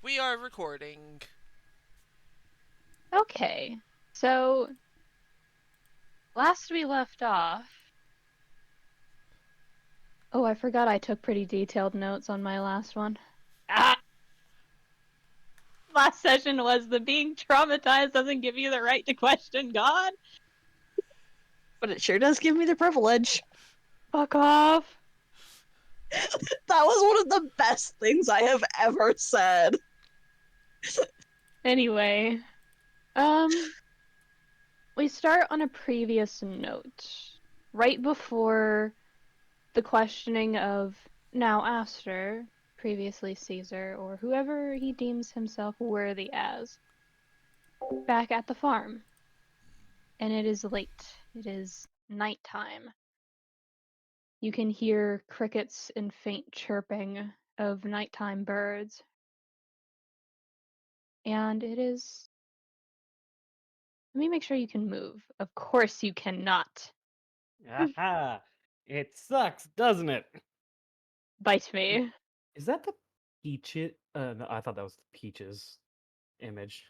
We are recording. Okay, so last we left off. Oh, I forgot I took pretty detailed notes on my last one. Ah! Last session was the being traumatized doesn't give you the right to question God. But it sure does give me the privilege. Fuck off. That was one of the best things I have ever said. Anyway, we start on a previous note. Right before the questioning of now Aster, previously Caesar, or whoever he deems himself worthy as, back at the farm. And it is late. It is nighttime. You can hear crickets and faint chirping of nighttime birds. And it is. Let me make sure you can move. Of course you cannot. Aha! It sucks, doesn't it? Bite me. Is that the peaches? No, I thought that was the peaches image.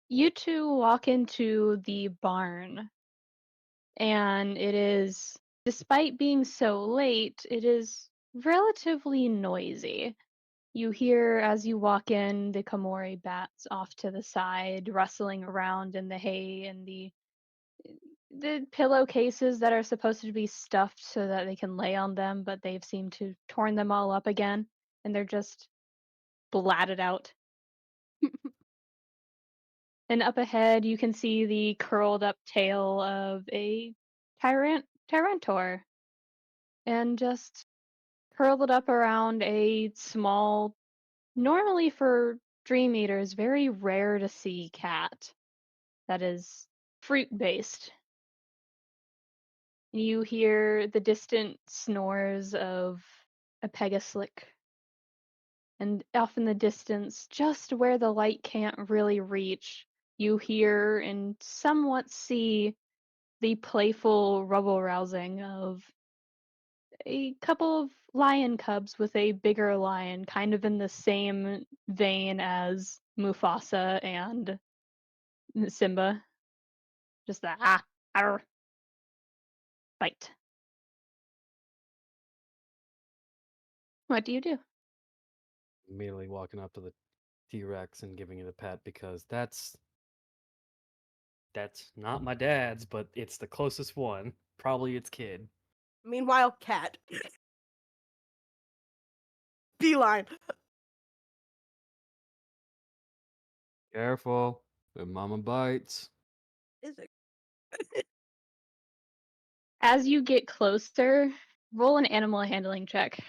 You two walk into the barn. And it is, despite being so late, it is relatively noisy. You hear as you walk in the Komori bats off to the side, rustling around in the hay and the pillowcases that are supposed to be stuffed so that they can lay on them, but they've seemed to torn them all up again, and they're just blatted out. And up ahead, you can see the curled up tail of a Tyrantor, and just curled up around a small, normally for dream eaters, very rare to see cat that is fruit based. You hear the distant snores of a pegaslick, and off in the distance, just where the light can't really reach, you hear and somewhat see the playful rubble rousing of a couple of lion cubs with a bigger lion, kind of in the same vein as Mufasa and Simba. Just the arr, bite. What do you do? Immediately walking up to the T-Rex and giving it a pet because that's not my dad's, but it's the closest one. Probably its kid. Meanwhile, cat. Beeline. Careful, when Mama bites. Is it? As you get closer, roll an animal handling check.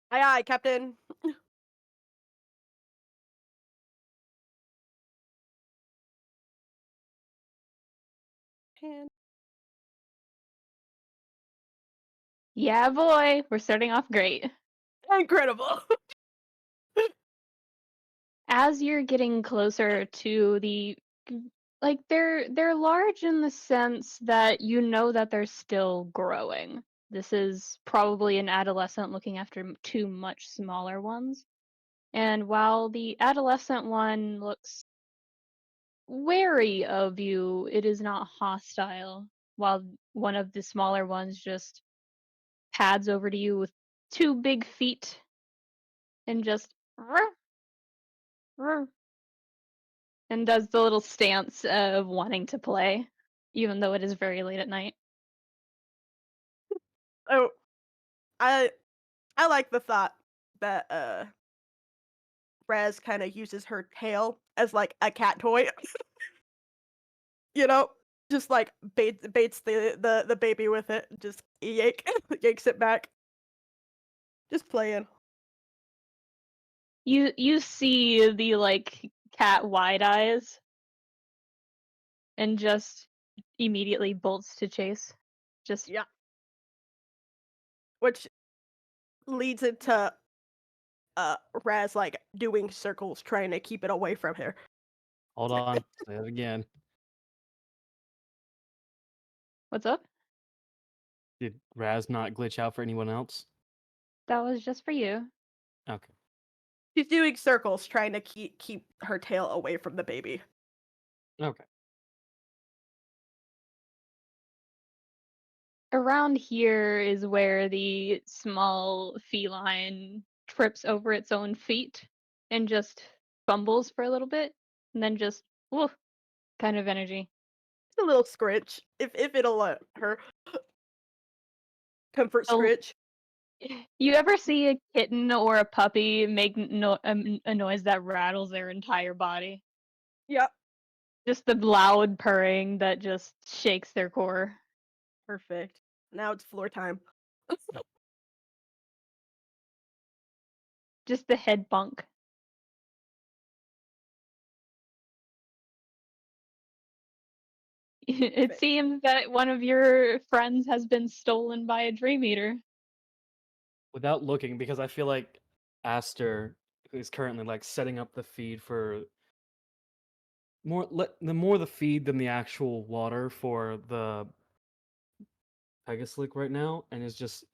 Aye, aye, Captain. And Yeah, boy, we're starting off great. incredible. As you're getting closer to the, like, they're large in the sense that you know that they're still growing. This is probably an adolescent looking after two much smaller ones. And while the adolescent one looks wary of you, it is not hostile, while one of the smaller ones just pads over to you with two big feet and just "Ruh, ruh," and does the little stance of wanting to play, even though it is very late at night. Oh, I I like the thought that Razz kind of uses her tail as like a cat toy. you know, just like baits the baby with it, just yanks it back, just playing. You see the like cat wide eyes and just immediately bolts to chase. Just Yeah, which leads into Raz like doing circles trying to keep it away from her. Hold on, say it again. what's up? Did Raz not glitch out for anyone else? That was just for you. Okay. She's doing circles, trying to keep her tail away from the baby. Okay. Around here is where the small feline trips over its own feet and just fumbles for a little bit, and then just woof kind of energy. It's a little scritch, if it'll let her. Comfort So, scritch. you ever see a kitten or a puppy make a noise that rattles their entire body? Yep. Just the loud purring that just shakes their core. Perfect. Now it's floor time. Just the head bunk. It Perfect. seems that one of your friends has been stolen by a dream eater. Without looking, because I feel like Aster is currently like setting up the feed for the more the feed than the actual water for the Pegaslick right now, and is just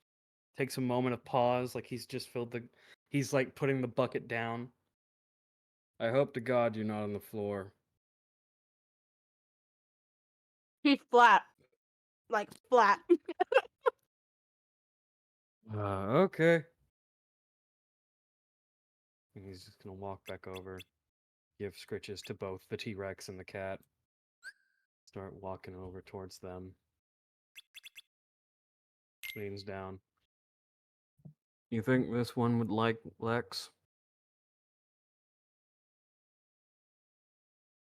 takes a moment of pause, like he's like putting the bucket down. I hope to God you're not on the floor. He's flat. Like, flat. Okay. And he's just gonna walk back over, give scritches to both the T-Rex and the cat. Start walking over towards them. Leans down. You think this one would like Lex?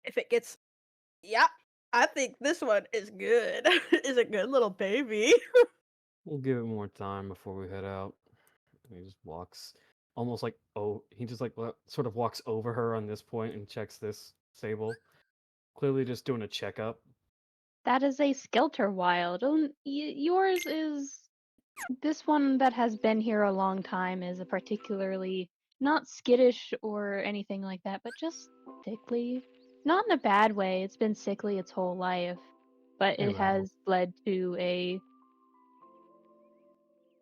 If it gets. Yeah. I think this one is good. Is a good little baby. We'll give it more time before we head out. And he just walks, almost like he just like sort of walks over her on this point and checks this sable. Clearly, just doing a checkup. That is a Skelter Wild. Yours is this one that has been here a long time is a particularly not skittish or anything like that, but just sickly. Not in a bad way. It's been sickly its whole life, but Hey, it Rattle. has led to a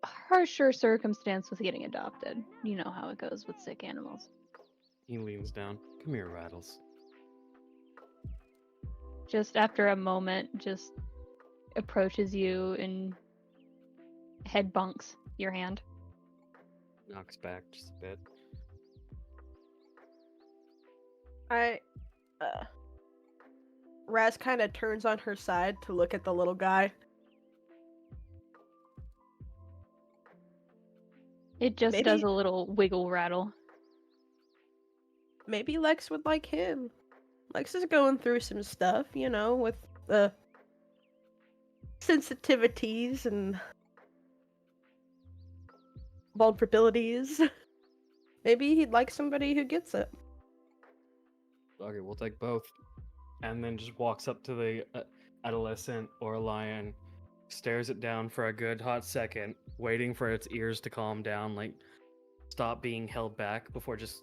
harsher circumstance with getting adopted. You know how it goes with sick animals. He leans down. Come here, Rattles. Just after a moment, just approaches you and head bunks your hand. Knocks back just a bit. I Razz kind of turns on her side to look at the little guy. It just does Maybe a little wiggle rattle. maybe Lex would like him. Lex is going through some stuff, with the sensitivities and vulnerabilities. Maybe he'd like somebody who gets it. Okay, we'll take both. And then just walks up to the adolescent or lion, stares it down for a good hot second, waiting for its ears to calm down, like stop being held back before just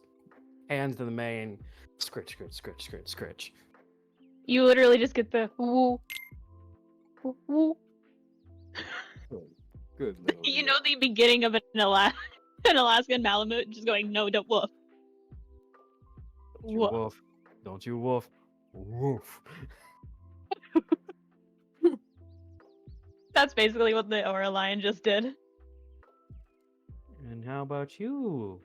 hands to the mane, scritch, scritch, scritch, scritch, scritch. You literally just get the woo, woo, woo. Good little You Leo. know the beginning of an Alaskan Malamute just going, no, don't woof. Don't you Woof. woof. Don't you woof. Woof. That's basically what the Aura Lion just did. And how about you,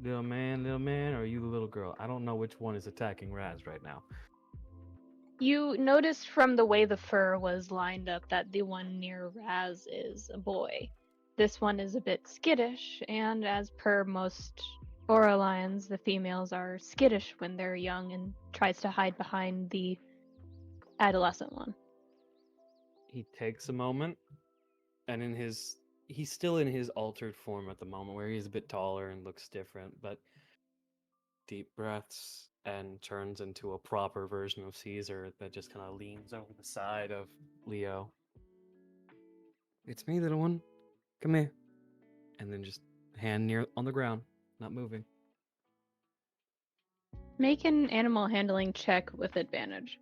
little man, or are you the little girl? I don't know which one is attacking Razz right now. You noticed from the way the fur was lined up that the one near Razz is a boy. This one is a bit skittish, and as per most Aura Lions, the females are skittish when they're young and tries to hide behind the adolescent one. He takes a moment, and he's still in his altered form at the moment, where he's a bit taller and looks different, but deep breaths and turns into a proper version of Caesar that just kind of leans over the side of Leo. It's me, little one. Come here. And then just hand near on the ground, not moving. Make an animal handling check with advantage.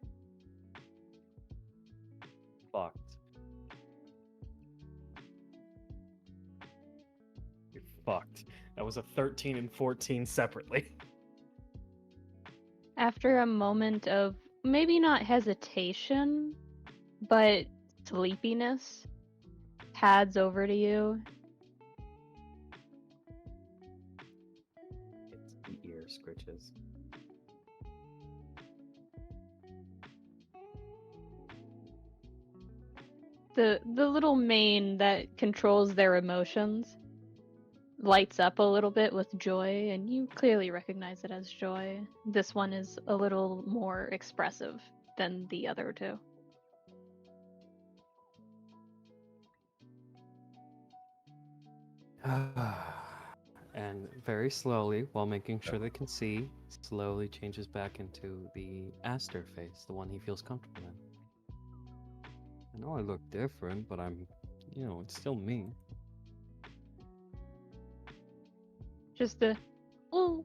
Fucked. You're fucked. That was a 13 and 14 separately. After a moment of maybe not hesitation, but sleepiness, pads over to you. It's the ear scritches. The little mane that controls their emotions lights up a little bit with joy, and you clearly recognize it as joy. This one is a little more expressive than the other two. And very slowly, while making sure they can see, slowly changes back into the Aster face, the one he feels comfortable in. I know I look different, but it's still me. Just a, oh,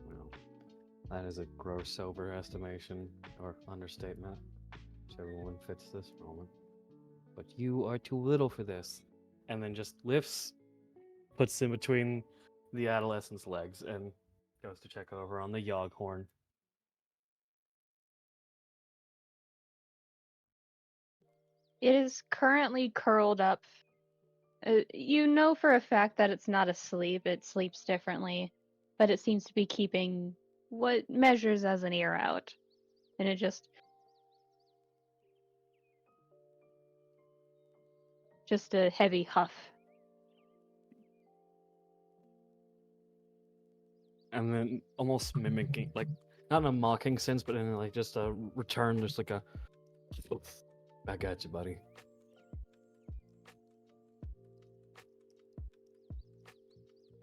Well, that is a gross overestimation or understatement, whichever one fits this moment. But you are too little for this. And then just lifts, puts in between the adolescent's legs, and goes to check over on the Yoghorn. it is currently curled up. You know for a fact that it's not asleep, it sleeps differently, but it seems to be keeping what measures as an ear out. And it just a heavy huff. And then almost mimicking, like, not in a mocking sense, but in like just a return, just like a, "Oof, back at you, buddy."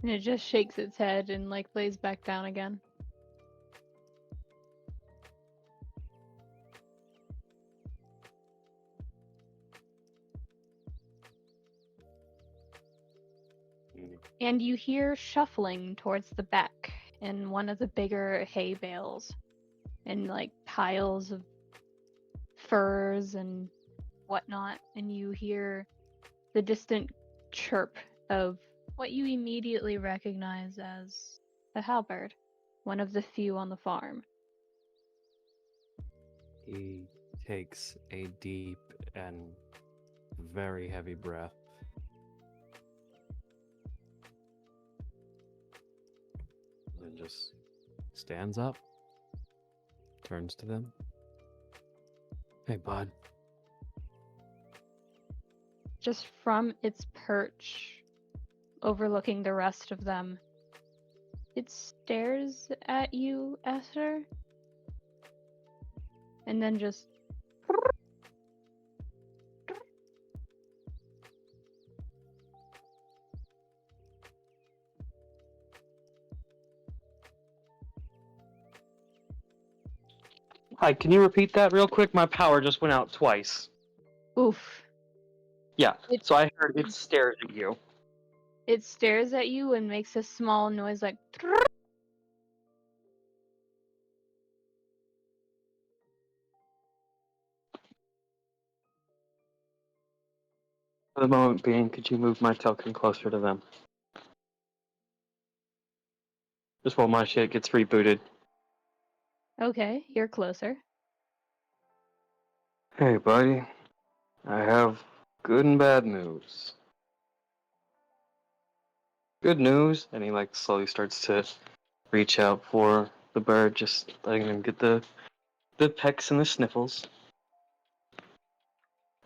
And it just shakes its head and like lays back down again. And you hear shuffling towards the back in one of the bigger hay bales, and like piles of furs and whatnot. And you hear the distant chirp of what you immediately recognize as the halberd, one of the few on the farm. He takes a deep and very heavy breath. Then just stands up, turns to them. "Hey, bud." Just from its perch, overlooking the rest of them, it stares at you, Esther, and then just Hi, can you repeat that real quick? My power just went out twice. oof. Yeah, It so I heard it stares at you. it stares at you and makes a small noise like For the moment being, could you move my token closer to them? Just while my shit gets rebooted. okay, you're closer. Hey, buddy. I have good and bad news. Good news, and he like slowly starts to reach out for the bird, just letting him get the pecks and the sniffles.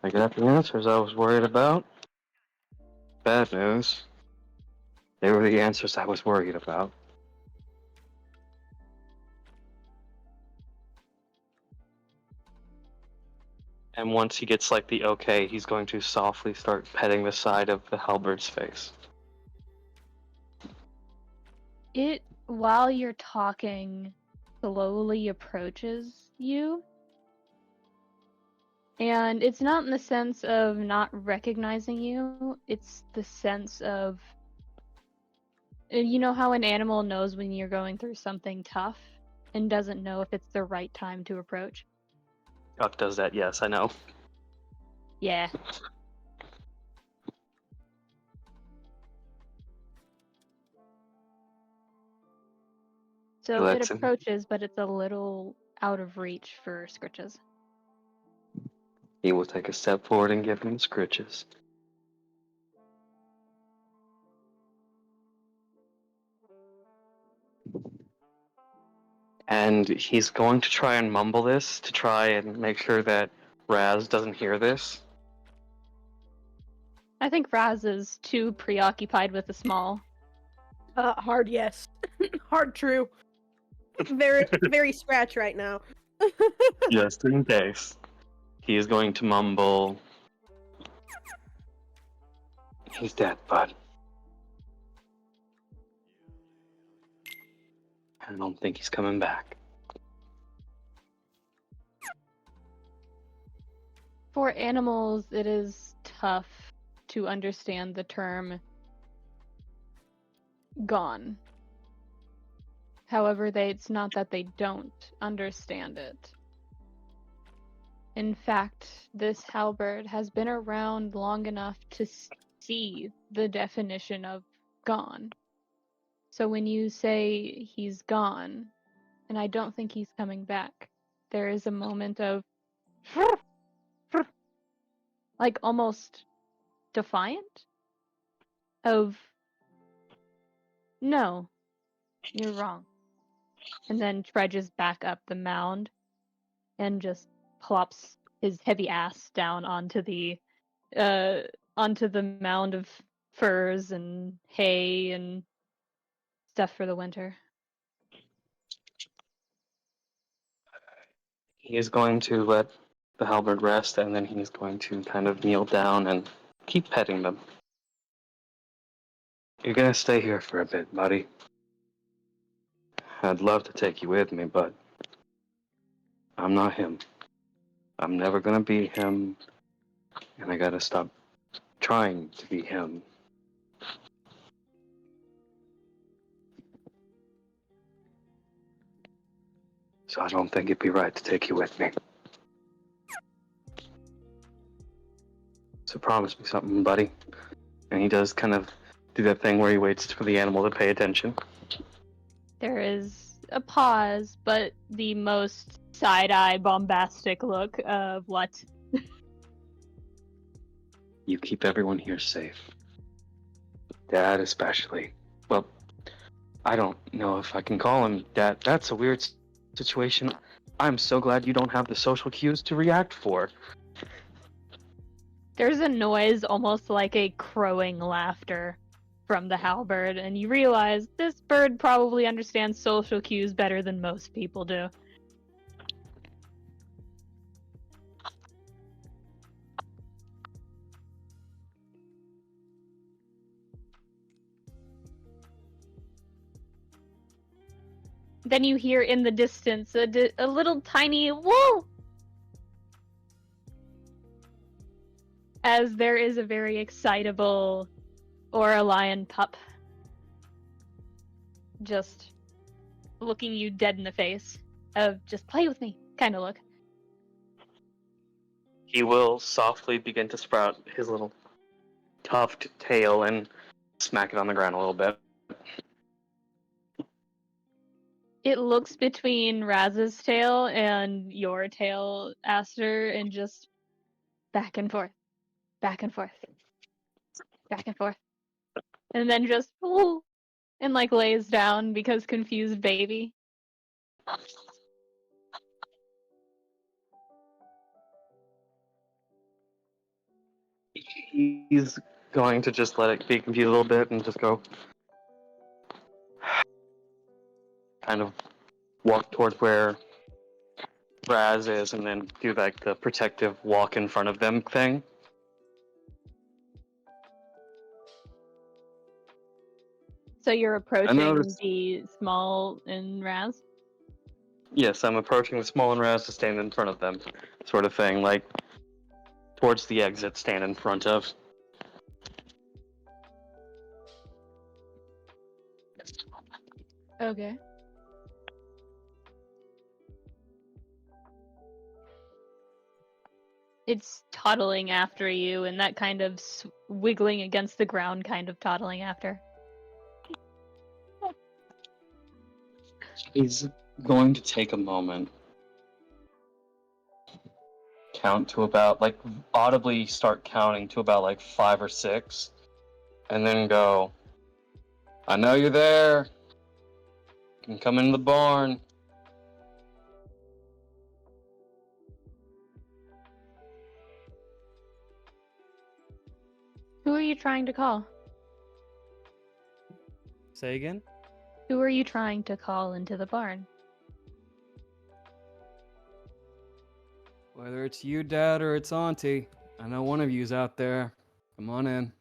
I got the answers I was worried about. Bad news. They were the answers I was worried about. And once he gets like the okay, he's going to softly start petting the side of the halberd's face. It, while you're talking, slowly approaches you. And it's not in the sense of not recognizing you, it's the sense of, you know how an animal knows when you're going through something tough and doesn't know if it's the right time to approach? Chuck does that, yes, I know. Yeah. So it lets him. approaches, but it's a little out of reach for Scritches. He will take a step forward and give him scritches. And he's going to try and mumble this to try and make sure that Razz doesn't hear this. I think Razz is too preoccupied with the small. Hard yes. Hard true. Very scratch right now. Just in case. He is going to mumble. He's dead, bud. I don't think he's coming back. For animals, it is tough to understand the term gone. However, it's not that they don't understand it. In fact, this halberd has been around long enough to see the definition of gone. So when you say he's gone, and I don't think he's coming back, there is a moment of like almost defiant of no, you're wrong. And then trudges back up the mound and just plops his heavy ass down onto the mound of furs and hay and stuff for the winter. He is going to let the halberd rest, and then he's going to kind of kneel down and keep petting them. You're gonna stay here for a bit, buddy. I'd love to take you with me, but I'm not him. I'm never gonna be him, and I gotta stop trying to be him. So I don't think it'd be right to take you with me. So promise me something, buddy. And he does kind of do that thing where he waits for the animal to pay attention. There is a pause, but the most side-eye bombastic look of what? You keep everyone here safe. Dad especially. Well, I don't know if I can call him Dad. That's a weird situation. I'm so glad you don't have the social cues to react for. There's a noise almost like a crowing laughter from the halberd, and you realize this bird probably understands social cues better than most people do. Then you hear in the distance a little tiny whoa! As there is a very excitable Aurelian pup just looking you dead in the face of just play with me kind of look. He will softly begin to sprout his little tufted tail and smack it on the ground a little bit. It looks between Razz's tail and your tail, Aster, and just back and forth, back and forth, back and forth. And then just, ooh, and like lays down because confused baby. He's going to just let it be confused a little bit and just go kind of walk towards where Razz is and then do like the protective walk in front of them thing. So you're approaching noticed- the small and Razz? Yes, I'm approaching the small and Razz to stand in front of them, sort of thing, like towards the exit, stand in front of. Okay. It's toddling after you, and that kind of wiggling against the ground kind of toddling after. He's going to take a moment, count to about, like, audibly start counting to about, like, 5 or 6, and then go, I know you're there. You can come into the barn. Who are you trying to call? Say again? Who are you trying to call into the barn? Whether it's you, Dad, or it's Auntie, I know one of you's out there. Come on in.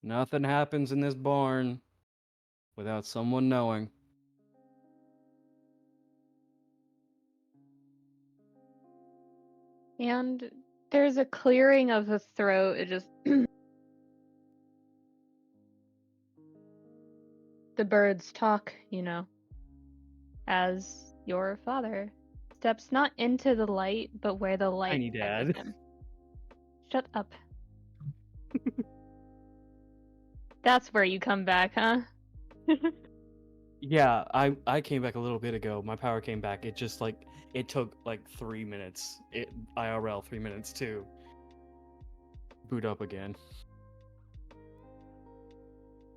Nothing happens in this barn without someone knowing. And there's a clearing of the throat. It just. The birds talk, as your father steps not into the light, but where the light Tiny catches Dad. him. Shut up. That's where you come back, huh? Yeah, I came back a little bit ago. My power came back. It just it took like 3 minutes. IRL 3 minutes to boot up again.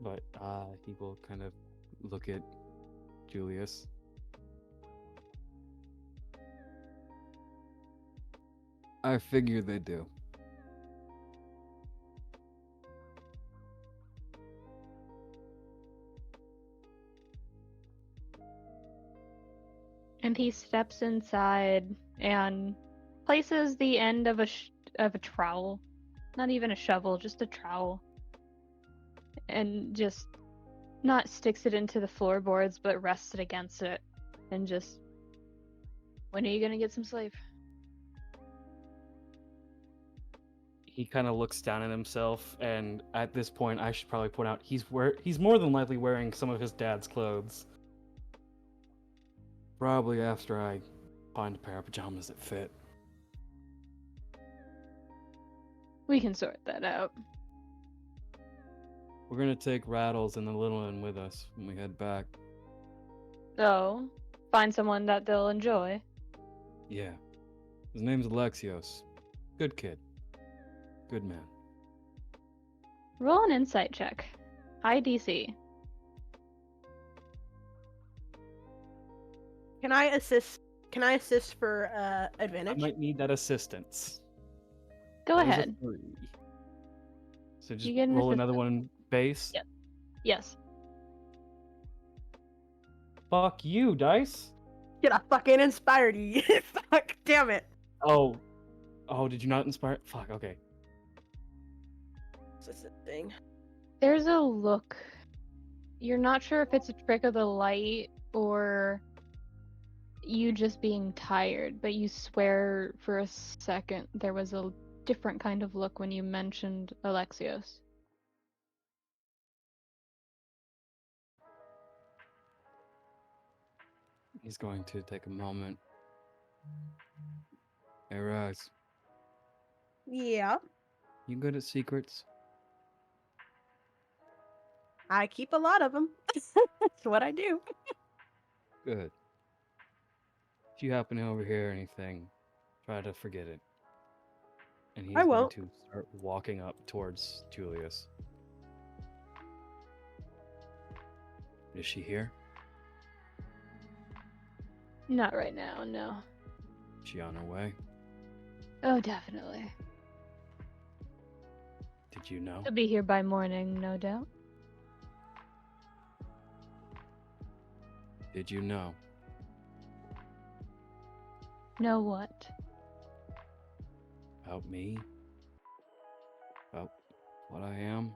But he will kind of look at Julius. I figure they do. And he steps inside and places the end of a trowel, not even a shovel, just a trowel, and just not sticks it into the floorboards, but rests it against it, and just, when are you gonna get some sleep? He kind of looks down at himself, and at this point, I should probably point out he's more than likely wearing some of his dad's clothes. Probably after I find a pair of pajamas that fit. We can sort that out. We're gonna take Rattles and the little one with us when we head back. So, find someone that they'll enjoy. Yeah. His name's Alexios. Good kid. Good man. Roll an insight check. High DC. Can I assist? Can I assist for I advantage? might need that assistance. Go That was a ahead. 3. So just You get an roll another assistant. one base. Yep. Yes. Fuck you, dice. Get a fucking inspired you. Fuck, damn it. Oh, did you not inspire? Fuck. Okay. What's this thing? There's a look. You're not sure if it's a trick of the light or you just being tired, but you swear for a second there was a different kind of look when you mentioned Alexios. He's going to take a moment. Hey, Razz. Yeah. You good at secrets? I keep a lot of them. That's what I do. Good. If you happen to overhear anything, try to forget it. And he's I going won't. to start walking up towards Julius. Is she here? Not right now, no. Is she on her way? Oh, definitely. Did you know? She'll be here by morning, no doubt. Did you know? Know what? About me? About what I am?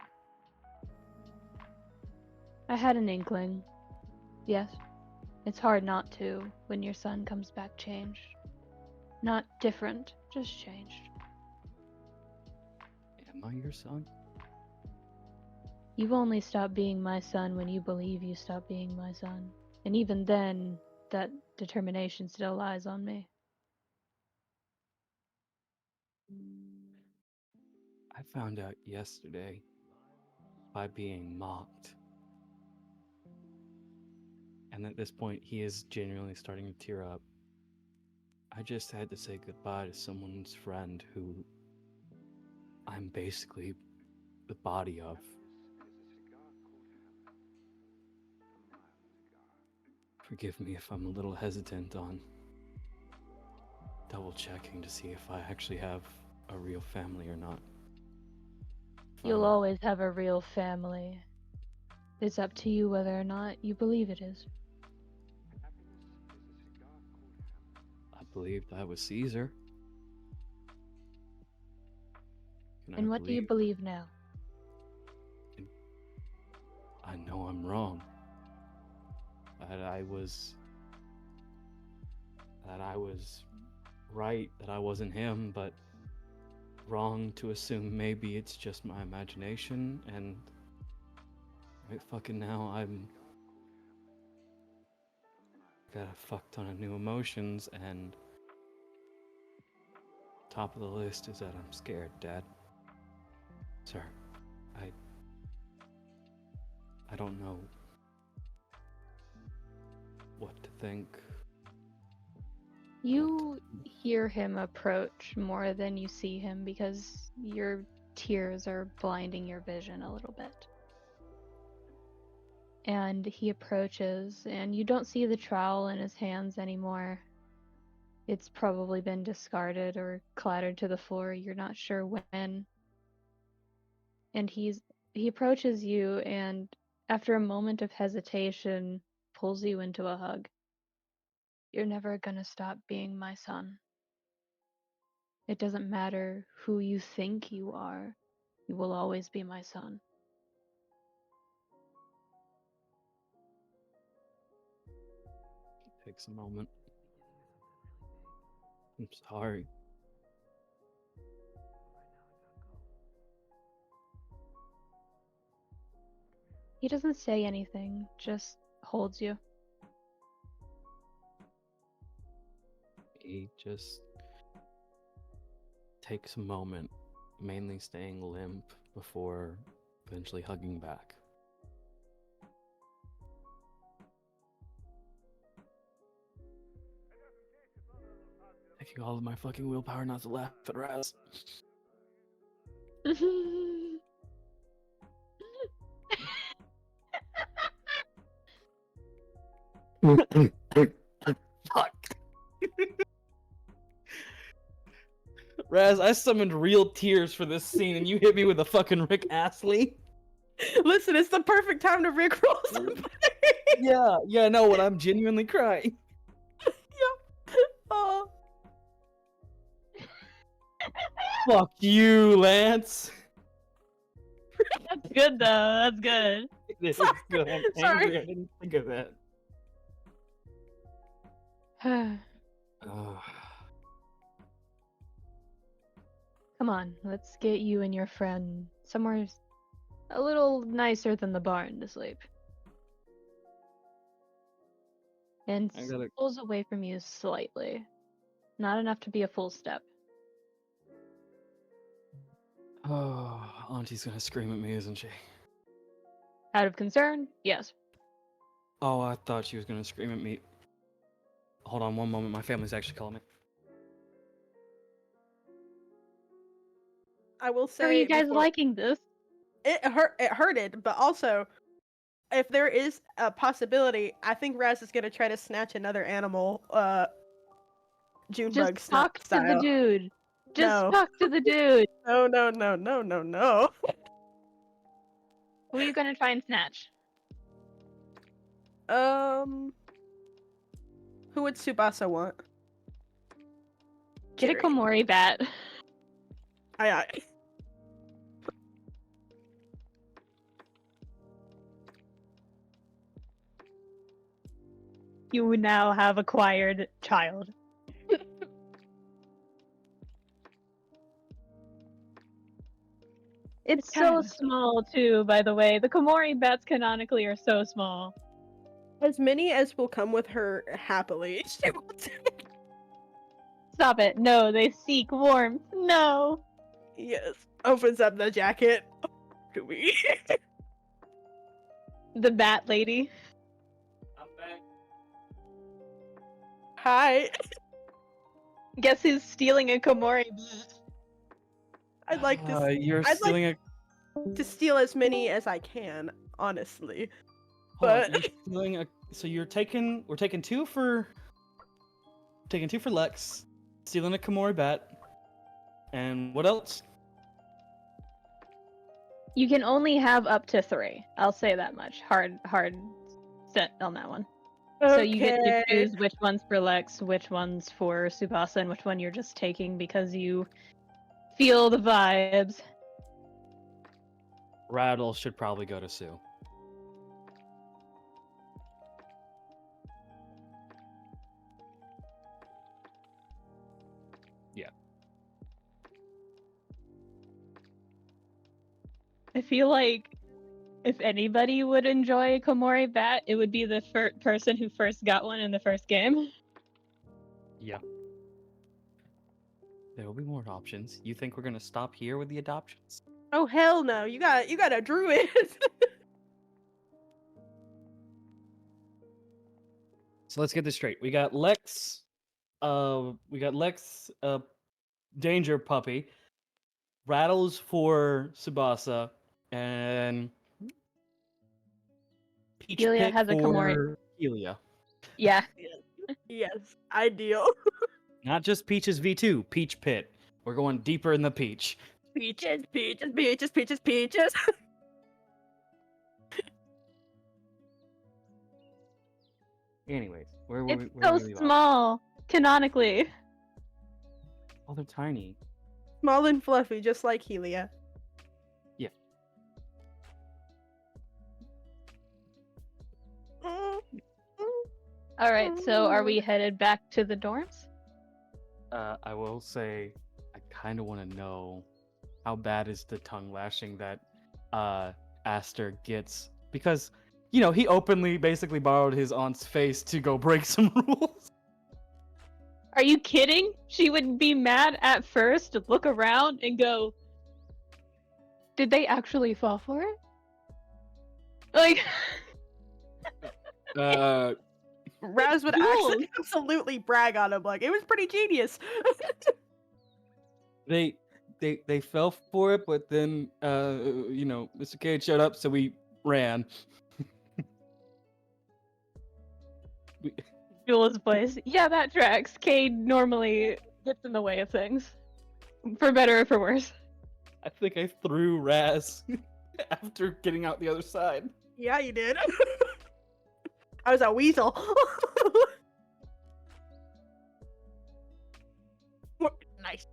I had an inkling. Yes. It's hard not to when your son comes back changed. Not different, just changed. Am I your son? You only stop being my son when you believe you stop being my son. And even then, that determination still lies on me. I found out yesterday by being mocked. And at this point, he is genuinely starting to tear up. I just had to say goodbye to someone's friend who I'm basically the body of. Forgive me if I'm a little hesitant on double checking to see if I actually have a real family or not. You'll always have a real family. It's up to you whether or not you believe it is. I believed I was Caesar. And what do you believe now? I know I'm wrong. That I was right, that I wasn't him, but wrong to assume maybe it's just my imagination, and right fucking now I'm got a fuck ton of new emotions, and top of the list is that I'm scared, Dad. Sir, I don't know what to think. You hear him approach more than you see him because your tears are blinding your vision a little bit. And he approaches, and you don't see the trowel in his hands anymore. It's probably been discarded or clattered to the floor. You're not sure when. And he approaches you, and after a moment of hesitation, pulls you into a hug. You're never gonna stop being my son. It doesn't matter who you think you are. You will always be my son. Takes a moment. I'm sorry. He doesn't say anything, just holds you. He just takes a moment, mainly staying limp before eventually hugging back. Taking all of my fucking willpower not to laugh at Razz. Fuck. Razz, I summoned real tears for this scene and you hit me with a fucking Rick Astley. Listen, it's the perfect time to rickroll somebody. Yeah, no, when I'm genuinely crying. Yep. Oh. Fuck you, Lance. That's good though, that's good. This is good. I'm Sorry. angry I didn't think of that. Come on, let's get you and your friend somewhere a little nicer than the barn to sleep. And I gotta- pulls away from you slightly. Not enough to be a full step. Oh, Auntie's gonna scream at me, isn't she? Out of concern? Yes. Oh, I thought she was gonna scream at me. Hold on one moment, my family's actually calling me. I will say. How are you guys before- liking this? It hurted, but also, if there is a possibility, I think Razz is gonna try to snatch another animal. Junebug Just talk to the style. dude. Just No. talk to the dude. No. Who are you gonna try and snatch? Who would Tsubasa want? Get a Kuri. Komori bat. Aye. You now have acquired child. It's so small too, by the way. The Komori bats canonically are so small. As many as will come with her happily. She will take. Stop it. No, they seek warmth. No. Yes. Opens up the jacket. To me. The bat lady. I'm back. Hi. Guess who's stealing a Komori? I'd like You're I'd like stealing to steal as many as I can, honestly. Hold on, But you're stealing a. So we're taking two for Lex, stealing a Komori bat, and what else? You can only have up to 3. I'll say that much. Hard set on that one. So you get to choose which one's for Lex, which one's for Tsubasa, and which one you're just taking because you feel the vibes. Rattle should probably go to Sue. Yeah. I feel like if anybody would enjoy a Komori bat, it would be the person who first got one in the first game. Yeah. There will be more options. You think we're gonna stop here with the adoptions? oh hell no, you got a druid. So let's get this straight. We got Lex, Danger Puppy, Rattles for Tsubasa, and Peach Helia Pit has a Komori. for Helia. Yeah. Yes, ideal. Not just Peach's V2, Peach Pit. We're going deeper in the peach. Peaches, peaches, peaches, peaches, peaches. Anyways, where It's we so we leave off? small, canonically. Oh, they're tiny. Small and fluffy, just like Helia. Yeah. Alright, so are we headed back to the dorms? I will say, I kind of want to know how bad is the tongue lashing that Aster gets, because he openly basically borrowed his aunt's face to go break some rules. Are you kidding? She would be mad at first, look around, and go, did they actually fall for it? Like, Razz would Rules. absolutely brag on him, like, it was pretty genius. They fell for it, but then Mr. Cayde showed up, so we ran. Jules' place. Yeah, that tracks. Cayde normally gets in the way of things. For better or for worse. I think I threw Razz after getting out the other side. Yeah, you did. I was a weasel. Nice.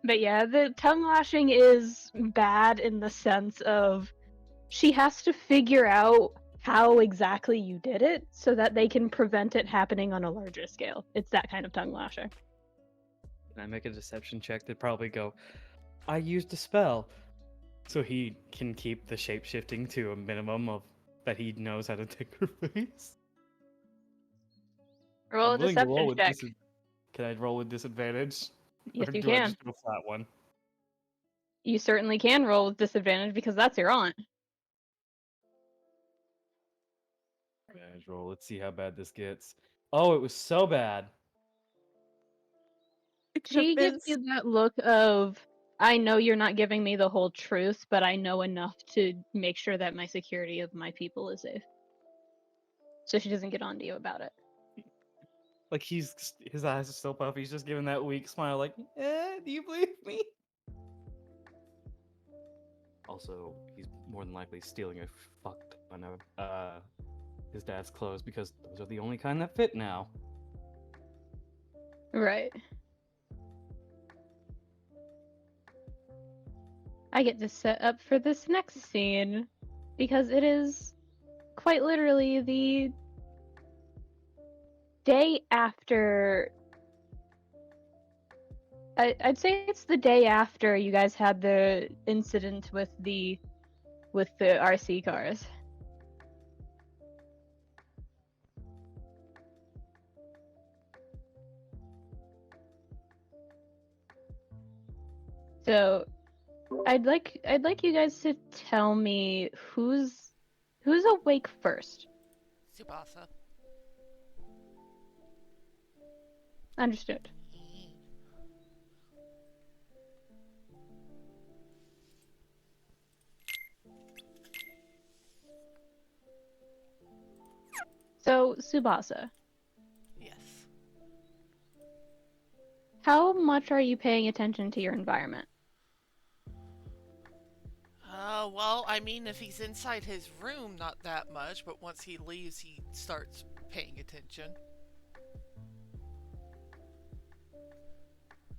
But yeah, the tongue lashing is bad in the sense of she has to figure out how exactly you did it so that they can prevent it happening on a larger scale. It's that kind of tongue lashing. Can I make a deception check to probably go, I used a spell, so he can keep the shape-shifting to a minimum of that he knows how to take her face? Roll a I'm willing to deception check. Can I roll with disadvantage? Yes, Or you do I can. just do a flat one? You certainly can roll with disadvantage because that's your aunt. Advantage roll. Let's see how bad this gets. Oh, it was so bad. She gives you that look of, I know you're not giving me the whole truth, but I know enough to make sure that my security of my people is safe. So she doesn't get on to you about it. Like his eyes are still puffy. He's just giving that weak smile, like, do you believe me? Also, he's more than likely stealing a fuck ton of his dad's clothes because those are the only kind that fit now. Right. I get to set up for this next scene because it is quite literally the day after. I'd say it's the day after you guys had the incident with the RC cars. So I'd like you guys to tell me who's awake first. Tsubasa. Understood. So, Tsubasa, Yes. how much are you paying attention to your environment? Well, I mean, if he's inside his room, not that much, but once he leaves, he starts paying attention.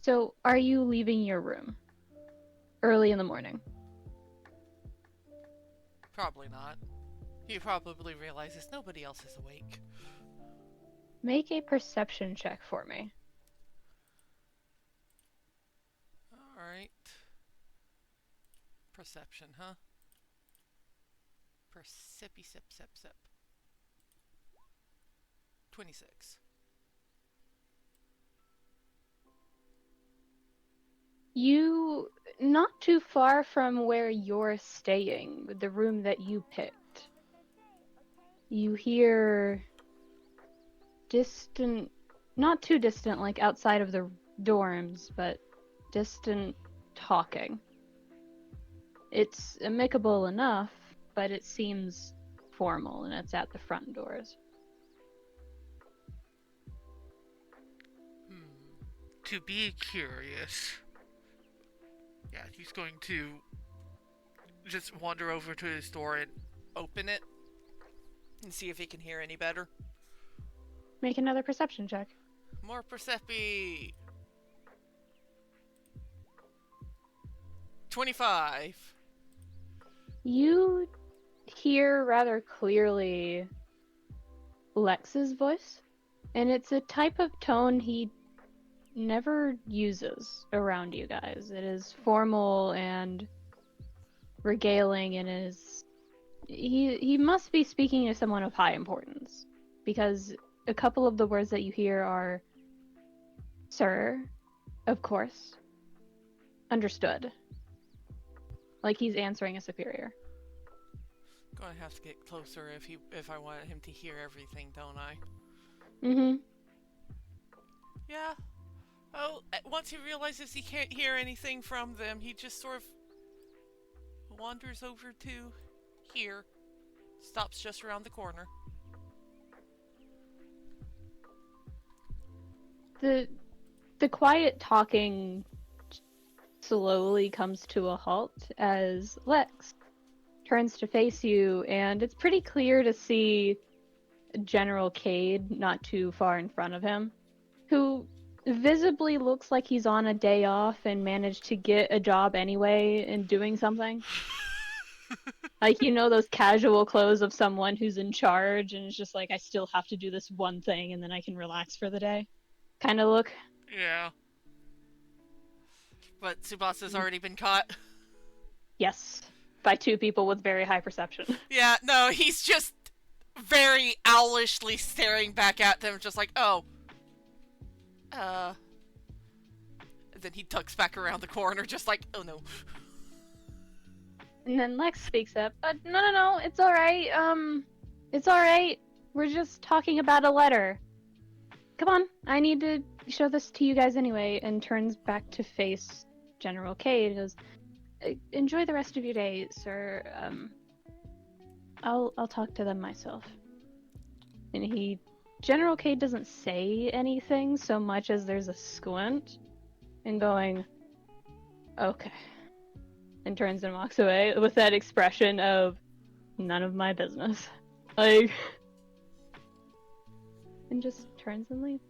So, are you leaving your room early in the morning? Probably not. He probably realizes nobody else is awake. Make a perception check for me. Alright. Perception, huh? Perceppy sip sip sip. 26. You, not too far from where you're staying, the room that you picked, you hear distant, not too distant, like outside of the dorms, but distant talking. It's amicable enough, but it seems formal, and it's at the front doors. To be curious. Yeah, he's going to just wander over to his door and open it and see if he can hear any better. Make another perception check. More Persepi! 25. You hear rather clearly Lex's voice, and it's a type of tone he never uses around you guys. It is formal and regaling, and he must be speaking to someone of high importance, because a couple of the words that you hear are, "Sir, of course, understood." Like he's answering a superior. Gonna have to get closer if I want him to hear everything, don't I? Mm-hmm. Yeah. Oh, once he realizes he can't hear anything from them, he just sort of wanders over to here. Stops just around the corner. The quiet talking slowly comes to a halt as Lex turns to face you, and it's pretty clear to see General Cayde not too far in front of him, who visibly looks like he's on a day off and managed to get a job anyway in doing something. Like, you know, those casual clothes of someone who's in charge and is just like, I still have to do this one thing and then I can relax for the day kind of look. Yeah. But Tsubasa's already been caught. Yes, by two people with very high perception. Yeah, no, he's just very owlishly staring back at them, just like, oh. And then he tucks back around the corner, just like, oh no. And then Lex speaks up, but no, it's alright, it's alright. We're just talking about a letter. Come on, I need to show this to you guys anyway, and turns back to face General Cayde. Goes, enjoy the rest of your day, sir. I'll talk to them myself. And General Cayde doesn't say anything so much as there's a squint, and going, okay. And turns and walks away with that expression of none of my business. Like, and just turns and leaves.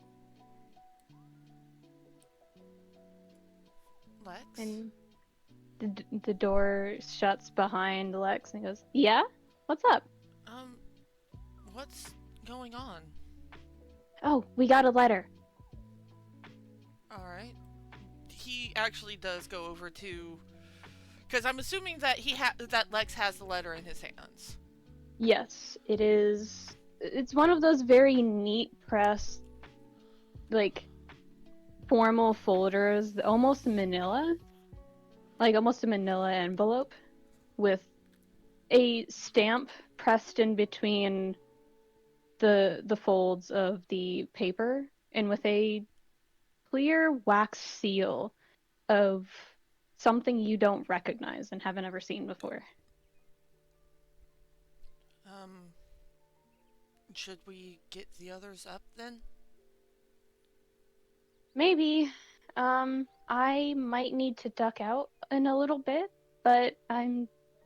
Lex? And the door shuts behind Lex and goes, yeah? What's up? What's going on? Oh, we got a letter. Alright. He actually does go over to... Because I'm assuming that that Lex has the letter in his hands. Yes, it is. It's one of those very neat press, like, formal folders, almost manila. Like, almost a manila envelope with a stamp pressed in between the folds of the paper, and with a clear wax seal of something you don't recognize and haven't ever seen before. Should we get the others up then? Maybe. I might need to duck out in a little bit, but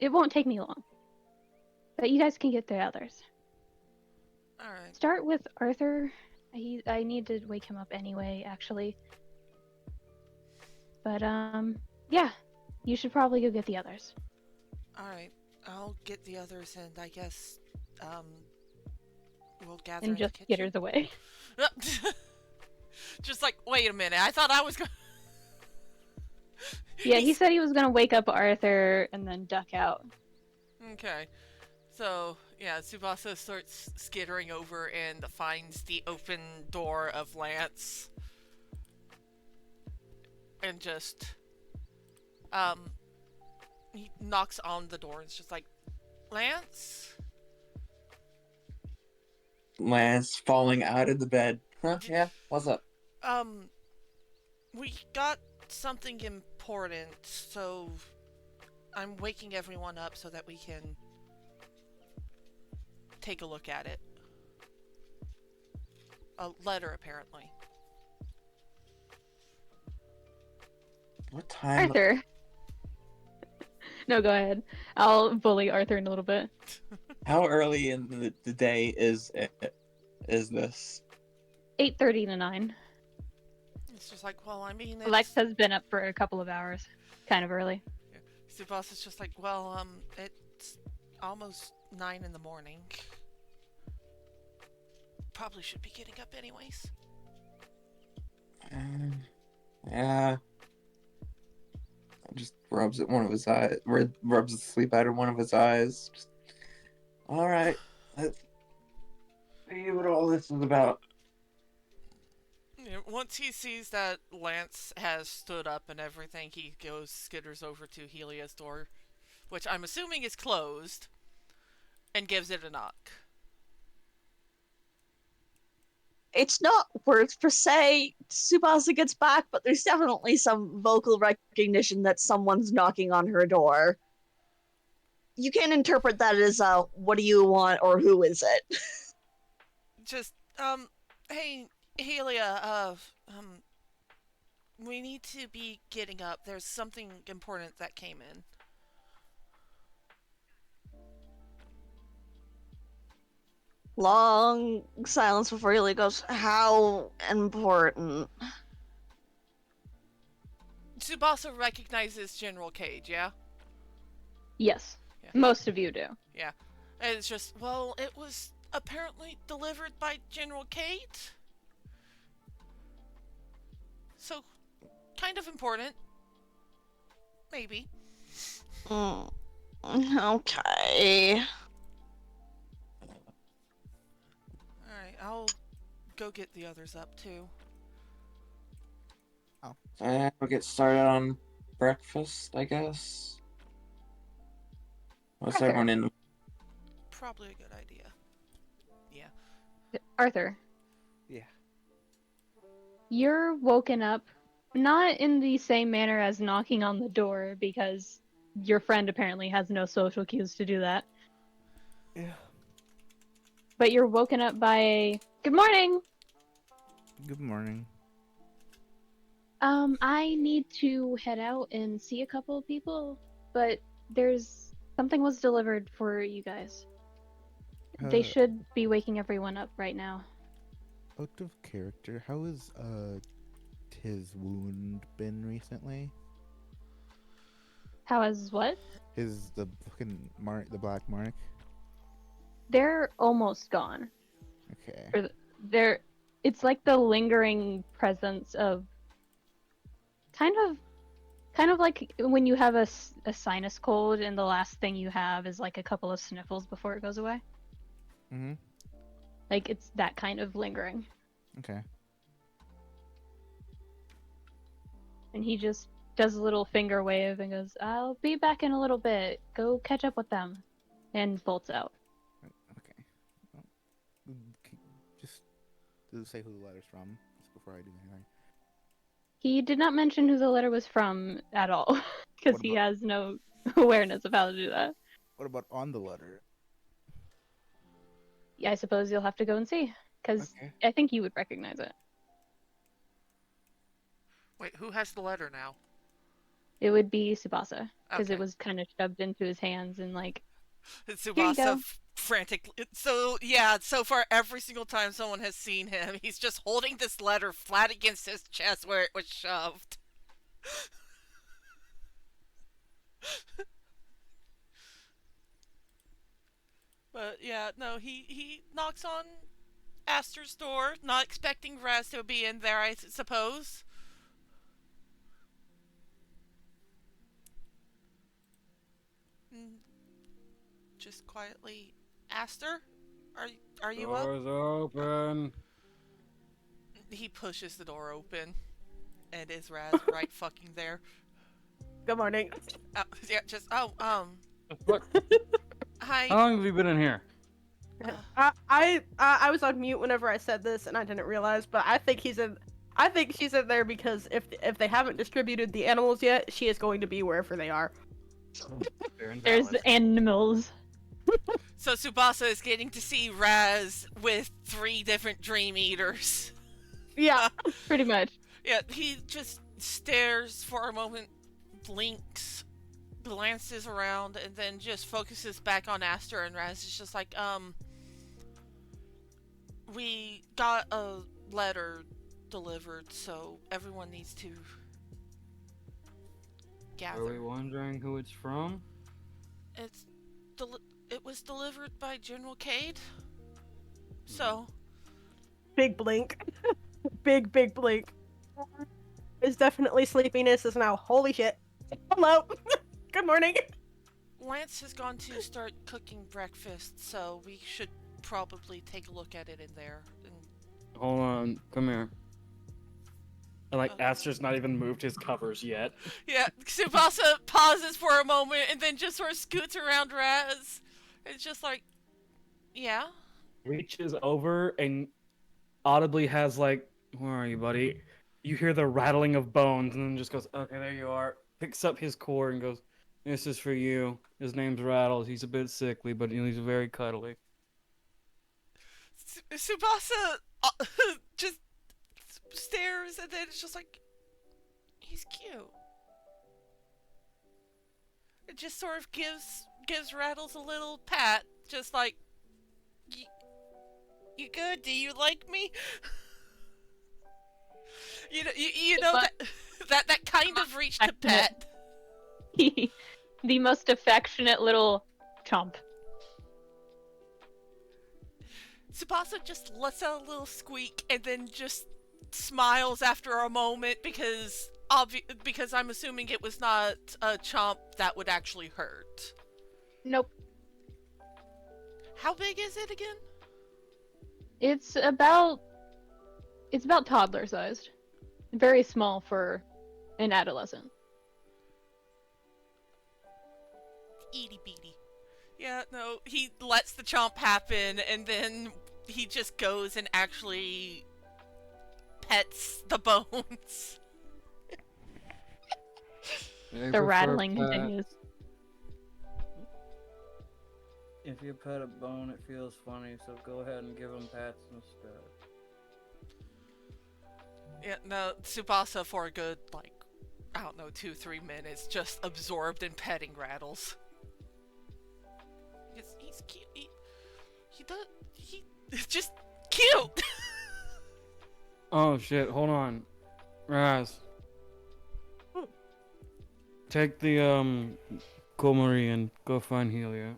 it won't take me long. But you guys can get the others. Alright. Start with Arthur. I need to wake him up anyway, actually. But yeah, you should probably go get the others. Alright. I'll get the others and I guess we'll gather And in the just kitchen. get her away. Just like, wait a minute, I thought I was going Yeah, he said he was gonna wake up Arthur and then duck out. Okay. So, yeah, Tsubasa starts skittering over and finds the open door of Lance. And just, he knocks on the door and it's just like, Lance? Lance falling out of the bed. Huh? Yeah, what's up? We got something important, so I'm waking everyone up so that we can take a look at it. A letter, apparently. What time? Arthur. No, go ahead. I'll bully Arthur in a little bit. How early in the day is this? 8:30 to 9. It's just like, well, I mean, it's... Alexa's been up for a couple of hours. Kind of early. Tsubasa's just like, well, it's almost 9 in the morning. Probably should be getting up anyways. Yeah. Just rubs at one of his eyes. Rubs the sleep out of one of his eyes. Just, all right. Let's see what all this is about. Yeah, once he sees that Lance has stood up and everything, he skitters over to Helia's door, which I'm assuming is closed, and gives it a knock. It's not words per se. Tsubasa gets back, but there's definitely some vocal recognition that someone's knocking on her door. You can interpret that as what do you want or who is it? Just, hey, Helia, we need to be getting up. There's something important that came in. Long silence before Helia goes, how important? Tsubasa recognizes General Cayde, yeah? Yes. Yeah. Most of you do. Yeah. And it's just, well, it was apparently delivered by General Cayde. So, kind of important. Maybe. Okay. Alright, I'll go get the others up too. We'll get started on breakfast, I guess. What's Arthur. everyone in? Probably a good idea. Yeah. Arthur. Yeah. You're woken up, not in the same manner as knocking on the door, because your friend apparently has no social cues to do that. Yeah. But you're woken up by a, good morning! Good morning. I need to head out and see a couple of people, but something was delivered for you guys. They should be waking everyone up right now. Out of character, how has his wound been recently? How is what? The fucking mark, the black mark. They're almost gone. Okay. It's like the lingering presence of kind of like when you have a sinus cold and the last thing you have is like a couple of sniffles before it goes away. Mm-hmm. Like it's that kind of lingering. Okay. And he just does a little finger wave and goes, I'll be back in a little bit. Go catch up with them. And bolts out. Okay. Well, just say who the letter's from, just before I do anything. He did not mention who the letter was from at all, because What he about- has no awareness of how to do that. What about on the letter? Yeah, I suppose you'll have to go and see, because Okay. I think you would recognize it. Wait, who has the letter now? It would be Tsubasa, because Okay. it was kind of shoved into his hands and like, Tsubasa frantic. So yeah, so far every single time someone has seen him, he's just holding this letter flat against his chest where it was shoved. But yeah, no, he knocks on Aster's door, not expecting Razz to be in there, I suppose. Just quietly, Aster, are you up? Doors open. He pushes the door open, and is Razz right fucking there? Good morning. Yeah, just Look, hi. how long have you been in here? I was on mute whenever I said this, and I didn't realize. But I think she's in there because if they haven't distributed the animals yet, she is going to be wherever they are. Fair and there's valid. animals. So Tsubasa is getting to see Razz with 3 different Dream Eaters. Yeah. Pretty much. Yeah, he just stares for a moment, blinks, glances around, and then just focuses back on Aster, and Razz is just like, we got a letter delivered, so everyone needs to gather. Are we wondering who it's from? It was delivered by General Cayde. So, Big blink. big blink. It's definitely sleepiness is now. Holy shit. Hello. Good morning. Lance has gone to start cooking breakfast, so we should probably take a look at it in there. And Hold on, come here. And like Aster's not even moved his covers yet. yeah, Tsubasa pauses for a moment and then just sort of scoots around Razz. It's just like, yeah. Reaches over and audibly has like, where are you, buddy? You hear the rattling of bones and then just goes, okay, there you are. Picks up his core and goes, this is for you. His name's Rattles. He's a bit sickly, but he's very cuddly. Tsubasa just stares and then it's just like, he's cute. It just sort of gives Rattles a little pat, just like, you good? Do you like me? You know that kind of reach to pet. The most affectionate little chomp. Tsubasa just lets out a little squeak and then just smiles after a moment because I'm assuming it was not a chomp that would actually hurt. Nope. How big is it again? It's about toddler sized. Very small for an adolescent. Itty bitty. Yeah, no, he lets the chomp happen and then he just goes and actually pets the bones. The rattling continues. If you pet a bone, it feels funny, so go ahead and give him pats instead. Yeah, no, Tsubasa for a good, like, I don't know, 2-3 minutes, just absorbed in petting Rattles. He's cute. He's just cute! Oh shit, hold on. Razz. Take the, Kuri and go find Helia.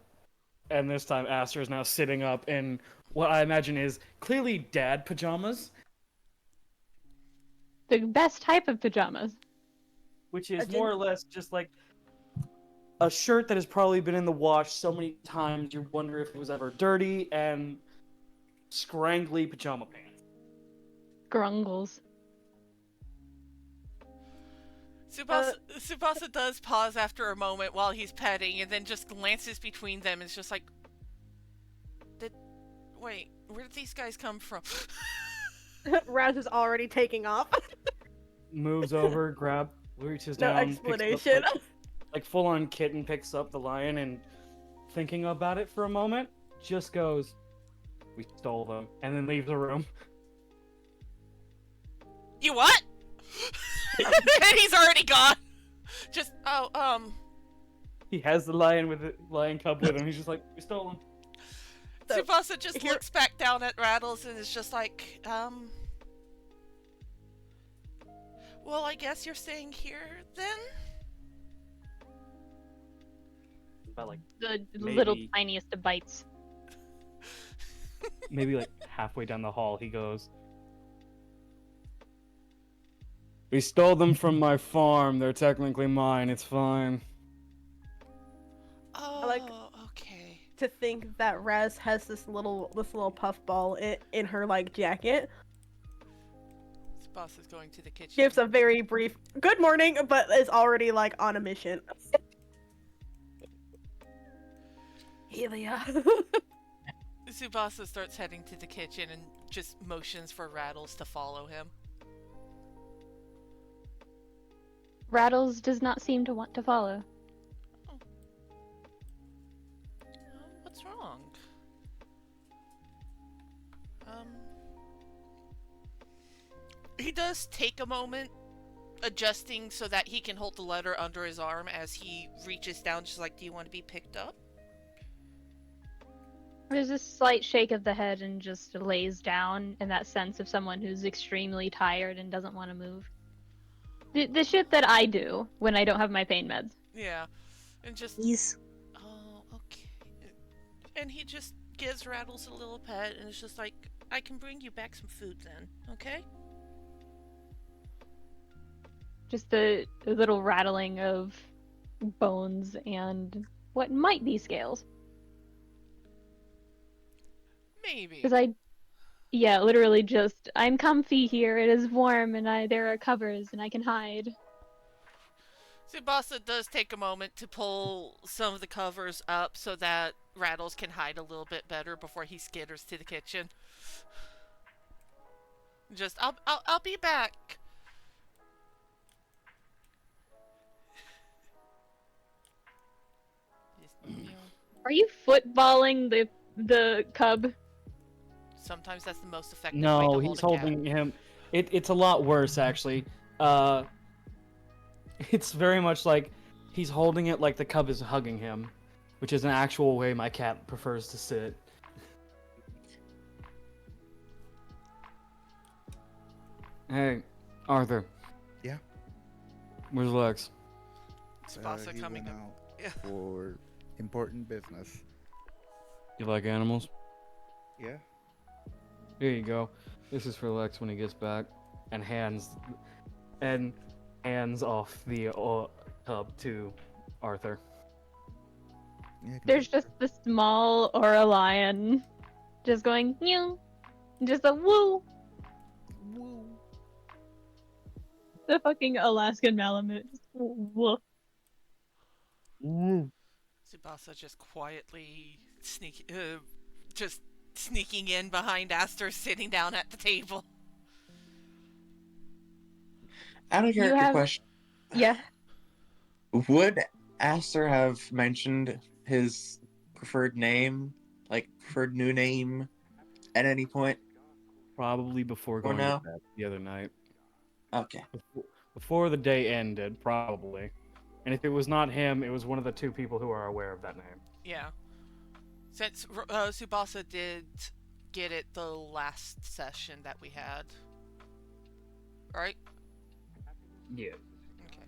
And this time Aster is now sitting up in what I imagine is clearly dad pajamas. The best type of pajamas. Which is more or less just like a shirt that has probably been in the wash so many times you wonder if it was ever dirty, and scrangly pajama pants. Grungles. Tsubasa does pause after a moment while he's petting and then just glances between them and is just like, wait, where did these guys come from? Razz is already taking off. moves over, reaches No down, picks up, explanation. like full-on kitten picks up the lion and thinking about it for a moment, just goes, "We stole them," and then leaves the room. You what? And he's already gone. Just He has the lion cub with him. He's just like, "We stole him." So, Tsubasa just looks back down at Rattles and is just like, well, I guess you're staying here then? About like The Maybe. little tiniest of bites. maybe like halfway down the hall, he goes, "We stole them from my farm. They're technically mine. It's fine." Oh, like- okay. To think that Razz has this little puffball in her like jacket Tsubasa's going to the kitchen. gives a very brief good morning, but is already like on a mission. Helia. Tsubasa starts heading to the kitchen and just motions for Rattles to follow him. Rattles does not seem to want to follow. What's wrong? He does take a moment adjusting so that he can hold the letter under his arm as he reaches down, just like, do you want to be picked up? There's a slight shake of the head and just lays down in that sense of someone who's extremely tired and doesn't want to move. The shit that I do when I don't have my pain meds. Yeah. And just... Please. Oh, okay. And he just gives Rattles a little pet and it's just like, I can bring you back some food then, okay? Just a little rattling of bones and what might be scales. Maybe. Because literally just, I'm comfy here, it is warm, and there are covers, and I can hide. Tsubasa does take a moment to pull some of the covers up so that Rattles can hide a little bit better before he skitters to the kitchen. Just, I'll be back. Just, Are you footballing the cub? sometimes that's the most effective way to No, hold he's a cat. holding him. It's a lot worse, actually. It's very much like he's holding it like the cub is hugging him, which is an actual way my cat prefers to sit. Hey, Arthur. Yeah? Where's Lex? Tsubasa He coming went up. out Yeah. for important business. You like animals? Yeah? Here you go. This is for Lex when he gets back, and hands off the cub to Arthur. Yeah, I can There's take just the small Aura lion just going, meow. Just a woo. her. Woo. The fucking Alaskan Malamute. Just woof. Tsubasa just quietly just sneaking in behind Aster, sitting down at the table. Out of You character have- question. Yeah. Would Aster have mentioned his preferred name, like preferred new name, at any point? Probably before Or going no? to bed the other night. Okay. Before the day ended, probably. And if it was not him, it was one of the two people who are aware of that name. Yeah. Since Tsubasa did get it the last session that we had. Right? Yeah. Okay.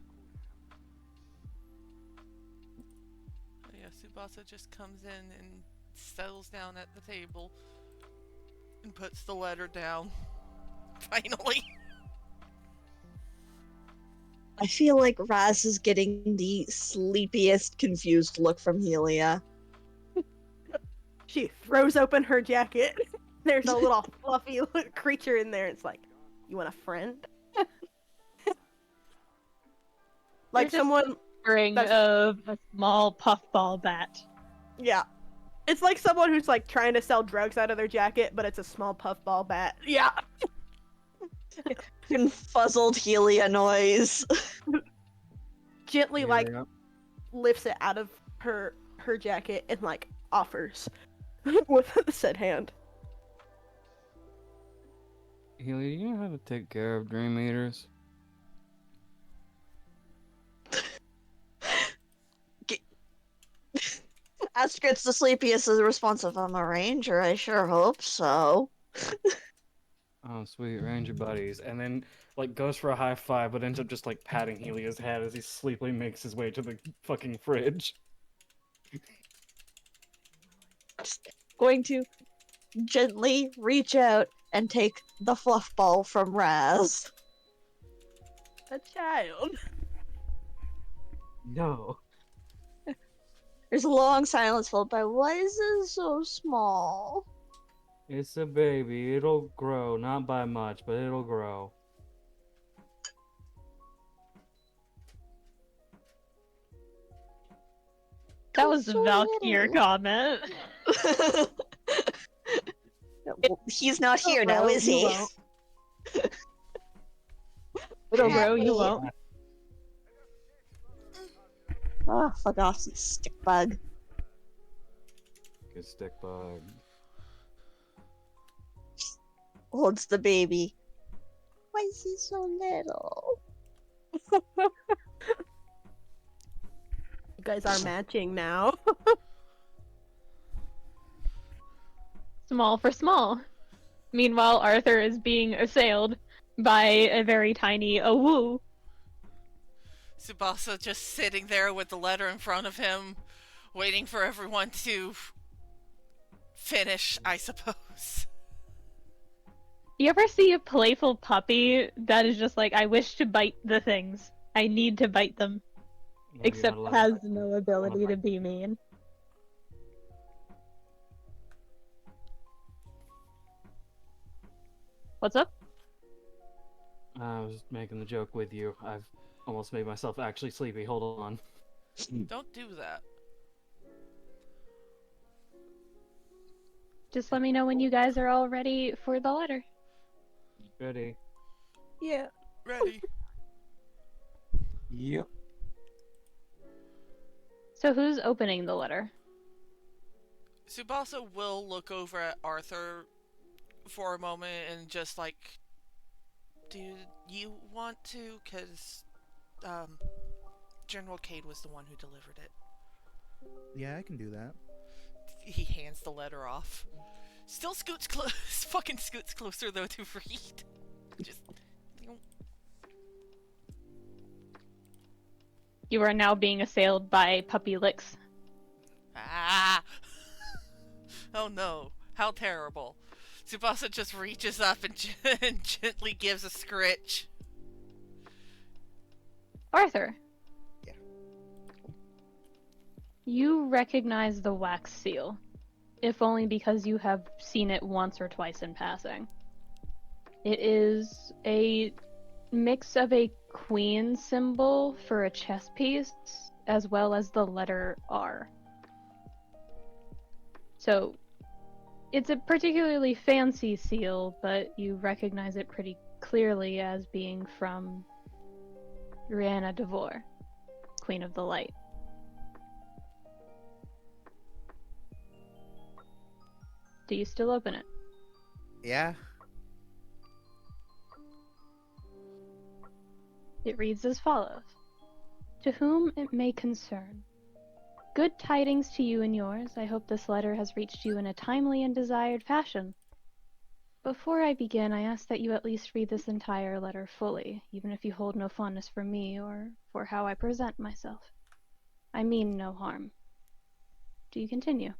Yeah, Tsubasa just comes in and settles down at the table and puts the letter down. Finally. I feel like Razz is getting the sleepiest, confused look from Helia. She throws open her jacket. There's a little fluffy creature in there. It's like, you want a friend? Like You're just someone, Ring That's- of a small puffball bat. yeah. It's like someone who's like trying to sell drugs out of their jacket, but it's a small puffball bat. Yeah. Confuzzled Helia noise. Gently, like, Helia, lifts it out of her jacket and, like, offers with said hand. Helia, you know how to take care of dream eaters? Ask gets the sleepiest as a response of, I'm a ranger, I sure hope so. Oh, sweet, ranger buddies. And then, like, goes for a high five, but ends up just, like, patting Helia's head as he sleepily makes his way to the fucking fridge. Going to gently reach out and take the fluff ball from Razz. A child. No. There's a long silence followed by, why is it so small? It's a baby. It'll grow. Not by much, but it'll grow. That was a So Valkyr little. comment. He's not here now, well, is you he? won't. Little Happy. bro, you won't. Oh, fuck off, you stick bug. Good stick bug. Holds the baby. Why is he so little? You guys are matching now. Small for small. Meanwhile, Arthur is being assailed by a very tiny Awoo. Tsubasa just sitting there with the letter in front of him, waiting for everyone to finish, I suppose. You ever see a playful puppy that is just like, I wish to bite the things. I need to bite them. Well, Except you're not has allowed to- no ability to be mean. What's up? I was making the joke with you. I've almost made myself actually sleepy. Hold on. Don't do that. Just let me know when you guys are all ready for the letter. Ready? Yeah. Ready. Yep. So who's opening the letter? Tsubasa will look over at Arthur for a moment and just like, do you want to? Because General Cayde was the one who delivered it. Yeah, I can do that. He hands the letter off. Still scoots close. Fucking scoots closer though to read. Just. You are now being assailed by puppy licks. Ah! Oh no, how terrible. Tsubasa just reaches up and, and gently gives a scritch. Arthur. Yeah. You recognize the wax seal, if only because you have seen it once or twice in passing. It is a mix of a queen symbol for a chess piece, as well as the letter R. So, it's a particularly fancy seal, but you recognize it pretty clearly as being from Rihanna Devore, Queen of the Light. Do you still open it? Yeah. It reads as follows. To whom it may concern. Good tidings to you and yours. I hope this letter has reached you in a timely and desired fashion. Before I begin, I ask that you at least read this entire letter fully, even if you hold no fondness for me or for how I present myself. I mean no harm. Do you continue?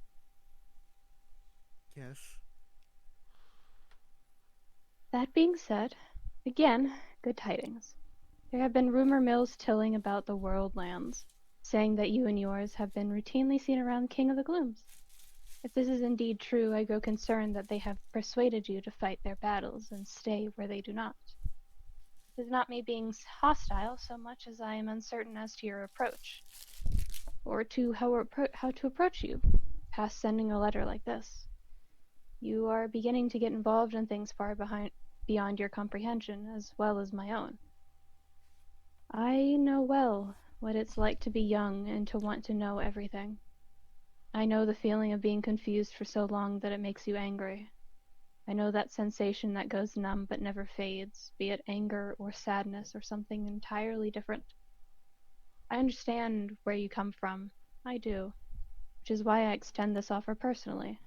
Yes. That being said, again, good tidings. There have been rumor mills tilling about the world lands, saying that you and yours have been routinely seen around King of the Glooms. If this is indeed true, I grow concerned that they have persuaded you to fight their battles and stay where they do not. It is not me being hostile so much as I am uncertain as to your approach, or to how to approach you, past sending a letter like this. You are beginning to get involved in things far beyond your comprehension as well as my own. I know well what it's like to be young and to want to know everything. I know the feeling of being confused for so long that it makes you angry. I know that sensation that goes numb but never fades, be it anger or sadness or something entirely different. I understand where you come from. I do, which is why I extend this offer personally.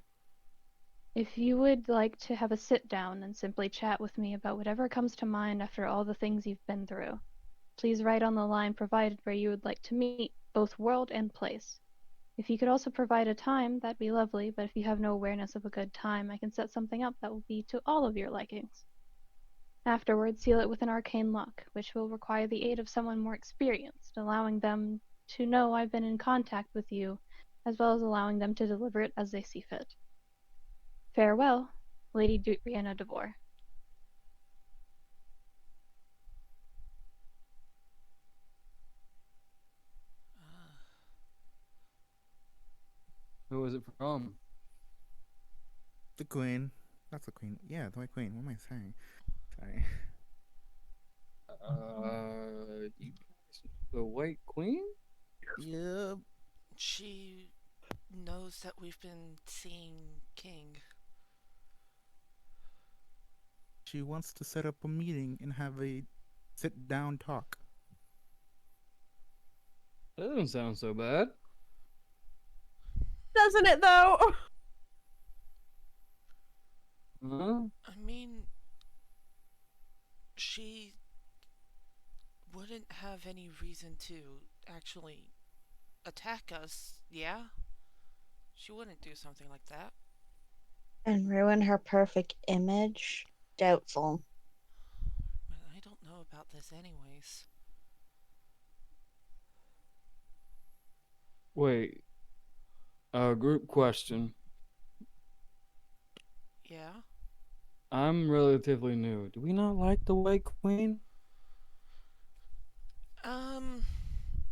If you would like to have a sit down and simply chat with me about whatever comes to mind after all the things you've been through, please write on the line provided where you would like to meet, both world and place. If you could also provide a time, that'd be lovely, but if you have no awareness of a good time, I can set something up that will be to all of your likings. Afterwards, seal it with an arcane lock, which will require the aid of someone more experienced, allowing them to know I've been in contact with you, as well as allowing them to deliver it as they see fit. Farewell, Lady Brianna DeVore. Ah. Who was it from? The queen. That's the queen. Yeah, the White Queen. What am I saying? Sorry. You guys know the White Queen? Yeah. She knows that we've been seeing King. She wants to set up a meeting and have a sit down talk. That doesn't sound so bad. Doesn't it though? Huh? I mean, she wouldn't have any reason to actually attack us, yeah? She wouldn't do something like that. And ruin her perfect image? Doubtful. But I don't know about this anyways. Wait. Group question. Yeah? I'm relatively new. Do we not like the White Queen? Um,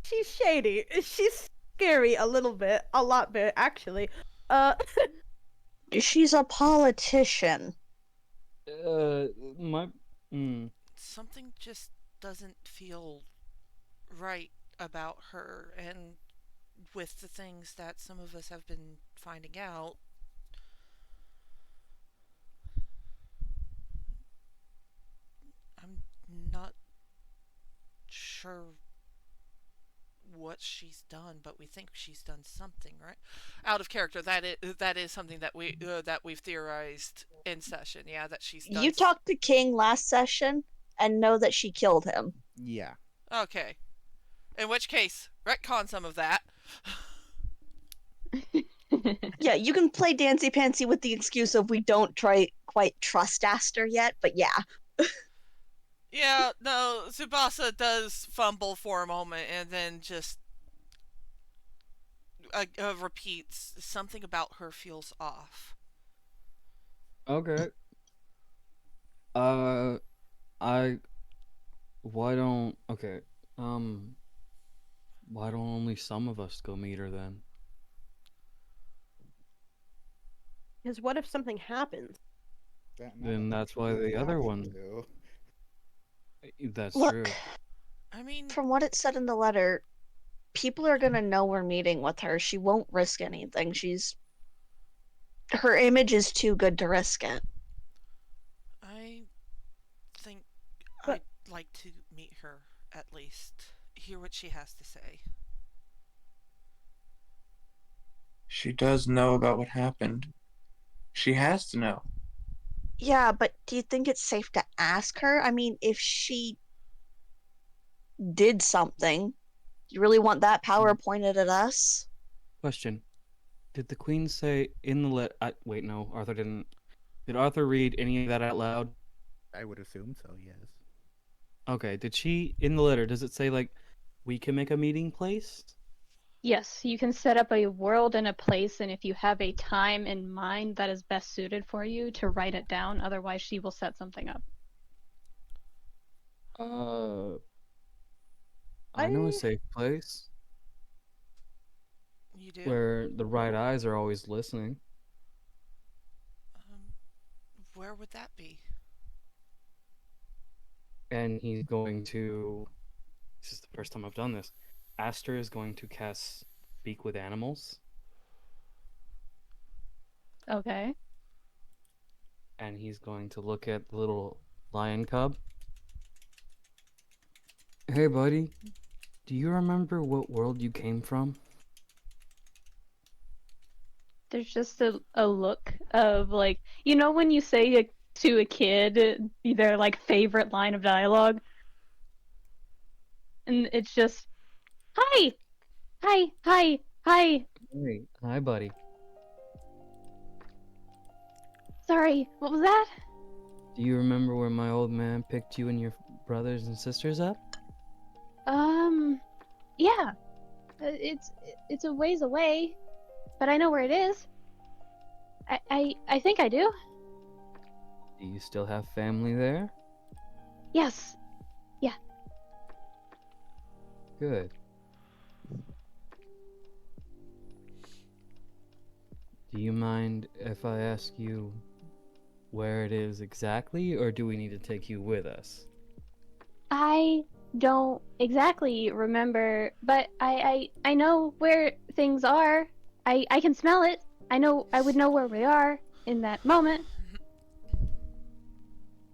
She's shady. She's scary a little bit. A lot bit, actually. Uh, She's a politician. My. something just doesn't feel right about her, and with the things that some of us have been finding out, I'm not sure what she's done, but we think she's done something, right? Out of character, that is something that we've theorized in session. Yeah, that she's done. You talked to King last session and know that she killed him. Yeah. Okay. In which case, retcon some of that. Yeah, you can play Dancy Pantsy with the excuse of we don't quite trust Aster yet, but yeah. Yeah, no, Tsubasa does fumble for a moment and then just repeats something about her feels off. Okay. Uh, I. Why don't. Okay. Why don't only some of us go meet her then? because what if something happens? Then that's why the other one. That's Look, true. I mean, from what it said in the letter, people are gonna know we're meeting with her. She won't risk anything. Her image is too good to risk it. I think But I'd like to meet her, at least. Hear what she has to say. She does know about what happened. She has to know. Yeah, but do you think it's safe to ask her? I mean, if she did something, you really want that power pointed at us? Question. Did the Queen say in the wait, no, Arthur didn't. Did Arthur read any of that out loud? I would assume so, yes. Okay, did she, in the letter, does it say, like, we can make a meeting place? Yes, you can set up a world and a place, and if you have a time in mind that is best suited for you, to write it down. Otherwise, she will set something up. I know a safe place You do? where the right eyes are always listening. Um, where would that be? and he's going to. This is the first time I've done this. Aster is going to cast Speak with Animals, Okay. and he's going to look at the little lion cub. Hey, buddy, do you remember what world you came from? There's just a look of like, you know, when you say to a kid their like favorite line of dialogue, and it's just, hi, hi, hi, hi. Hey, hi, buddy. Sorry, what was that? Do you remember where my old man picked you and your brothers and sisters up? Yeah. It's a ways away, but I know where it is. I think I do. Do you still have family there? Yes. Good. Do you mind if I ask you where it is exactly, or do we need to take you with us? I don't exactly remember, but I know where things are. I can smell it. I would know where we are in that moment.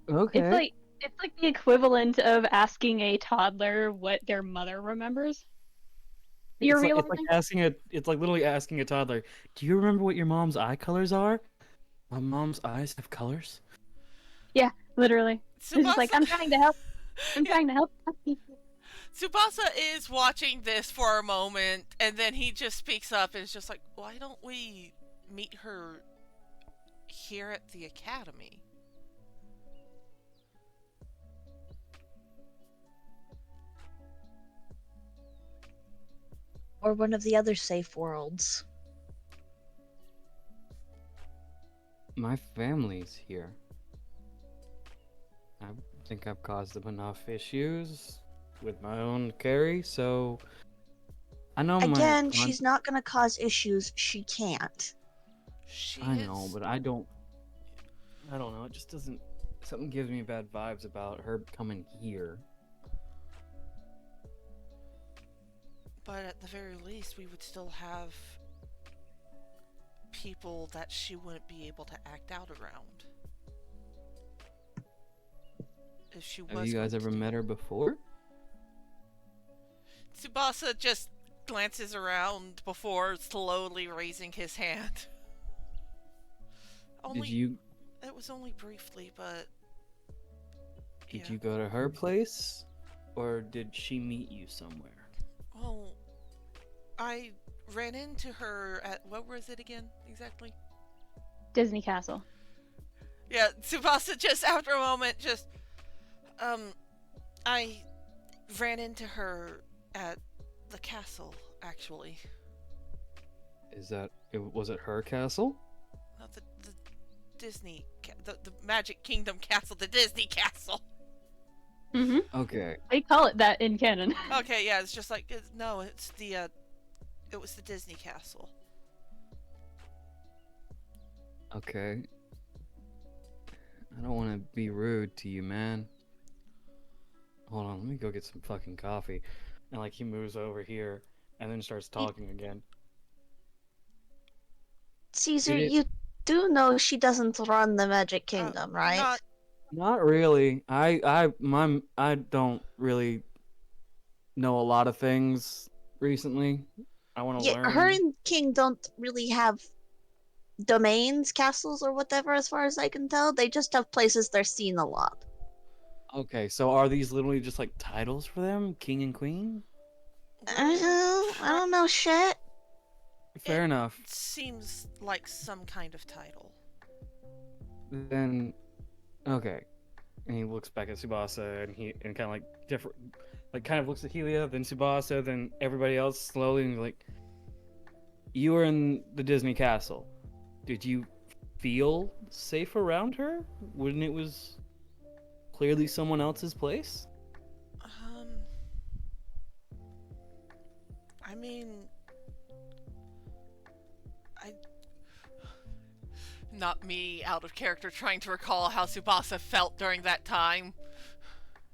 Okay. It's like the equivalent of asking a toddler what their mother remembers. You're It's like asking a. It's like literally asking a toddler. Do you remember what your mom's eye colors are? My mom's eyes have colors. Yeah, literally. It's just like, Tsubasa- I'm trying to help. I'm Yeah. trying to help. Tsubasa is watching this for a moment, and then he just speaks up and is just like, why don't we meet her here at the academy? Or one of the other safe worlds. My family's here. I think I've caused them enough issues with my own Carrie, so I know Again, my she's not gonna cause issues. She can't. I know, but I don't know. It just doesn't. Something gives me bad vibes about her coming here. But at the very least, we would still have people that she wouldn't be able to act out around. If she was. Have you guys ever met her before? Tsubasa just glances around before slowly raising his hand. Did you It was only briefly, but. Did Yeah. you go to her place, or did she meet you somewhere? Well, I ran into her at, what was it again, exactly? Disney Castle. Yeah, Tsubasa just after a moment just, I ran into her at the castle, actually. Was it her castle? Not the Disney, the Magic Kingdom castle, the Disney castle. Mm-hmm. Okay. They call it that in canon. Okay, yeah, it's just like, no, it's the, it was the Disney castle. Okay. I don't want to be rude to you, man. Hold on, let me go get some fucking coffee. And like he moves over here and then starts talking again. Caesar, Did it- you do know she doesn't run the Magic Kingdom, right? Not Not really. I don't really know a lot of things recently. I want to Yeah, learn. her and King don't really have domains, castles, or whatever, as far as I can tell. They just have places they're seen a lot. Okay, so are these literally just like titles for them? King and Queen? I don't know shit. Fair enough. seems like some kind of title. Then okay. And he looks back at Tsubasa and kind of like different, like kind of looks at Helia, then Tsubasa, then everybody else slowly, and like, you were in the Disney castle. Did you feel safe around her when it was clearly someone else's place? I mean, not me out of character trying to recall how Tsubasa felt during that time.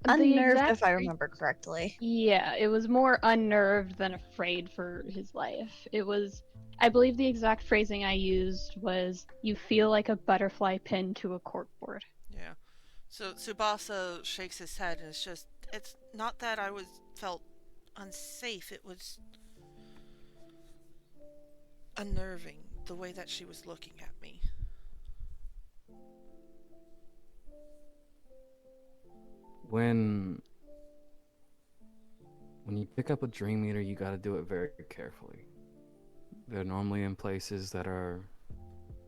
The Unnerved, exact if I phrase- remember correctly. Yeah, it was more unnerved than afraid for his life. It was, I believe the exact phrasing I used was, you feel like a butterfly pinned to a corkboard. Yeah. So Tsubasa shakes his head and it's not that I felt unsafe, it was unnerving the way that she was looking at me. When you pick up a dream eater, you gotta do it very carefully. They're normally in places that are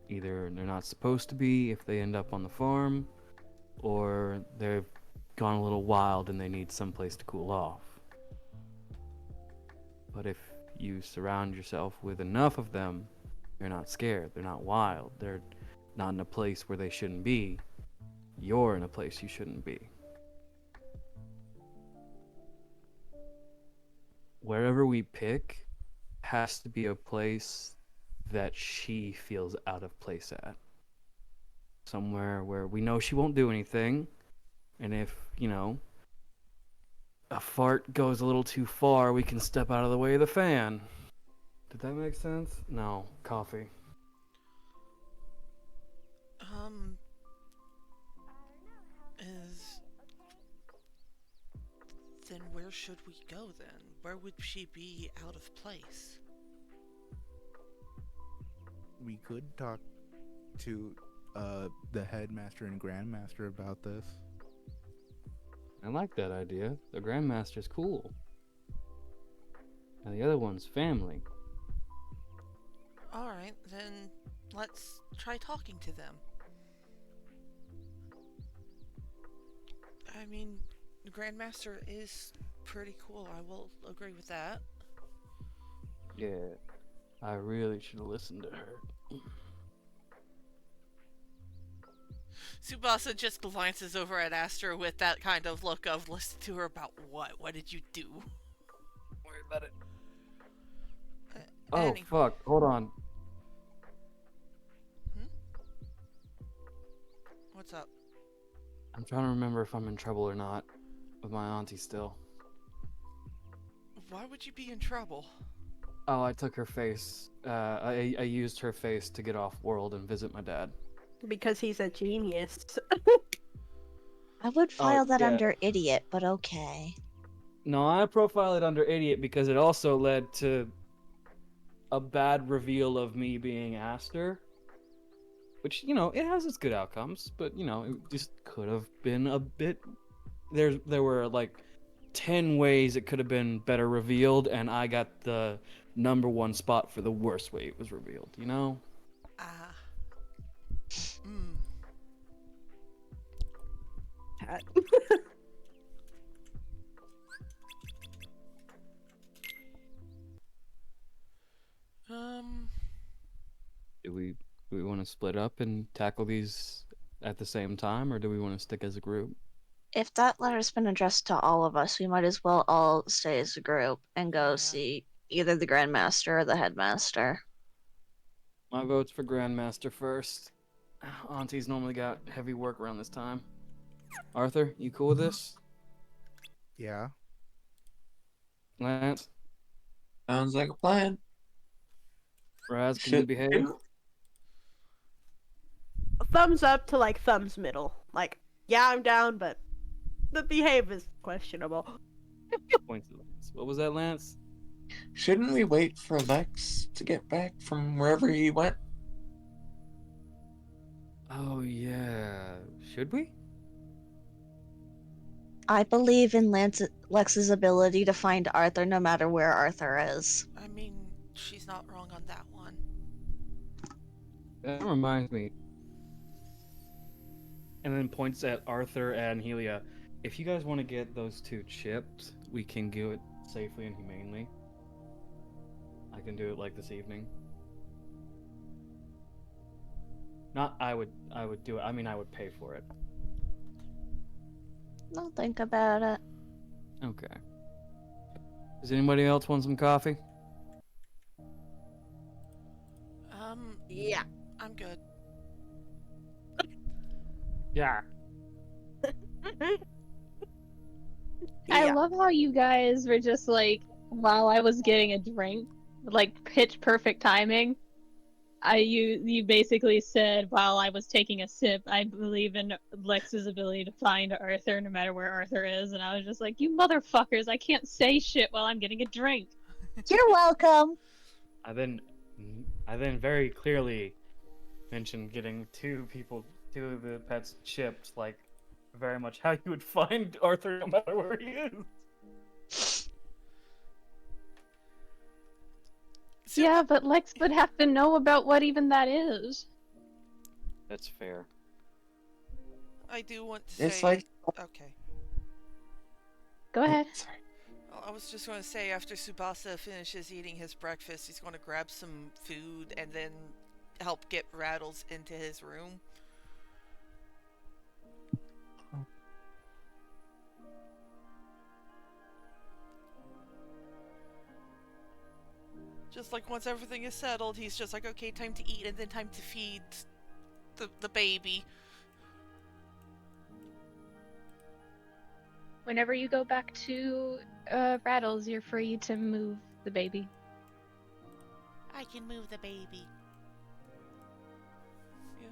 either they're not supposed to be if they end up on the farm, or they've gone a little wild and they need someplace to cool off. But if you surround yourself with enough of them, you're not scared, they're not wild, they're not in a place where they shouldn't be. You're in a place you shouldn't be. Wherever we pick has to be a place that she feels out of place at. Somewhere where we know she won't do anything, and if, a fart goes a little too far, we can step out of the way of the fan. Did that make sense? No. Coffee. Is... Then where should we go then? Where would she be out of place? We could talk to the headmaster and grandmaster about this. I like that idea. The Grandmaster's cool. And the other one's family. Alright, then let's try talking to them. I mean, the Grandmaster is pretty cool, I will agree with that. Yeah. I really should have listened to her. Tsubasa just glances over at Astra with that kind of look of, listen to her about what? What did you do? Don't worry about it. Oh, Anyway. fuck. Hold on. What's up? I'm trying to remember if I'm in trouble or not with my auntie still. Why would you be in trouble? Oh, I took her face. I used her face to get off world and visit my dad. Because he's a genius. I would file that yeah. under idiot, but okay. No, I profiled it under idiot because it also led to a bad reveal of me being Aster. Which, it has its good outcomes, but, it just could have been a bit... There were, 10 ways it could have been better revealed, and I got the #1 spot for the worst way it was revealed, Ah. Do we want to split up and tackle these at the same time, or do we want to stick as a group? If that letter's been addressed to all of us, we might as well all stay as a group and go Yeah. see either the Grandmaster or the Headmaster. My vote's for Grandmaster first. Auntie's normally got heavy work around this time. Arthur, you cool with this? Yeah. Lance? Sounds like a plan. Razz, can you behave? Thumbs up to thumbs middle. Yeah, I'm down, but the behave is questionable. Points at Lance. What was that, Lance? Shouldn't we wait for Lex to get back from wherever he went? Oh, yeah. Should we? I believe in Lex's ability to find Arthur no matter where Arthur is. I mean, she's not wrong on that one. That reminds me. And then points at Arthur and Helia. If you guys want to get those two chipped, we can do it safely and humanely. I can do it this evening. Not I would do it. I mean, I would pay for it. I'll think about it. Okay. Does anybody else want some coffee? Yeah. I'm good. Yeah. I Yeah. love how you guys were just like, while I was getting a drink, like pitch perfect timing. You basically said while I was taking a sip, I believe in Lex's ability to find Arthur no matter where Arthur is, and I was just like, you motherfuckers, I can't say shit while I'm getting a drink. You're welcome. I then very clearly mentioned getting two of the pets chipped, like very much how you would find Arthur no matter where he is. Yeah, but Lex would have to know about what even that is. That's fair. I do want to say. It's like Okay. Go ahead. Sorry. Well, I was just going to say, after Tsubasa finishes eating his breakfast, he's going to grab some food and then help get Rattles into his room. Just like once everything is settled, he's just like, okay, time to eat and then time to feed the baby. Whenever you go back to Rattles, you're free to move the baby. I can move the baby. Yeah.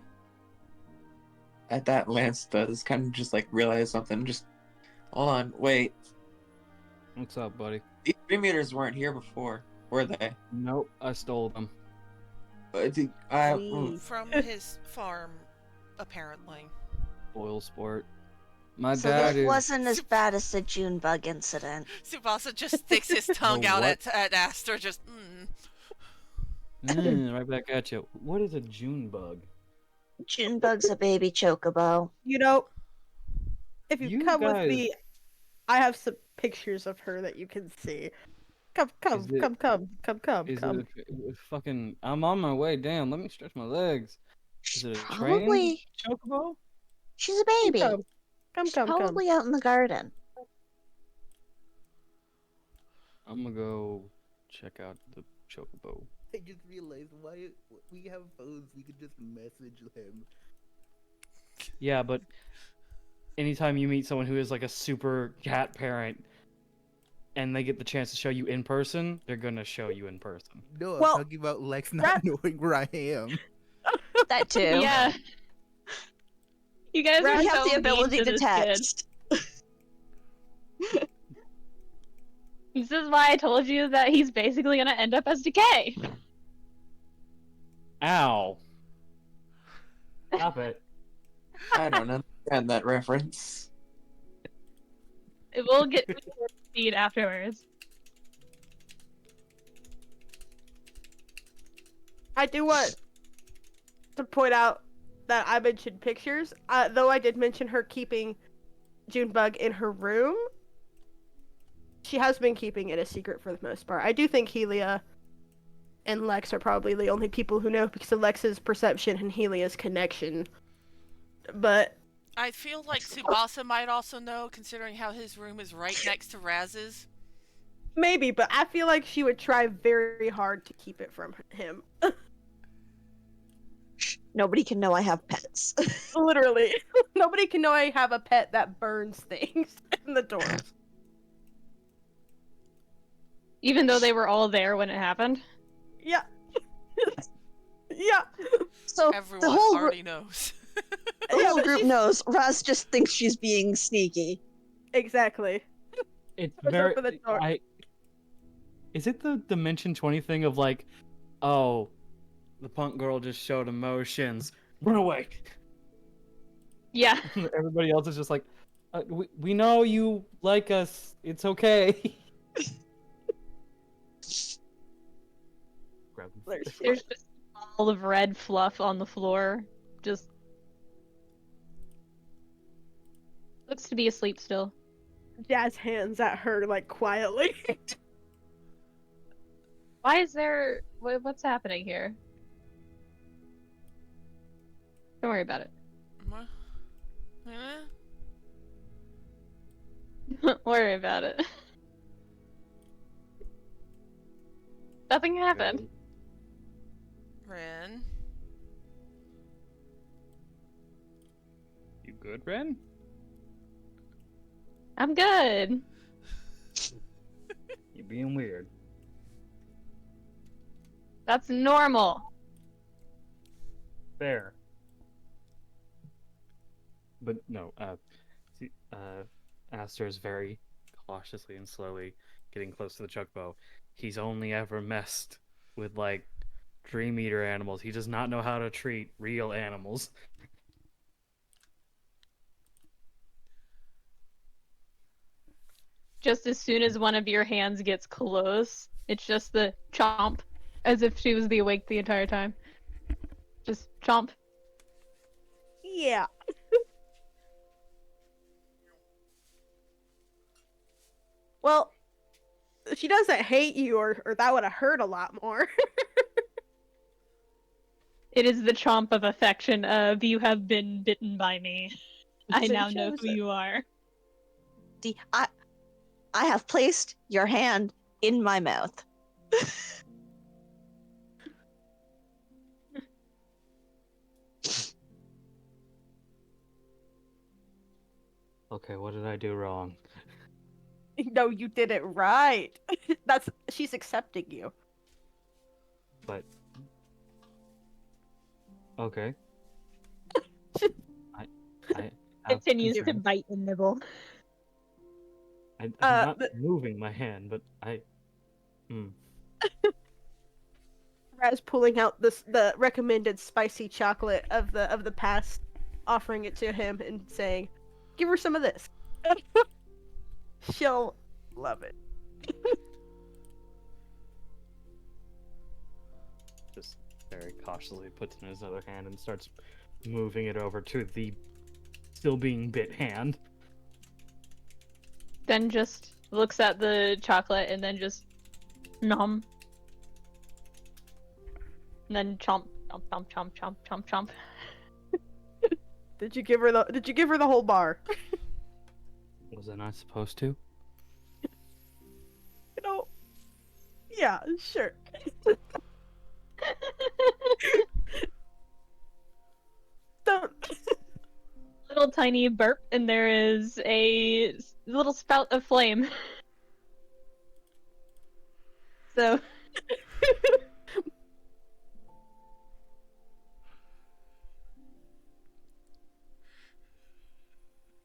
At that, Lance does kind of just like realize something. Just hold on, wait. What's up, buddy? These 3 meters weren't here before, were they? Nope, I stole them. From his farm, apparently. Spoil sport. My So dad this is. wasn't as bad as the June bug incident. Tsubasa just sticks his tongue out what? at Aster, just Right back at you. What is a June bug? June bug's a baby chocobo. You know, if you, You come with guys- me, I have some pictures of her that you can see. Come, Is it- come. Is it fucking? I'm on my way. Damn, let me stretch my legs. Is it a Probably. train chocobo? She's a baby. Come. She's probably out in the garden. I'm gonna go check out the chocobo. I just realized why we have phones. We could just message him. Yeah, but anytime you meet someone who is like a super cat parent and they get the chance to show you in person, they're gonna show you in person. No, I'm Well, talking about Lex not knowing where I am. That too. Yeah. You guys are We so have the mean ability to this kid. text. This is why I told you that he's basically gonna end up as Decay. Ow! Stop it. I don't understand that reference. It will get to your feed afterwards. I do want to point out that I mentioned pictures, though I did mention her keeping Junebug in her room. She has been keeping it a secret for the most part. I do think Helia and Lex are probably the only people who know because of Lex's perception and Helia's connection. But I feel like Tsubasa might also know, considering how his room is right next to Razz's. maybe, but I feel like she would try very hard to keep it from him. Nobody can know I have pets. Literally. Nobody can know I have a pet that burns things in the doors. Even though they were all there when it happened. Yeah. Yeah. So Everyone the whole already knows. the Yeah, whole but group she's- knows. Raz just thinks she's being sneaky. Exactly. It's Push very. open the door. Is it the Dimension 20 thing of like, oh, the punk girl just showed emotions. Run away. Yeah. Everybody else is just like, we know you like us. It's okay. Grab them. There's just all of red fluff on the floor. Just looks to be asleep still. Jazz hands at her like quietly. Why is there what's happening here? Don't worry about it. What? Huh? Don't worry about it. Nothing happened. Ren? You good, Ren? I'm good. You're being weird. That's normal. Fair. But no, Aster is very cautiously and slowly getting close to the Chocobo. He's only ever messed with, like, Dream Eater animals. He does not know how to treat real animals. Just as soon as one of your hands gets close, it's just the chomp, as if she was the awake the entire time. Just chomp. Yeah. Well, she doesn't hate you, or that would have hurt a lot more. It is the chomp of affection of you have been bitten by me. I Been now know who chosen. you are. I have placed your hand in my mouth. Okay, what did I do wrong? No, you did it right. She's accepting you. But okay. I have Continues to concerns. bite and nibble. I'm not moving my hand, but Razz pulling out the recommended spicy chocolate of the past, offering it to him and saying, "Give her some of this. She'll love it." just very cautiously puts it in his other hand and starts moving it over to the still being bit hand. Then just looks at the chocolate and then just nom. And then chomp, chomp, chomp, chomp, chomp, chomp, chomp. Did you give her the whole bar? Was I not supposed to? You know. Yeah, sure. Don't. Little tiny burp, and there is a little spout of flame. So.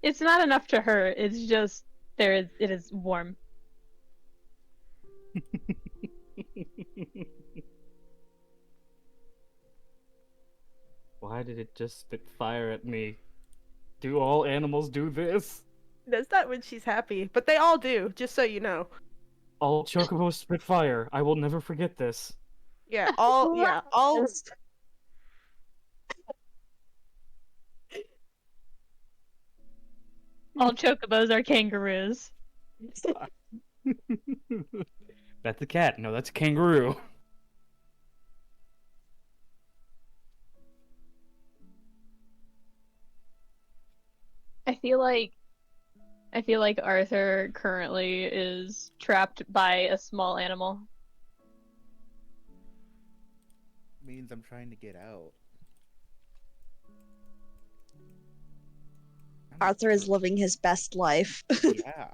It's not enough to hurt, it's just it is warm. Why did it just spit fire at me? Do all animals do this? That's not when she's happy, but they all do. Just so you know. All chocobos spit fire. I will never forget this. Yeah, all. All chocobos are kangaroos. That's a cat. No, that's a kangaroo. I feel like Arthur currently is trapped by a small animal. Means I'm trying to get out. Arthur is living his best life. Yeah.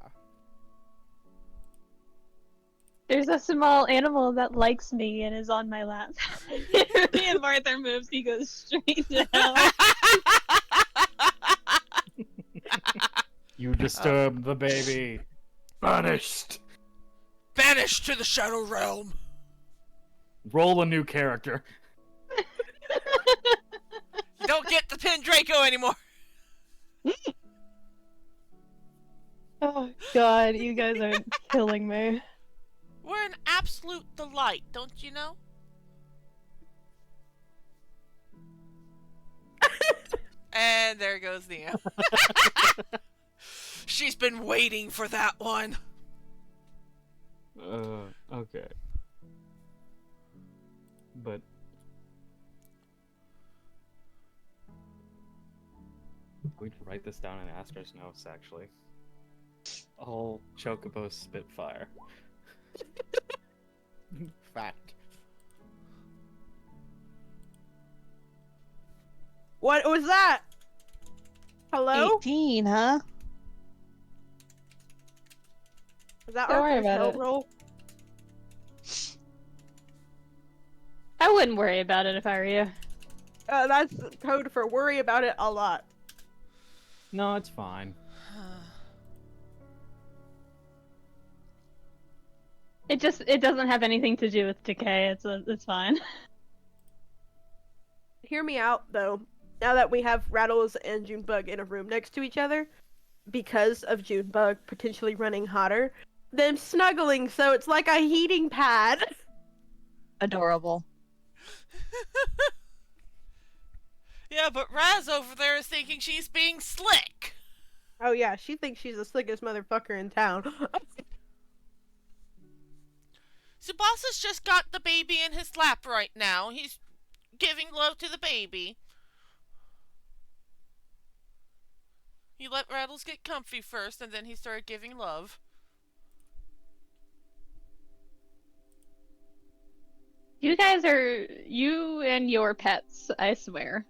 There's a small animal that likes me and is on my lap. If Arthur moves, he goes straight to hell. You disturbed the baby. Banished. Banished to the Shadow Realm. Roll a new character. You don't get the pin Draco anymore. Oh god, you guys are killing me. We're an absolute delight, don't you know? And there goes Nia. She's been waiting for that one. Okay. But I'm going to write this down in Astor's notes, actually. All chocobos spit fire. Fact. What was that? Hello? 18, huh? that Don't worry Arthur's about hell it. roll? I wouldn't worry about it if I were you. That's code for worry about it a lot. No, it's fine. It doesn't have anything to do with decay. It's fine. Hear me out, though. Now that we have Rattles and Junebug in a room next to each other, because of Junebug potentially running hotter, them snuggling, so it's like a heating pad. Adorable. Yeah, but Razz over there is thinking she's being slick. Oh yeah, she thinks she's the slickest motherfucker in town. Tsubasa's just got the baby in his lap right now. He's giving love to the baby. He let Rattles get comfy first, and then he started giving love. You and your pets, I swear.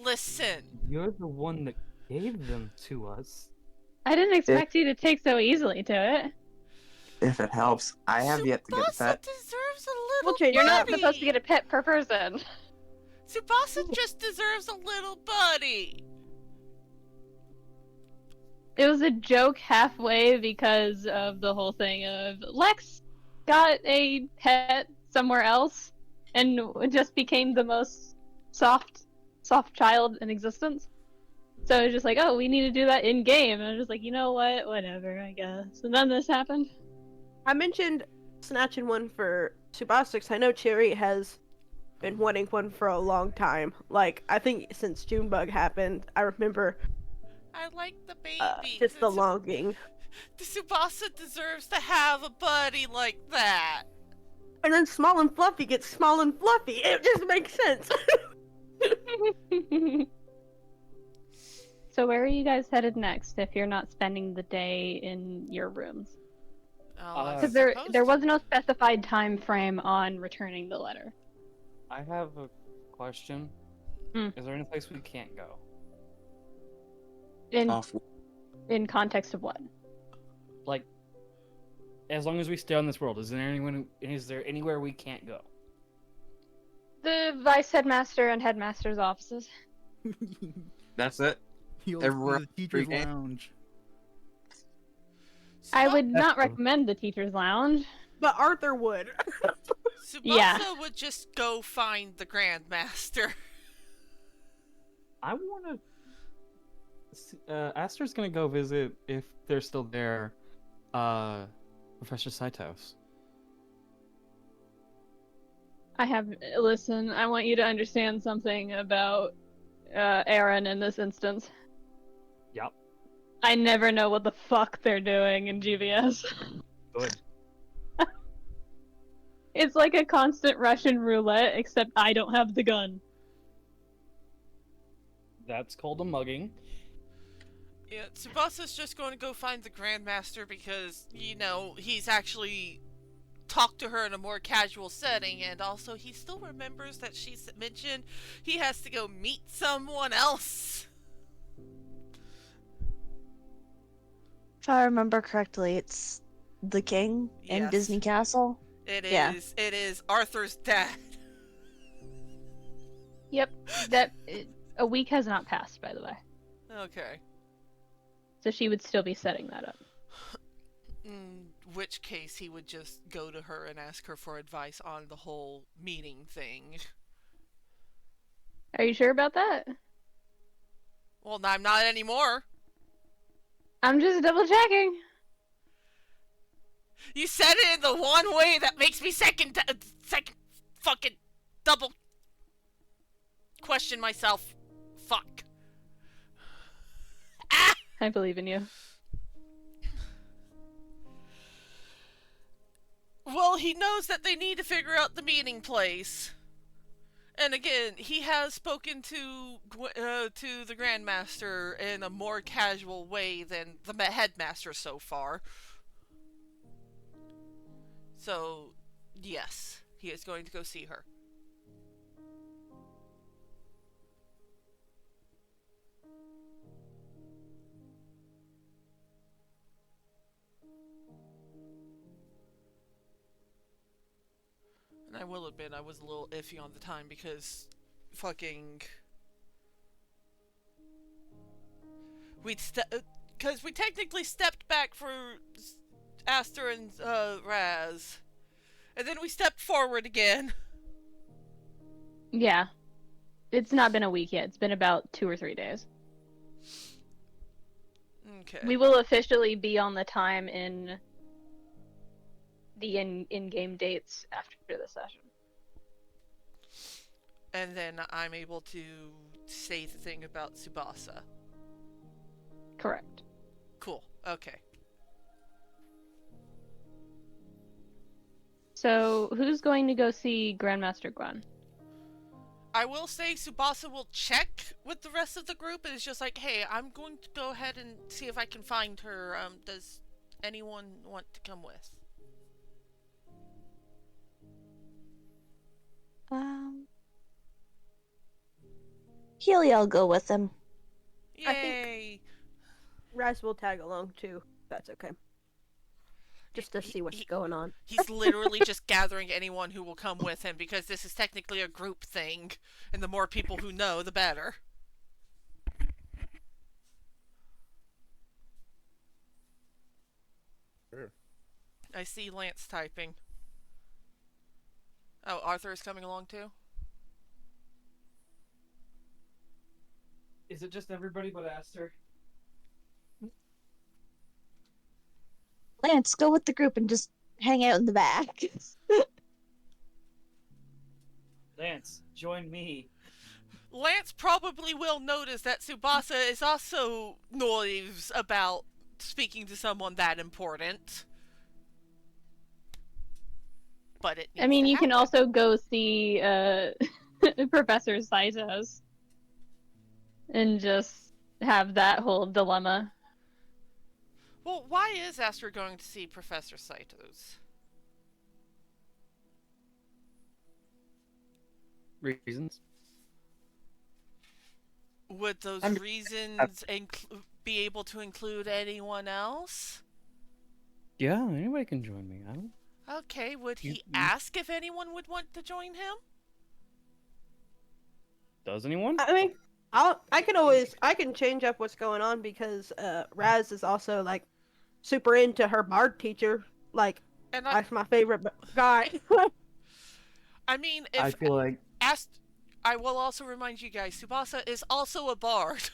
Listen. You're the one that gave them to us. I didn't expect you to take so easily to it. If it helps, I have yet to get a Tsubasa pet. deserves a We'll little change You're not buddy. supposed to get a pet per person. Tsubasa just deserves a little buddy. It was a joke halfway because of the whole thing of Lex got a pet somewhere else and just became the most soft child in existence. So it was just like, oh, we need to do that in game. And I was just like, you know what? Whatever, I guess. And then this happened. I mentioned snatching one for Tsubasa because I know Cherry has been wanting one for a long time. Like, I think since Junebug happened, I remember I like the baby. just the longing. Tsubasa deserves to have a buddy like that. And then Small and Fluffy gets small and fluffy. It just makes sense. So where are you guys headed next if you're not spending the day in your rooms? Oh, Because there was no specified time frame on returning the letter. I have a question. Is there any place we can't go? In context of what? Like, as long as we stay on this world, is there anywhere we can't go? The vice headmaster and headmaster's offices. That's it. Everywhere. Everywhere The teacher's free game. lounge. I would That's not true. recommend the teacher's lounge. But Arthur would. Tsubasa Yeah. would just go find the Grandmaster. I want to. Aster's gonna go visit, if they're still there, Professor Saito's. Listen, I want you to understand something about Aaron in this instance. Yep. I never know what the fuck they're doing in GVS. Good. It's like a constant Russian roulette, except I don't have the gun. That's called a mugging. Yeah, Tsubasa's just going to go find the Grandmaster because, he's actually talked to her in a more casual setting, and also he still remembers that she's mentioned he has to go meet someone else. If I remember correctly, it's the king in Yes. Disney Castle. It Yeah. is Arthur's dad. Yep, a week has not passed, by the way. Okay. So she would still be setting that up. In which case he would just go to her and ask her for advice on the whole meeting thing. Are you sure about that? Well, I'm not anymore. I'm just double checking. You said it in the one way that makes me second fucking double question myself. Fuck. Ah! I believe in you. Well, he knows that they need to figure out the meeting place. And again, he has spoken to the Grandmaster in a more casual way than the Headmaster so far. So, yes, he is going to go see her. I will admit I was a little iffy on the time because fucking because we technically stepped back for Aster and Razz, and then we stepped forward again. Yeah. It's not been a week yet. It's been about 2 or 3 days. Okay. We will officially be on the time in the in-game dates after the session. And then I'm able to say the thing about Tsubasa. Correct. Cool. Okay. So, who's going to go see Grandmaster Gwen? I will say Tsubasa will check with the rest of the group, and it's just like, hey, I'm going to go ahead and see if I can find her. Does anyone want to come with? Helia will go with him. Yay! I think- Razz will tag along too. That's okay. Just to see what's going on. He's literally just gathering anyone who will come with him because this is technically a group thing, and the more people who know, the better. Sure. I see Lance typing. Oh, Arthur is coming along too? Is it just everybody but Aster? Lance, go with the group and just hang out in the back. Lance, join me. Lance probably will notice that Tsubasa is also noives about speaking to someone that important. But it I mean, needs to you can happen. also go see Professor Saito's and just have that whole dilemma. Well, why is Aster going to see Professor Saito's? Reasons? Would those I'm- reasons be able to include anyone else? Yeah, anybody can join me. I don't. Okay, would he You- ask if anyone would want to join him? Does anyone? I mean, I can change up what's going on because Razz is also like super into her bard teacher. Like And that's my favorite guy. I mean, I if feel like I will also remind you guys, Tsubasa is also a bard.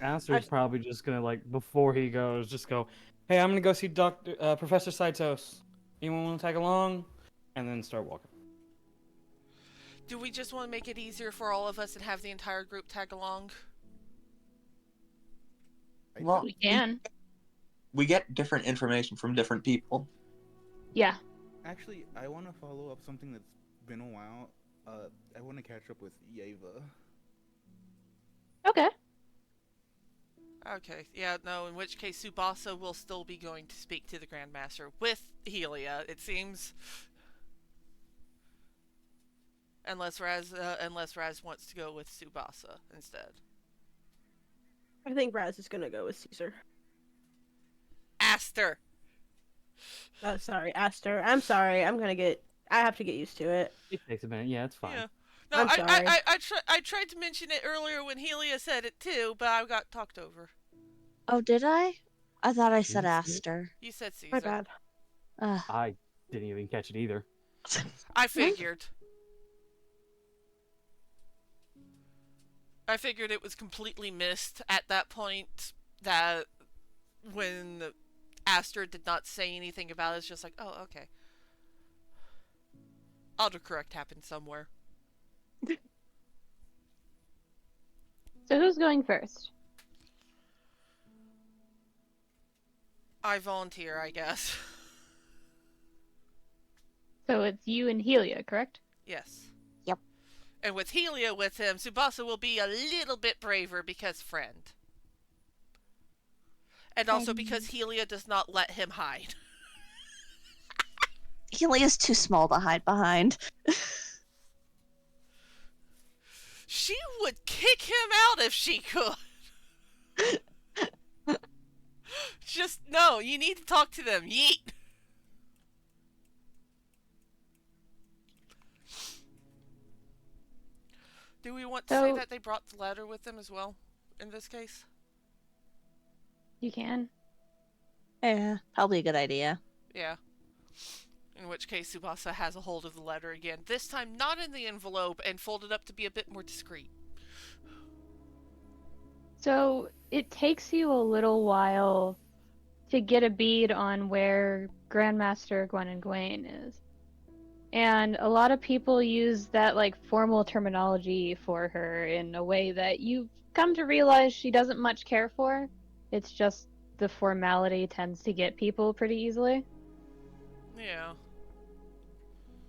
Aster's probably just gonna, like, before he goes, just go, hey, I'm gonna go see Professor Saitos. Anyone want to tag along? And then start walking. Do we just want to make it easier for all of us and have the entire group tag along? Well, We can. we get different information from different people. Yeah. Actually, I want to follow up something that's been a while. I want to catch up with Yeva. Okay. Okay, yeah, no, in which case Tsubasa will still be going to speak to the Grandmaster with Helia, it seems. Unless Razz wants to go with Tsubasa instead. I think Razz is gonna go with Caesar. Aster! Oh, sorry, Aster. I'm sorry. I have to get used to it. It takes a minute. Yeah, it's fine. Yeah. No, I'm sorry. I tried to mention it earlier when Helia said it too, but I got talked over. Oh, did I? I thought I said Didn't see it. Aster. You said Caesar. My bad. I didn't even catch it either. I figured. I figured it was completely missed at that point, that when Aster did not say anything about it, it's just like, oh, okay. Autocorrect happened somewhere. So who's going first? I volunteer, I guess. So it's you and Helia, correct? Yes. Yep. And with Helia with him, Tsubasa will be a little bit braver because friend. And also because Helia does not let him hide. Helia's too small to hide behind. She would kick him out if she could. Just, no, you need to talk to them. Yeet. Do we want to say So- that they brought the letter with them as well, in this case? You can. Yeah, probably a good idea. Yeah. In which case, Tsubasa has a hold of the letter again. This time, not in the envelope and folded up to be a bit more discreet. So it takes you a little while to get a bead on where Grandmaster Gwen and Gwaine is. And a lot of people use that like formal terminology for her in a way that you've come to realize she doesn't much care for. It's just the formality tends to get people pretty easily. Yeah.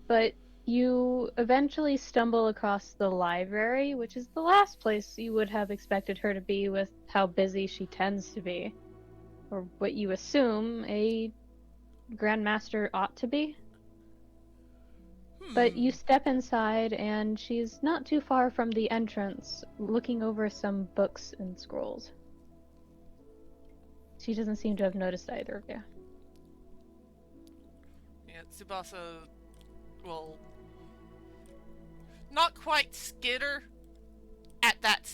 But you eventually stumble across the library, which is the last place you would have expected her to be with how busy she tends to be. Or what you assume a Grandmaster ought to be. But you step inside, and she's not too far from the entrance, looking over some books and scrolls. She doesn't seem to have noticed either of you. Yeah, Tsubasa will not quite skitter at that,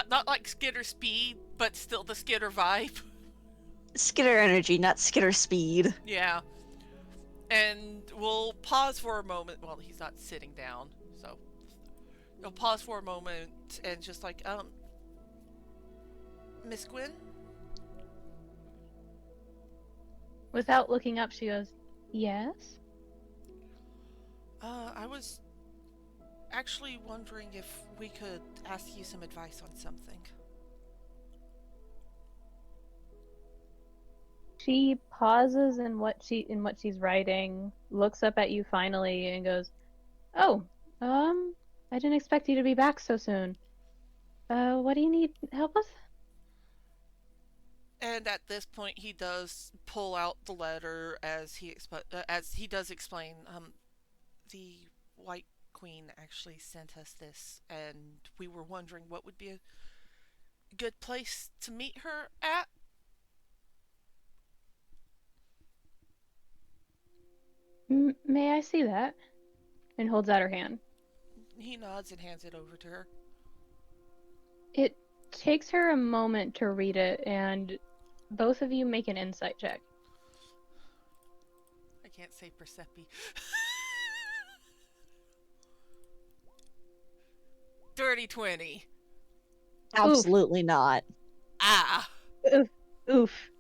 not like skitter speed, but still the skitter vibe. Skitter energy, not skitter speed. Yeah. And we'll pause for a moment. Well, he's not sitting down, so he'll pause for a moment and just like, Miss Gwyn? Without looking up, she goes, "Yes?" I was actually wondering if we could ask you some advice on something. She pauses in what she's writing, looks up at you finally, and goes, "Oh, I didn't expect you to be back so soon. What do you need help with?" And at this point, he does pull out the letter as he does explain. The White Queen actually sent us this, and we were wondering what would be a good place to meet her at. May I see that? And holds out her hand. He nods and hands it over to her. It takes her a moment to read it, and both of you make an insight check. I can't say Persepi. Dirty 20. Absolutely not. Ah. Oof.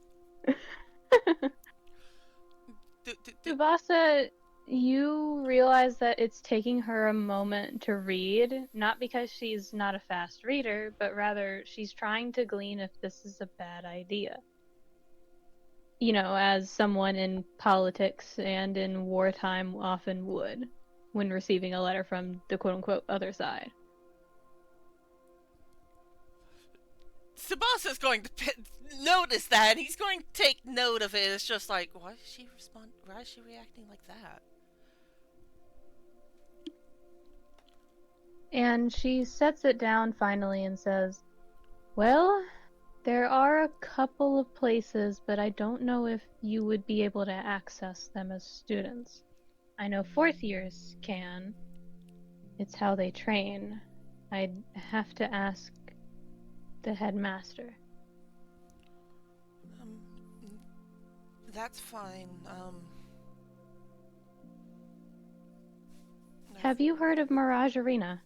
D- Tsubasa, you realize that it's taking her a moment to read, not because she's not a fast reader, but rather she's trying to glean if this is a bad idea. You know, as someone in politics and in wartime often would when receiving a letter from the quote-unquote other side. Tsubasa's going to notice that, and he's going to take note of it. It's just like, why is she reacting like that? And she sets it down finally and says, "Well, there are a couple of places, but I don't know if you would be able to access them as students. I know fourth years can. It's how they train. I'd have to ask the headmaster." That's fine. Have you heard of Mirage Arena?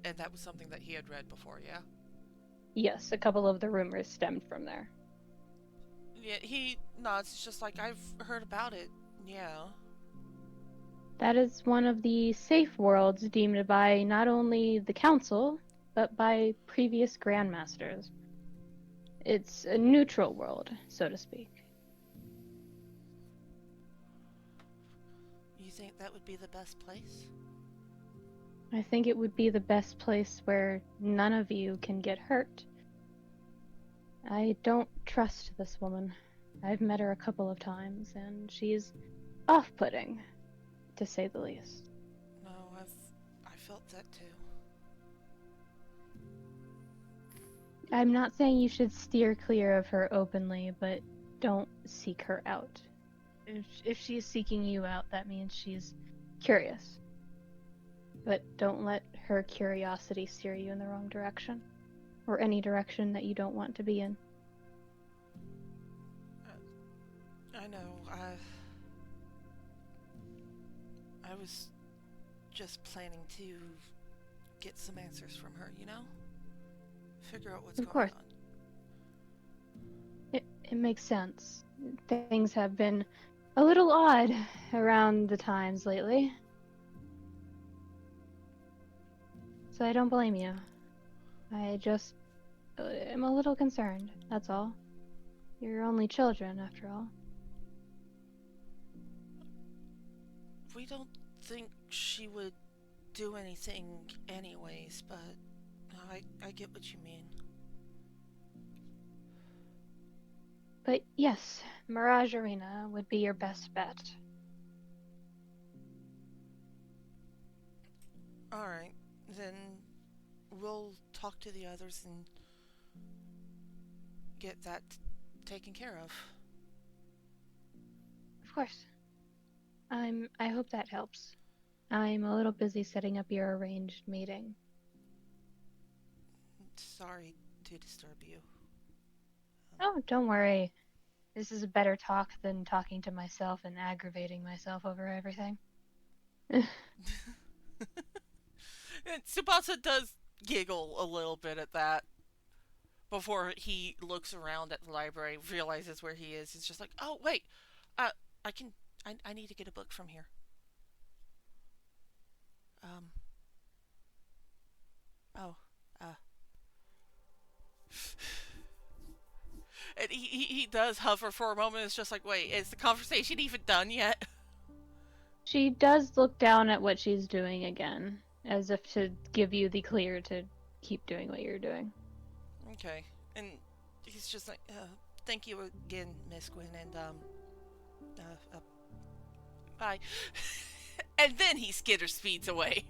And that was something that he had read before, yeah? Yes, a couple of the rumors stemmed from there. Yeah, he nods. It's just like, I've heard about it. Yeah. That is one of the safe worlds deemed by not only the council, but by previous grandmasters. It's a neutral world, so to speak. You think that would be the best place? I think it would be the best place where none of you can get hurt. I don't trust this woman. I've met her a couple of times, and she's off-putting, to say the least. No, I felt that too. I'm not saying you should steer clear of her openly, but don't seek her out. If she's seeking you out, that means she's curious. but don't let her curiosity steer you in the wrong direction, or any direction that you don't want to be in. I know. I was just planning to get some answers from her, you know? Figure out what's Of going course. on. It makes sense. Things have been a little odd around the times lately. So I don't blame you. I just am a little concerned, that's all. You're only children, after all. We don't think she would do anything anyways, but I get what you mean. But yes, Mirage Arena would be your best bet. Alright, then we'll talk to the others and get that taken care of. Of course. I hope that helps. I'm a little busy setting up your arranged meeting. Sorry to disturb you. Oh, don't worry. This is a better talk than talking to myself and aggravating myself over everything. And Tsubasa does giggle a little bit at that before he looks around at the library, realizes where he is. He's just like, oh, wait, I need to get a book from here. And he does hover for a moment. It's just like, wait, is the conversation even done yet? She does look down at what she's doing again, as if to give you the clear to keep doing what you're doing. Okay, and he's just like, thank you again, Miss Gwyn, and bye. And then he skitter speeds away.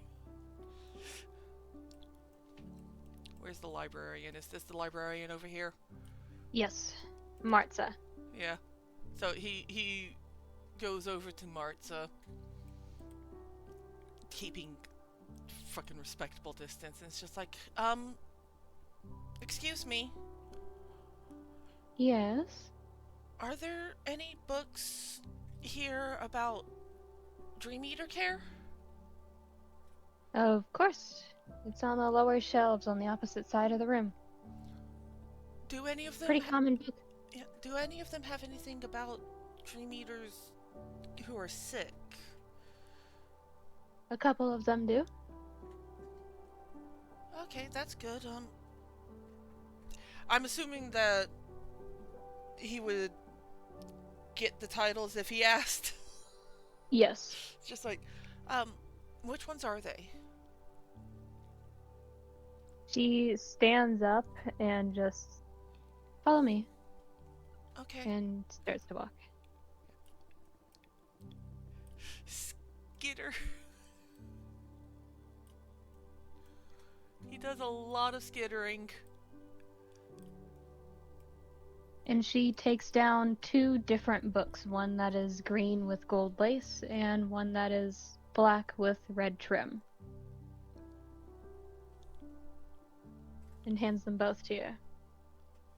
Where's the librarian? Is this the librarian over here? Yes, Martha. Yeah. So he goes over to Martha, keeping fucking respectable distance, and it's just like, excuse me. Yes? Are there any books here about Dream Eater care? Of course. It's on the lower shelves on the opposite side of the room. Do any of them Pretty common book. Yeah, do any of them have anything about Dream Eaters who are sick? A couple of them do. Okay, that's good. I'm assuming that he would get the titles if he asked. Yes. Just like, which ones are they? She stands up and just follow me Okay. and starts to walk. Skitter. He does a lot of skittering. And she takes down 2 different books, one that is green with gold lace and one that is black with red trim. And hands them both to you.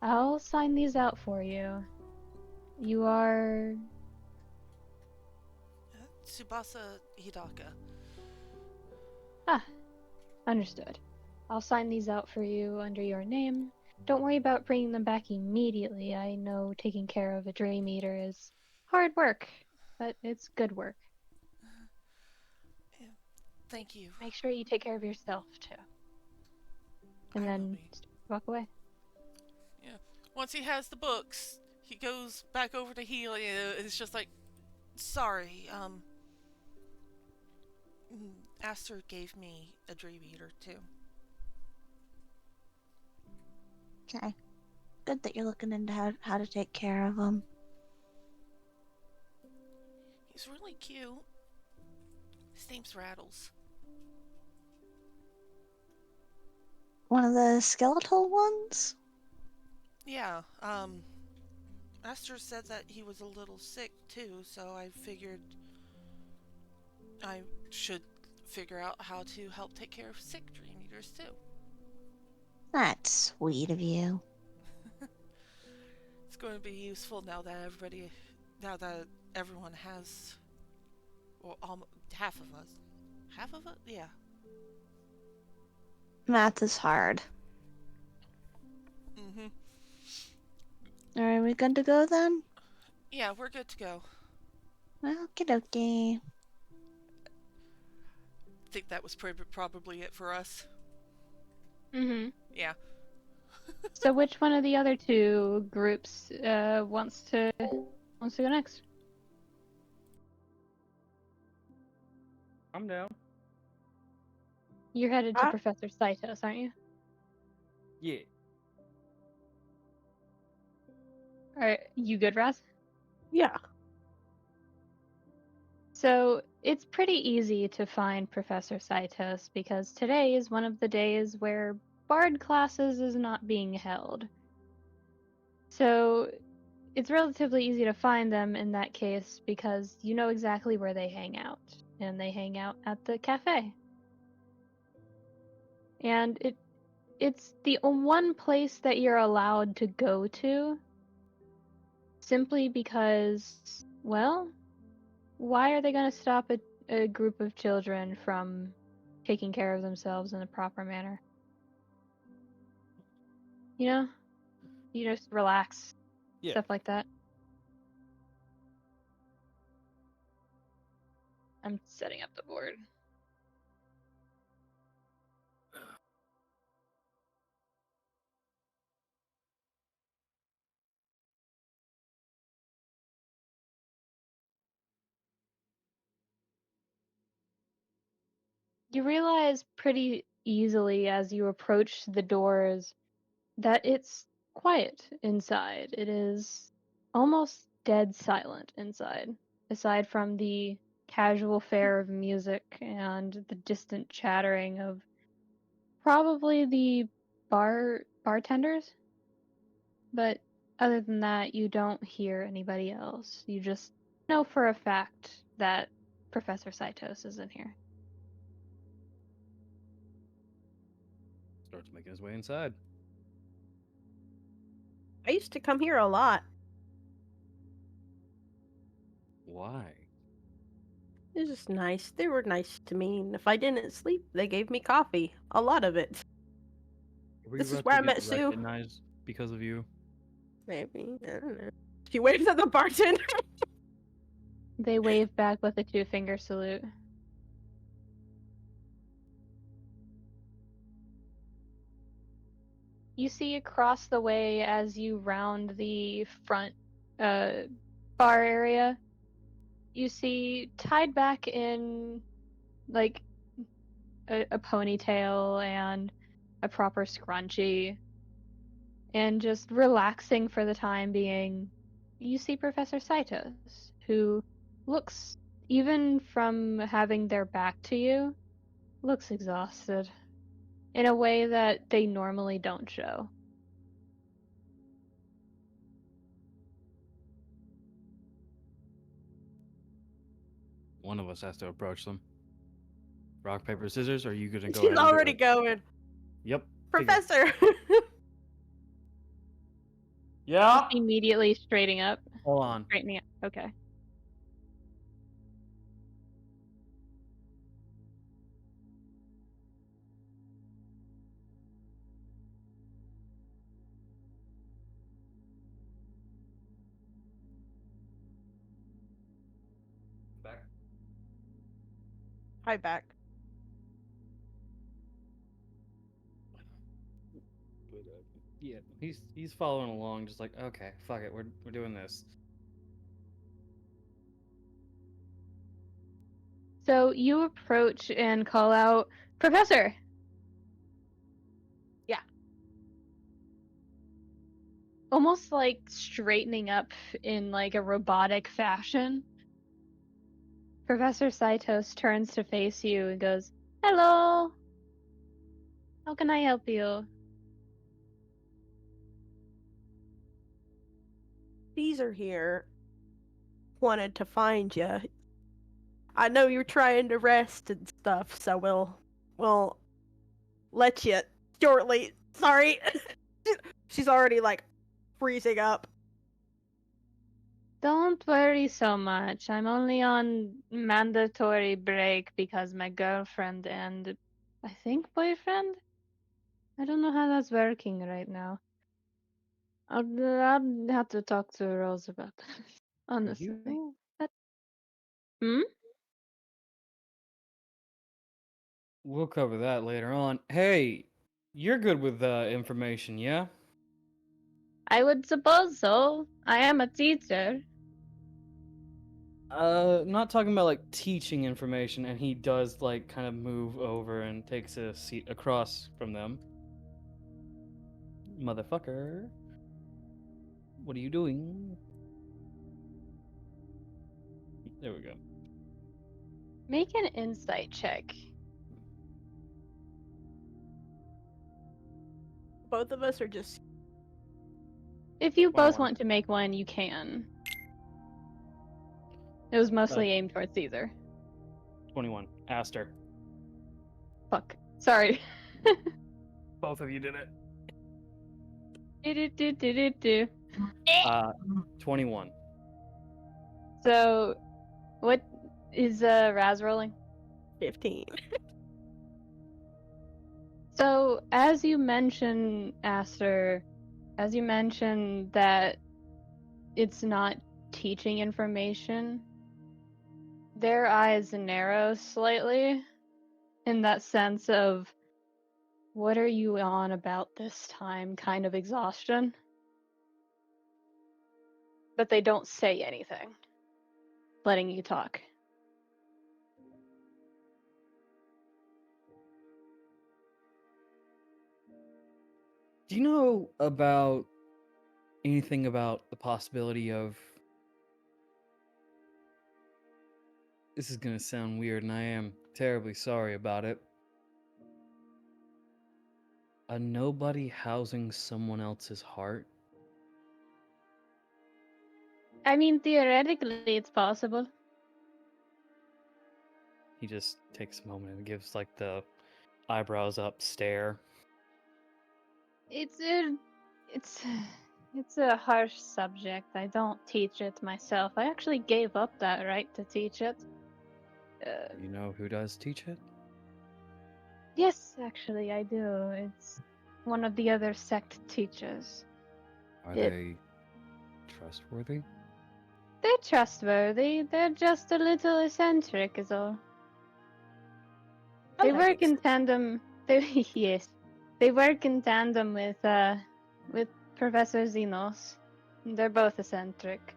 I'll sign these out for you. You are... Tsubasa Hidaka. Ah, understood. I'll sign these out for you under your name. Don't worry about bringing them back immediately. I know taking care of a Dream Eater is hard work, but it's good work. Yeah, thank you. Make sure you take care of yourself, too. And then walk away. Yeah. Once he has the books, he goes back over to Helia. It's just like, sorry, Aster gave me a Dream Eater, too. Okay. Good that you're looking into how to take care of him. He's really cute. His name's Rattles. One of the skeletal ones? Yeah, Aster said that he was a little sick too, so I figured I should figure out how to help take care of sick dream eaters too. That's sweet of you. It's going to be useful now that everyone has, well, almost half of us. Half of it? Yeah. Math is hard. Mm-hmm. Are we good to go then? Yeah, we're good to go. Okie dokie. I think that was probably it for us. Mm-hmm. Yeah. So which one of the other two groups wants to go next? I'm down. You're headed to Professor Saitos, aren't you? Yeah. Are you good, Razz? Yeah. So it's pretty easy to find Professor Saitos because today is one of the days where Bard classes is not being held. So it's relatively easy to find them in that case because you know exactly where they hang out. And they hang out at the cafe. And it's the one place that you're allowed to go to simply because, well, why are they going to stop a group of children from taking care of themselves in a proper manner? You know? You just relax. Yeah. Stuff like that. I'm setting up the board. You realize pretty easily as you approach the doors that it's quiet inside. It is almost dead silent inside, aside from the casual fare of music and the distant chattering of probably the bartenders. But other than that, you don't hear anybody else. You just know for a fact that Professor Saitos is in here. Starts making his way inside. I used to come here a lot. Why? It was just nice. They were nice to me, and if I didn't sleep, they gave me coffee. A lot of it. Were This you is about where to I get met Sue. recognized because of you? Maybe. I don't know. She waves at the bartender. They wave back with a 2-finger salute. You see across the way as you round the front bar area, you see tied back in like a ponytail and a proper scrunchie and just relaxing for the time being, you see Professor Saitos, who looks, even from having their back to you, looks exhausted in a way that they normally don't show. One of us has to approach them. Rock, paper, scissors, or are you gonna go She's ahead and do already it? going. Yep. Professor. Yeah. Immediately straightening up. Hold on. Straightening up. Okay. Back. Hi, back. But, yeah, he's following along, just like, okay, fuck it, we're doing this. So you approach and call out, Professor! Yeah. Almost like straightening up in like a robotic fashion. Professor Saitos turns to face you and goes, Hello! How can I help you? Caesar here wanted to find you. I know you're trying to rest and stuff, so we'll let you shortly. Sorry. She's already like freezing up. Don't worry so much. I'm only on mandatory break because my girlfriend and I think boyfriend? I don't know how that's working right now. I'll have to talk to Rose about that. Honestly. You? But, hmm? We'll cover that later on. Hey, you're good with information, yeah? I would suppose so. I am a teacher. Not talking about like teaching information, and he does like kind of move over and takes a seat across from them. Motherfucker. What are you doing? There we go. Make an insight check. Both of us are just If you both 21. want to make one, you can. It was mostly aimed towards Caesar. 21. Aster. Fuck. Sorry. Both of you did it. Do-do-do-do-do-do. 21. So, what is Razz rolling? 15. So, as you mentioned, Aster, as you mentioned that it's not teaching information, their eyes narrow slightly in that sense of, what are you on about this time kind of exhaustion? But they don't say anything, letting you talk. Do you know about anything about the possibility of... This is gonna sound weird, and I am terribly sorry about it. A nobody housing someone else's heart? I mean, theoretically, it's possible. He just takes a moment and gives like the eyebrows up stare. It's a harsh subject. I don't teach it myself. I actually gave up that right to teach it. You know who does teach it? Yes, actually, I do. It's one of the other sect teachers. Are It- they trustworthy? They're trustworthy. They're just a little eccentric, is all. They work in tandem. They yes, they work in tandem with Professor Xenos. They're both eccentric.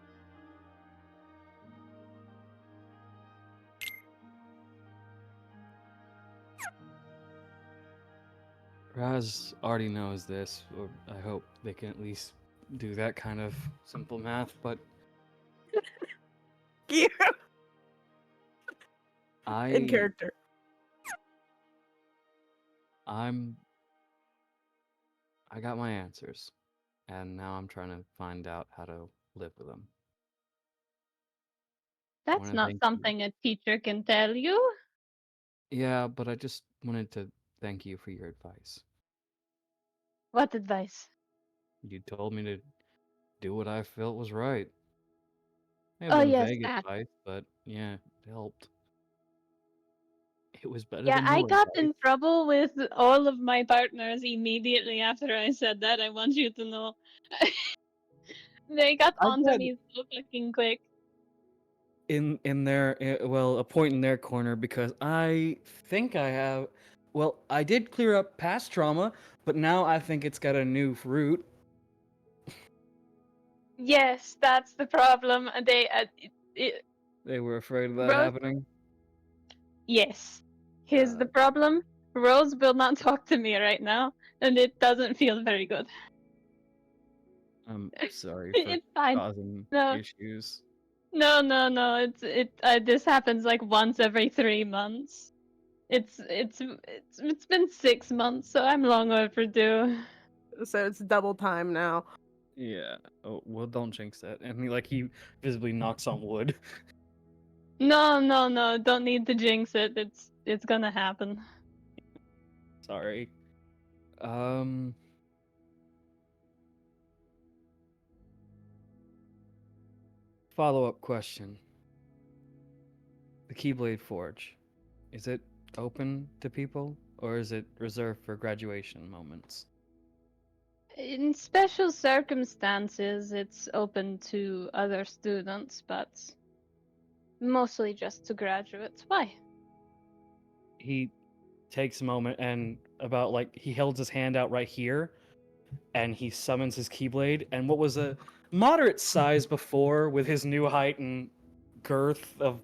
Razz already knows this, or I hope they can at least do that kind of simple math, but Yeah. In I character. I got my answers, and now I'm trying to find out how to live with them. That's wanna not thank you. something a teacher can tell you. Yeah, but I just wanted to thank you for your advice. What advice? You told me to do what I felt was right. May have Oh been yes, vague that. advice, but yeah, it helped. It was better Yeah, than I no got advice. in trouble with all of my partners immediately after I said that. I want you to know. They got I onto got me so fucking quick. in their well, a point in their corner because I think I have. Well, I did clear up past trauma, but now I think it's got a new root. Yes, that's the problem. They They were afraid of that Rose. happening. Yes, here's the problem. Rose will not talk to me right now, and it doesn't feel very good. I'm sorry for It's fine. causing No, issues. no. This happens like once every 3 months. It's been 6 months, so I'm long overdue. So it's double time now. Yeah. Oh well, don't jinx that. And he visibly knocks on wood. No. Don't need to jinx it. It's gonna happen. Sorry. Follow-up question. The Keyblade Forge, is it open to people, or is it reserved for graduation moments? In special circumstances, it's open to other students, but mostly just to graduates. Why? He takes a moment and he holds his hand out right here, and he summons his Keyblade, and what was a moderate size before, with his new height and girth of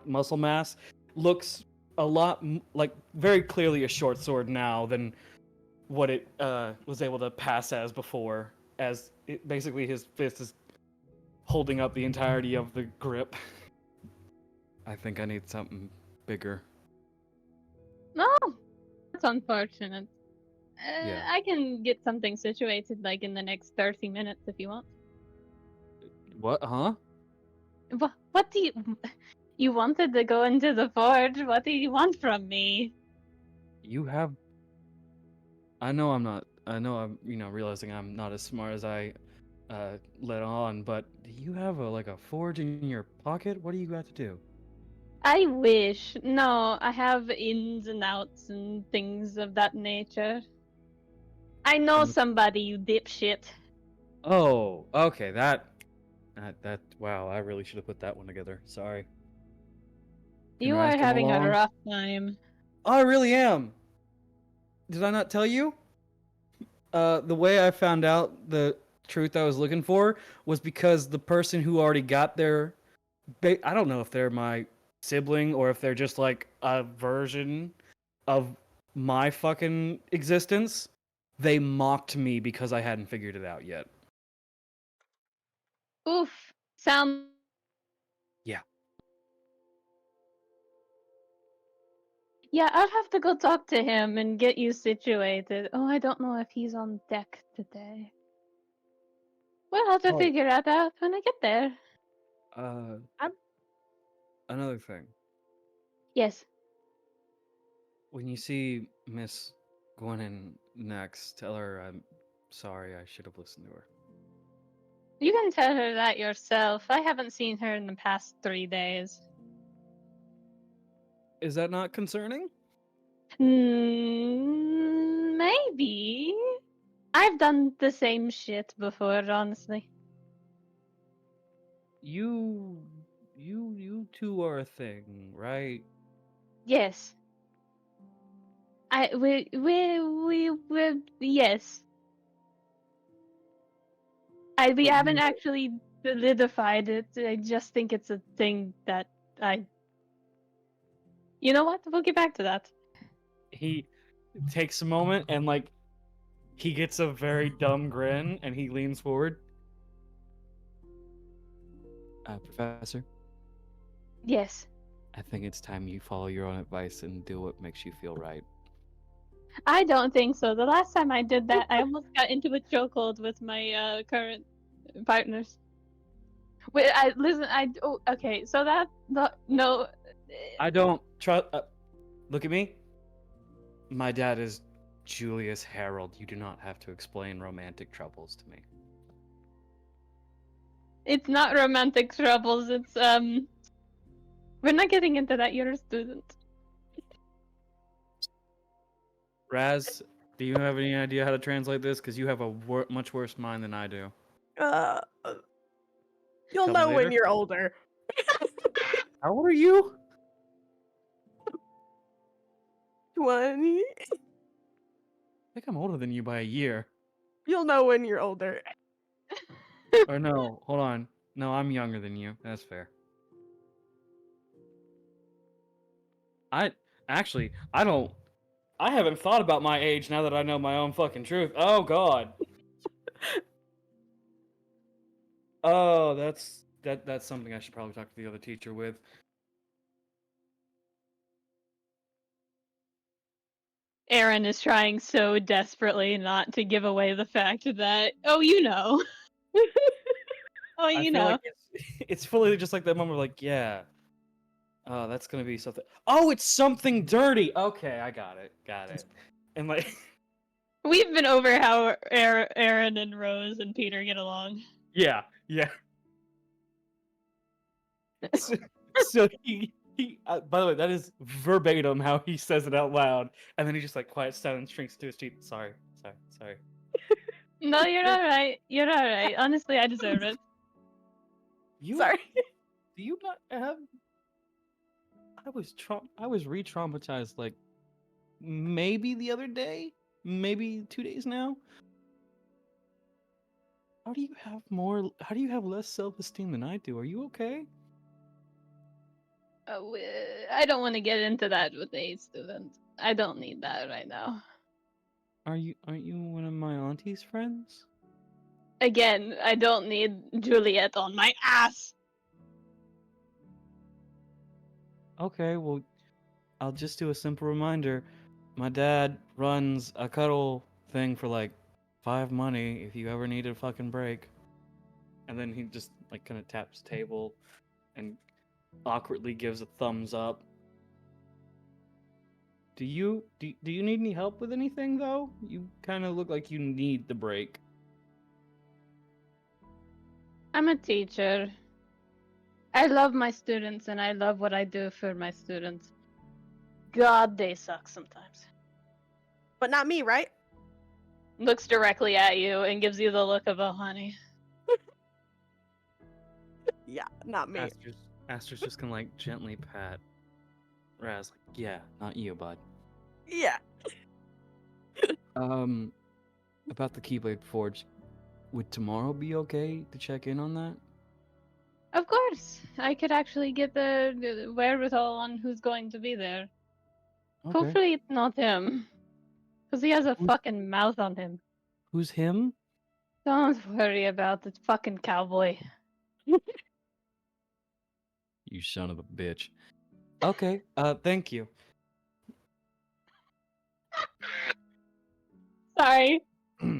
muscle mass, looks a lot like very clearly a short sword now than what it was able to pass as before, as basically his fist is holding up the entirety of the grip. I think I need something bigger. No, that's unfortunate. Yeah. I can get something situated like in the next 30 minutes if you want. What? Huh? What do you... You wanted to go into the forge. What do you want from me? You have... I know I'm realizing I'm not as smart as I let on, but do you have a forge in your pocket? What do you got to do? I wish. No, I have ins and outs and things of that nature. I know somebody, you dipshit. Oh, okay, that wow, I really should have put that one together. Sorry. Can You Razz are come having a along? rough time. I really am. Did I not tell you? The way I found out the truth I was looking for was because the person who already got their... I don't know if they're my sibling or if they're just like a version of my fucking existence. They mocked me because I hadn't figured it out yet. Oof. Sound... Yeah. Yeah, I'll have to go talk to him and get you situated. Oh, I don't know if he's on deck today. We'll have to Oh. figure that out when I get there. Another thing. Yes. When you see Miss Gwennon next, tell her I'm sorry, I should have listened to her. You can tell her that yourself. I haven't seen her in the past 3 days. Is that not concerning? Maybe. I've done the same shit before, honestly. You two are a thing, right? Yes. Yes. We But haven't actually solidified it. I just think it's a thing that I... You know what? We'll get back to that. He takes a moment and he gets a very dumb grin and he leans forward. Professor, Yes. I think it's time you follow your own advice and do what makes you feel right. I don't think so. The last time I did that, I almost got into a chokehold with my current partners. Wait, okay. So no. I don't trust. Look at me. My dad is Julius Harold. You do not have to explain romantic troubles to me. It's not romantic troubles. It's We're not getting into that. You're a student. Razz, do you have any idea how to translate this? Because you have a much worse mind than I do. You'll Tell me know when later? you're older. How old are you? 20. I think I'm older than you by a year. You'll know when you're older. Or no, hold on. No, I'm younger than you. That's fair. I haven't thought about my age now that I know my own fucking truth. Oh god. Oh, that's something I should probably talk to the other teacher with. Aaron is trying so desperately not to give away the fact that, oh, you know. Oh, I you feel know. like it's fully just like that moment of yeah, Oh, that's gonna be something. Oh, it's something dirty. Okay, I got it. Got it. And like, We've been over how Aaron and Rose and Peter get along. yeah, yeah. So he. By the way, that is verbatim how he says it out loud, and then he just like quiets down and shrinks to his teeth. Sorry. No, you're alright. You're alright. Honestly, I deserve it. You Sorry. do you not have? I was re-traumatized like maybe the other day, maybe 2 days now. How do you have more? How do you have less self-esteem than I do? Are you okay? I don't want to get into that with a student. I don't need that right now. Aren't you one of my auntie's friends? Again, I don't need Juliet on my ass. Okay, well, I'll just do a simple reminder. My dad runs a cuddle thing for like 5 money if you ever need a fucking break. And then he just like kind of taps table and awkwardly gives a thumbs up. Do you need any help with anything though? You kind of look like you need the break. I'm a teacher. I love my students and I love what I do for my students. God, they suck sometimes. But not me, right? Looks directly at you and gives you the look of a honey. Yeah, not me. Aster's just gonna like gently pat Razz like, yeah, not you, bud. Yeah. About the Keyblade Forge, would tomorrow be okay to check in on that? Of course, I could actually get the wherewithal on who's going to be there. Okay. Hopefully it's not him. Because he has a Who's- fucking mouth on him. Who's him? Don't worry about the fucking cowboy. You son of a bitch. Okay, thank you. Sorry.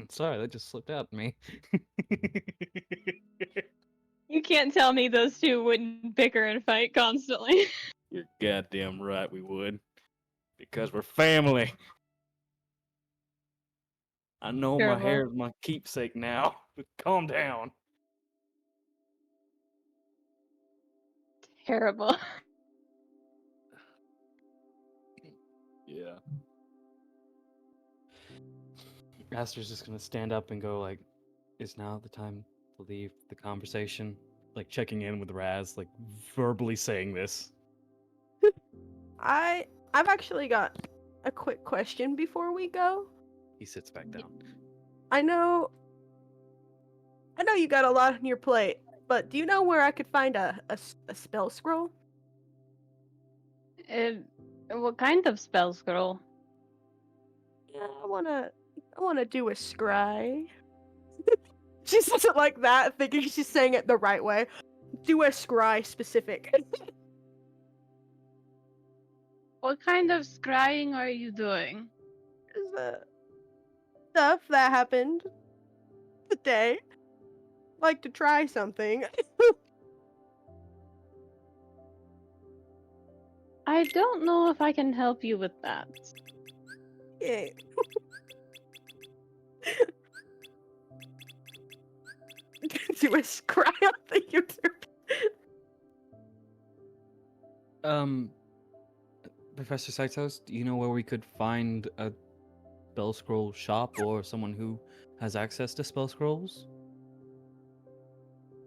Sorry, that just slipped out of me. You can't tell me those two wouldn't bicker and fight constantly. You're goddamn right we would. Because we're family. I know my Terrible. hair is my keepsake now, but calm down. Terrible. Yeah. Aster's just gonna stand up and go like, is now the time to leave the conversation? Like checking in with Razz, like verbally saying this. I've actually got a quick question before we go. He sits back down. I know you got a lot on your plate, but do you know where I could find a spell scroll? What kind of spell scroll? Yeah, I wanna do a scry. She says it like that, thinking she's saying it the right way. Do a scry specific. What kind of scrying are you doing? Is the stuff that happened today. Like to try something. I don't know if I can help you with that. Yeah. Do a scry on the YouTube. Professor Saitos, do you know where we could find a spell scroll shop or someone who has access to spell scrolls?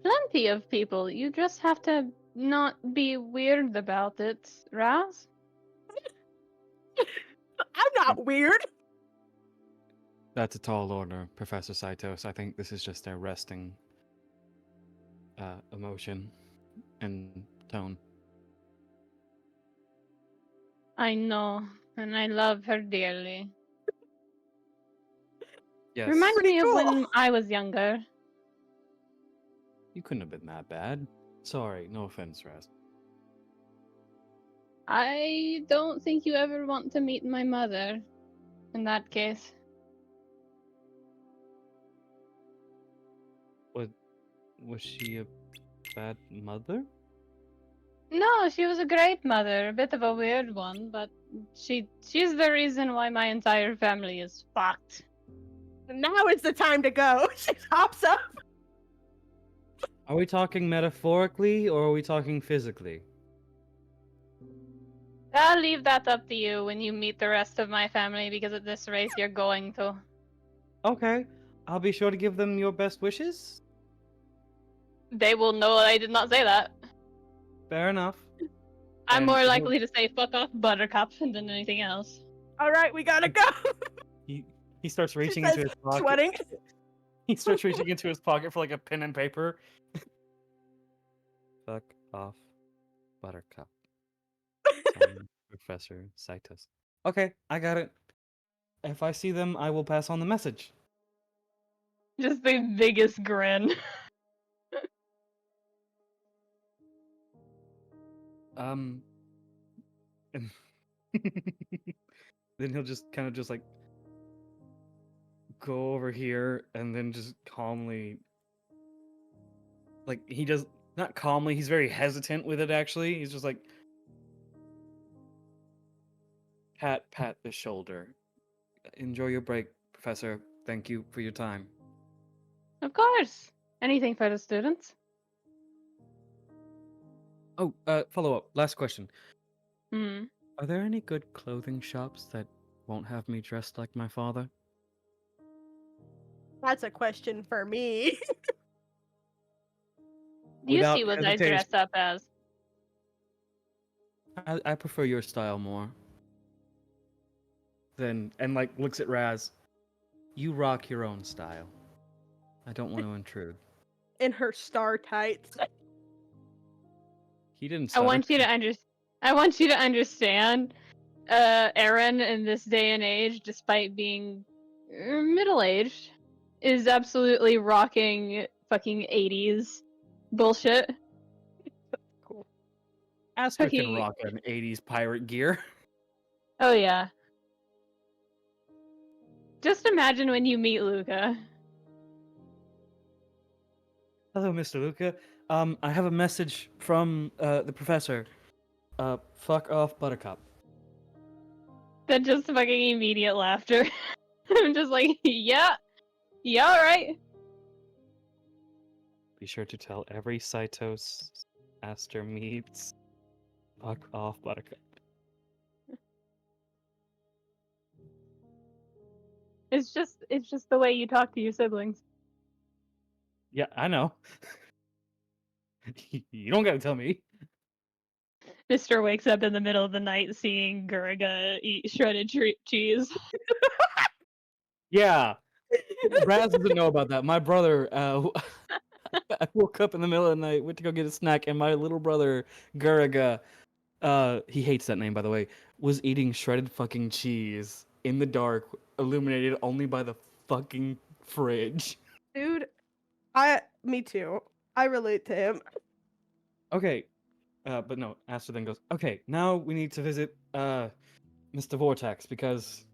Plenty of people. You just have to not be weird about it, Razz. I'm not weird. That's a tall order, Professor Saitos. I think this is just a resting emotion and tone. I know, and I love her dearly. Yes. Reminds Pretty me of cool. when I was younger. You couldn't have been that bad. Sorry, no offense, Razz. I don't think you ever want to meet my mother. In that case. Was she a bad mother? No, she was a great mother, a bit of a weird one, but she's the reason why my entire family is fucked. Now is the time to go. She hops up. Are we talking metaphorically or are we talking physically? I'll leave that up to you when you meet the rest of my family, because at this rate you're going to. Okay, I'll be sure to give them your best wishes. They will know I did not say that. Fair enough. I'm And more he'll- likely to say fuck off Buttercup than anything else. All right, we gotta go. He starts She reaching says, into his pocket. sweating. He starts reaching into his pocket for like a pen and paper. Fuck off, Buttercup. Signed, Professor Saitos. Okay, I got it. If I see them, I will pass on the message. Just the biggest grin. And then he'll just kind of just like go over here and then just calmly, like he does not calmly, he's very hesitant with it actually. He's just like pat the shoulder. Enjoy your break, Professor. Thank you for your time. Of course. Anything for the students. Oh, follow up. Last question. Hmm. Are there any good clothing shops that won't have me dressed like my father? That's a question for me. You Without see what I hesitation. dress up as. I prefer your style more. Then and like looks at Razz. You rock your own style. I don't want to intrude. In her star tights. He didn't I stutter. want you to understand, Aaron in this day and age, despite being middle-aged, is absolutely rocking fucking 80s bullshit. Cool. Aster can fucking- rock an 80s pirate gear. Oh yeah. Just imagine when you meet Luca. Hello, Mr. Luca. I have a message from the professor. Fuck off, Buttercup. Then just fucking immediate laughter. I'm just like, yeah, alright. Be sure to tell every Saitos Aster meets. Fuck off, Buttercup. It's just the way you talk to your siblings. Yeah, I know. You don't gotta tell me. Mr. wakes up in the middle of the night seeing Gurga eat shredded cheese. Yeah. Razz doesn't know about that. My brother, I woke up in the middle of the night, went to go get a snack, and my little brother, Guraga, he hates that name by the way, was eating shredded fucking cheese in the dark, illuminated only by the fucking fridge. Dude, me too. I relate to him. Okay, but no, Aster then goes, okay, now we need to visit, Mr. Vortex, because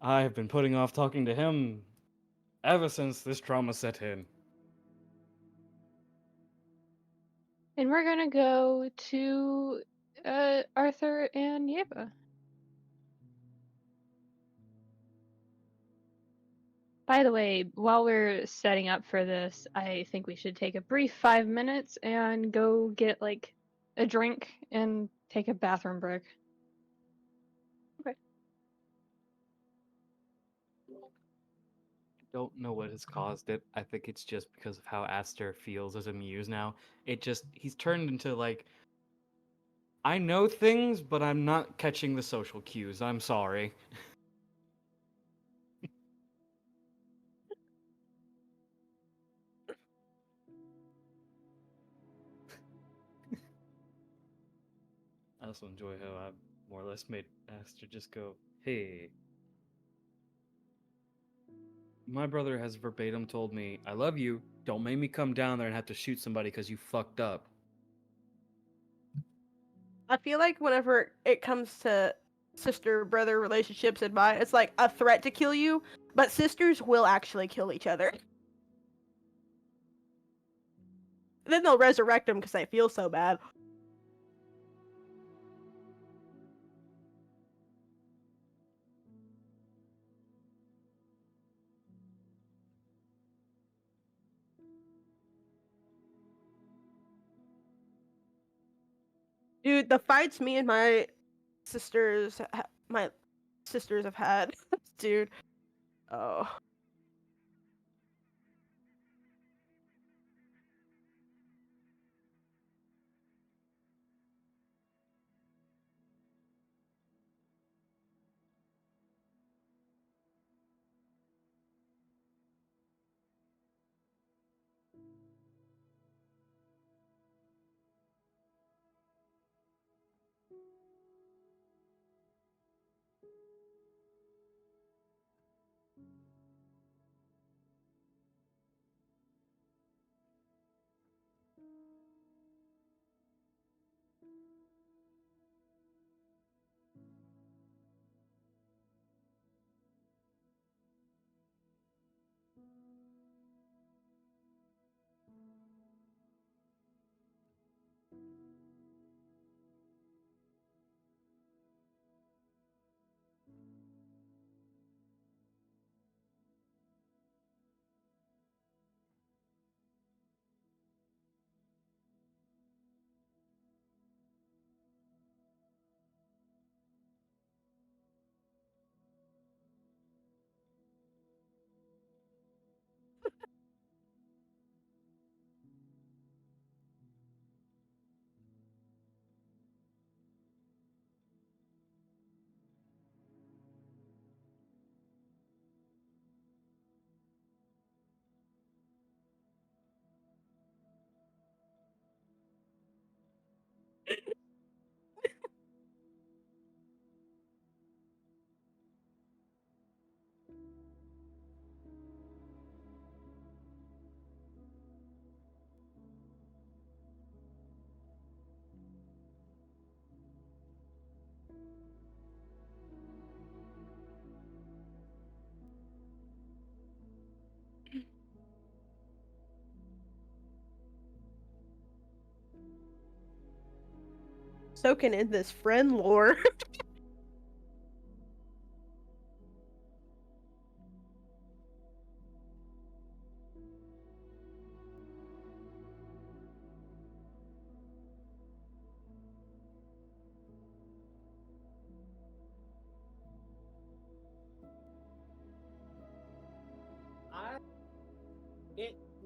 I have been putting off talking to him ever since this trauma set in. And we're gonna go to Arthur and Yeva. By the way, while we're setting up for this, I think we should take a brief 5 minutes and go get like a drink and take a bathroom break. Okay. Don't know what has caused it. I think it's just because of how Aster feels as a muse now. He's turned into like, I know things, but I'm not catching the social cues. I'm sorry. I also enjoy how I more or less made Aster just go, hey. My brother has verbatim told me, I love you, don't make me come down there and have to shoot somebody because you fucked up. I feel like whenever it comes to sister-brother relationships in mine, it's like a threat to kill you, but sisters will actually kill each other. then they'll resurrect him because they feel so bad. Dude, the fights me and my sisters have had, dude. Oh. Soaking in this friend lore.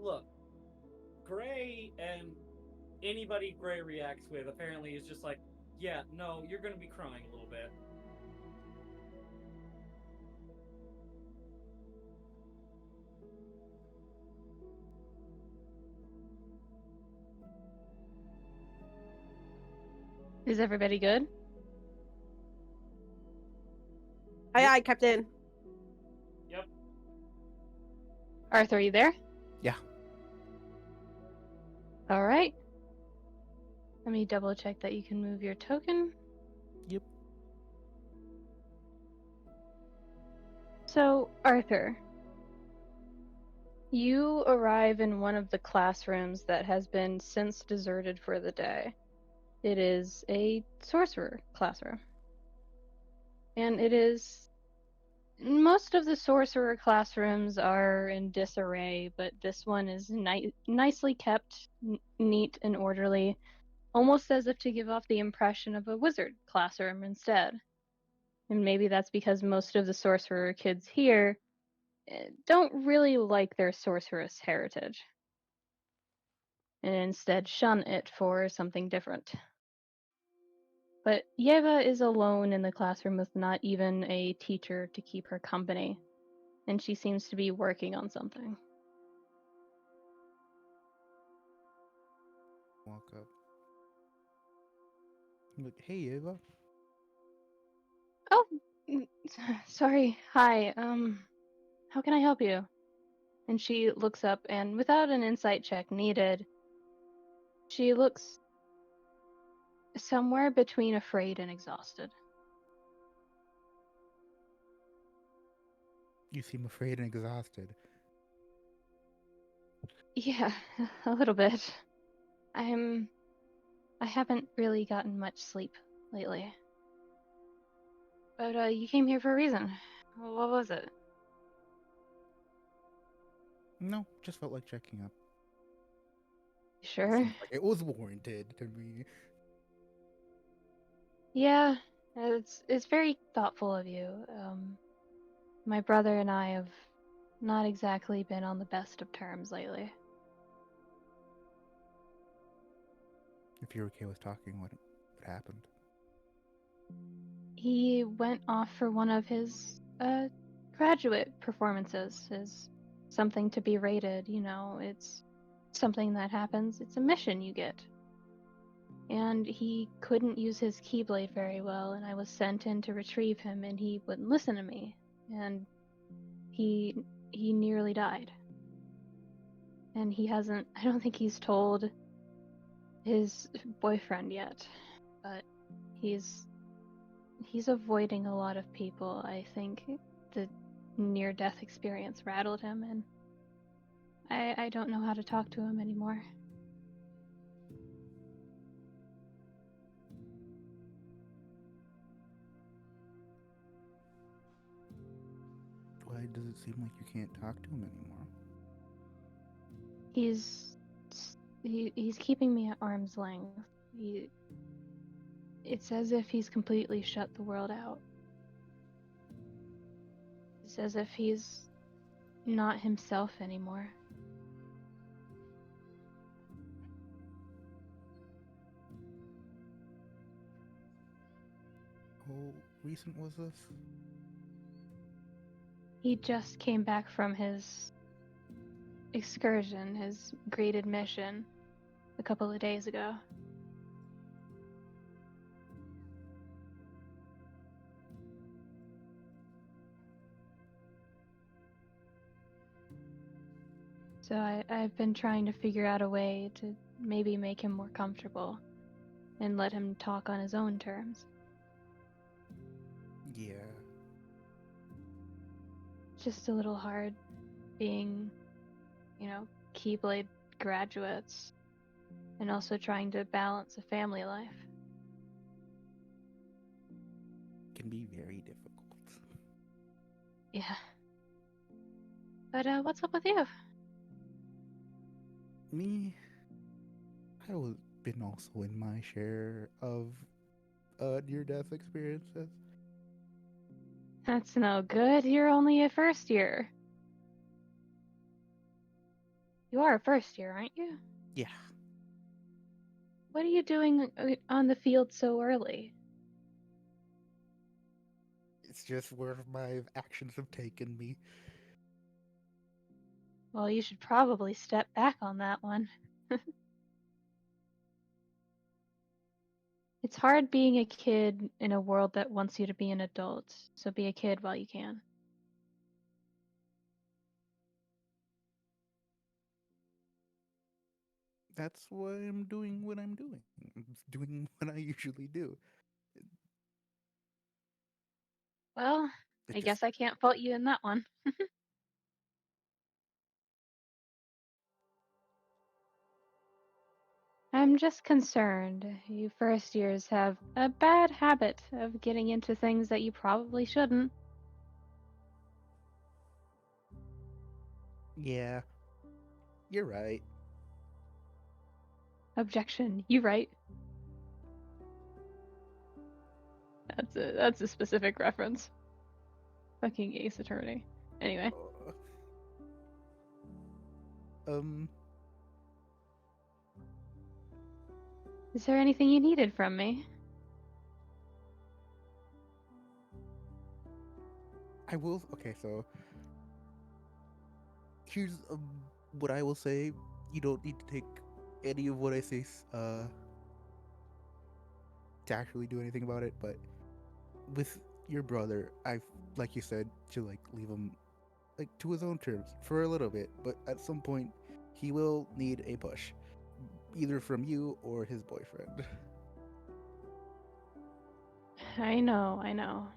Look, Gray and anybody Gray reacts with apparently is just like, yeah, no, you're gonna be crying a little bit. Is everybody good? Aye, aye, Captain. Yep. Arthur, are you there? Yeah. All right. Let me double check that you can move your token. Yep. So, Arthur, you arrive in one of the classrooms that has been since deserted for the day. It is a sorcerer classroom. And it is... Most of the sorcerer classrooms are in disarray, but this one is nicely kept, neat and orderly, almost as if to give off the impression of a wizard classroom instead. And maybe that's because most of the sorcerer kids here don't really like their sorceress heritage, and instead shun it for something different. But Yeva is alone in the classroom with not even a teacher to keep her company, and she seems to be working on something. Walk up. I'm like, hey, Ava. Oh, sorry. Hi. How can I help you? And she looks up, and without an insight check needed, she looks somewhere between afraid and exhausted. You seem afraid and exhausted. Yeah, a little bit. I haven't really gotten much sleep lately. But you came here for a reason. What was it? No, just felt like checking up. Sure. Seems like it was warranted to me. Yeah, it's very thoughtful of you. My brother and I have not exactly been on the best of terms lately. If you're okay with talking, what happened? He went off for one of his graduate performances. Is something to be rated, you know, it's something that happens. It's a mission you get. And he couldn't use his keyblade very well, and I was sent in to retrieve him, and he wouldn't listen to me. And he nearly died. And he hasn't, I don't think he's told his boyfriend yet, but he's avoiding a lot of people. I think the near-death experience rattled him, and I don't know how to talk to him anymore. Why does it seem like you can't talk to him anymore? He's keeping me at arm's length. It's as if he's completely shut the world out. It's as if he's not himself anymore. How recent was this? He just came back from his excursion, his graded mission, a couple of days ago. So I've been trying to figure out a way to maybe make him more comfortable and let him talk on his own terms. Yeah. It's just a little hard being, you know, Keyblade graduates and also trying to balance a family life. Can be very difficult. Yeah. But what's up with you? Me, I've been also in my share of near-death experiences. That's no good. You're only a first year. You are a first year, aren't you? Yeah. What are you doing on the field so early? It's just where my actions have taken me. Well, you should probably step back on that one. It's hard being a kid in a world that wants you to be an adult, so be a kid while you can. That's why I'm doing what I'm doing. I'm doing what I usually do. Well, It I just guess I can't fault you in that one. I'm just concerned. You first years have a bad habit of getting into things that you probably shouldn't. yeah. You're right. Objection. You right. That's a specific reference. Fucking Ace Attorney. Anyway. Um, Is there anything you needed from me? I will. Okay, so here's what I will say. You don't need to take any of what I say to actually do anything about it. But with your brother, I've, like you said, to like leave him like to his own terms for a little bit. But at some point, he will need a push, either from you or his boyfriend. I know.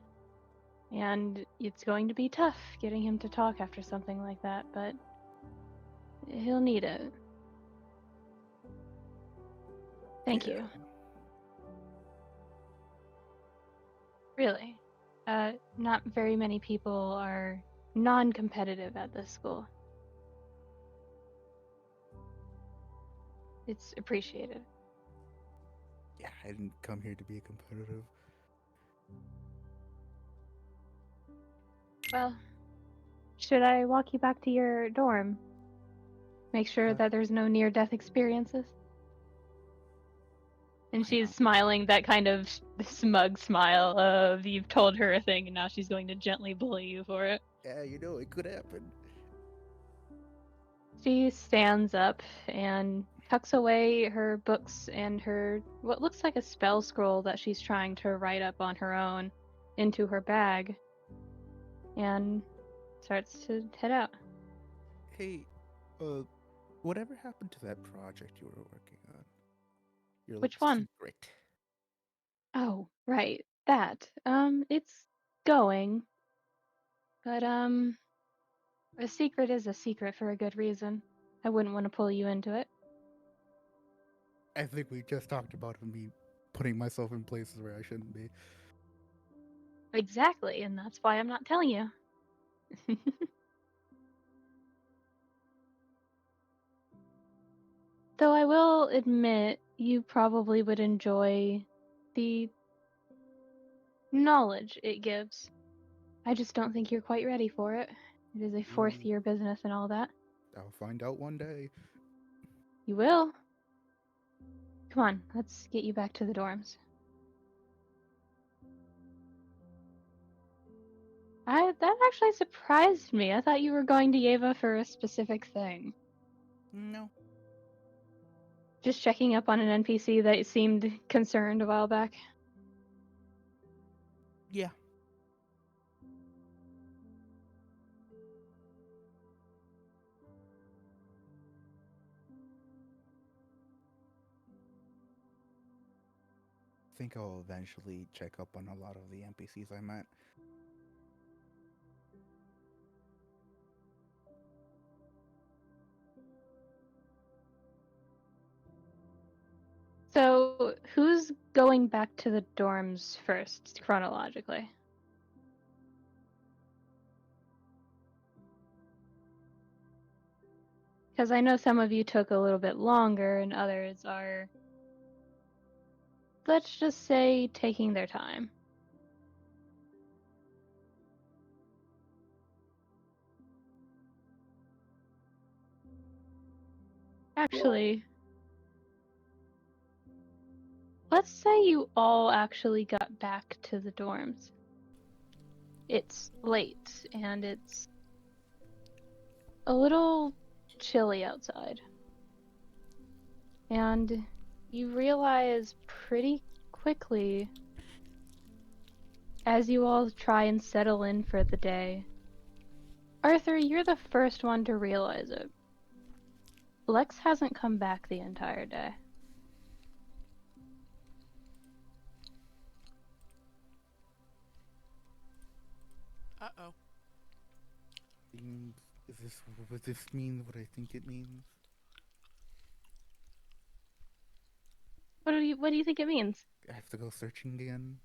And it's going to be tough getting him to talk after something like that, but he'll need it. Thank Yeah. you. Really. Not very many people are non-competitive at this school. It's appreciated. Yeah, I didn't come here to be competitive. Well, should I walk you back to your dorm? Make sure that there's no near-death experiences? And Why she's not? smiling that kind of smug smile of you've told her a thing and now she's going to gently bully you for it. Yeah, you know, it could happen. She stands up and tucks away her books and her what looks like a spell scroll that she's trying to write up on her own into her bag and starts to head out. Hey, whatever happened to that project you were working on? Your Which little one? secret. Oh, right. That. It's going. But a secret is a secret for a good reason. I wouldn't want to pull you into it. I think we just talked about me putting myself in places where I shouldn't be. Exactly, and that's why I'm not telling you. Though I will admit, you probably would enjoy the knowledge it gives. I just don't think you're quite ready for it. It is a fourth Mm, year business and all that. I'll find out one day. You will? Come on, let's get you back to the dorms. That actually surprised me. I thought you were going to Yeva for a specific thing. No. Just checking up on an NPC that seemed concerned a while back. Yeah. I think I'll eventually check up on a lot of the NPCs I met. So, who's going back to the dorms first, chronologically? Because I know some of you took a little bit longer, and others are, let's just say, taking their time. Actually, let's say you all actually got back to the dorms. It's late, and it's a little chilly outside. And you realize pretty quickly, as you all try and settle in for the day, Arthur, you're the first one to realize it. Lex hasn't come back the entire day. Uh-oh. Is this what this means? What I think it means? What do you think it means? I have to go searching again.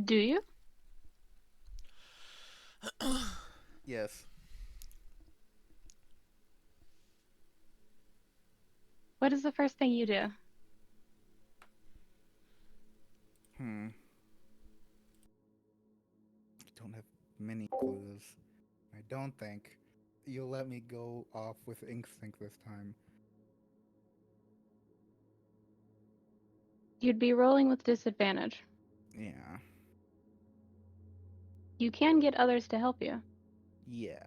Do you? Yes. What is the first thing you do? I don't have many clues. I don't think. You'll let me go off with instinct this time. You'd be rolling with disadvantage. Yeah. You can get others to help you. Yeah.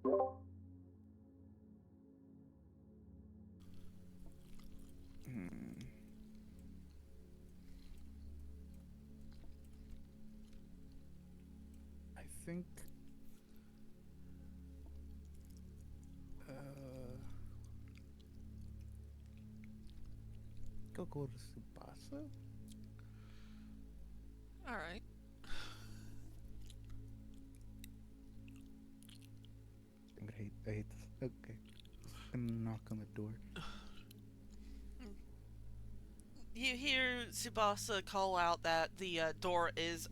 Hmm. I think. Go to Tsubasa. All right. I hate this. Okay. I'm gonna knock on the door. You hear Tsubasa call out that the door is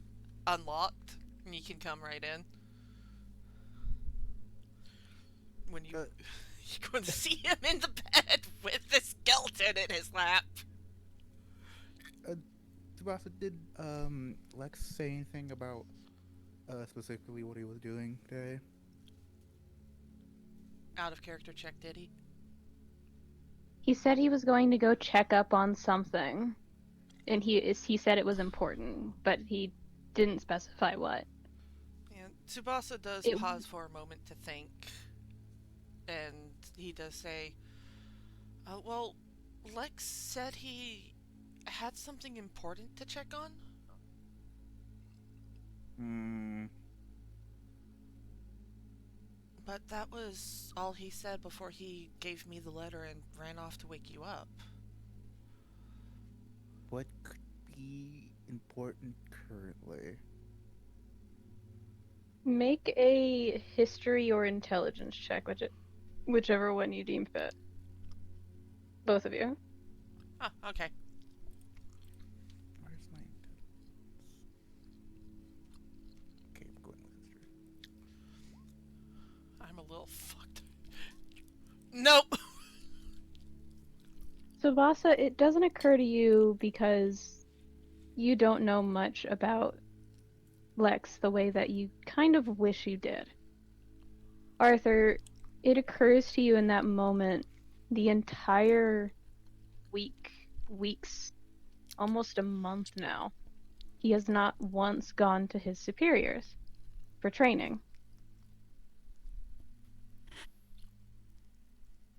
unlocked, and you can come right in. When you you're going to see him in the bed with the skeleton in his lap. Tsubasa, did Lex say anything about specifically what he was doing today? Out of character check, did he? He said he was going to go check up on something, and he said it was important, but he didn't specify what. And Tsubasa does It- pause for a moment to think, and he does say, well, Lex said he had something important to check on? But that was all he said before he gave me the letter and ran off to wake you up. What could be important currently? Make a history or intelligence check, whichever one you deem fit. Both of you. Oh, okay. Where's my intelligence? Okay, I'm going with history. I'm a little fucked. Nope! Tsubasa, it doesn't occur to you because you don't know much about Lex the way that you kind of wish you did. Arthur, it occurs to you in that moment the entire weeks, almost a month now, he has not once gone to his superiors for training.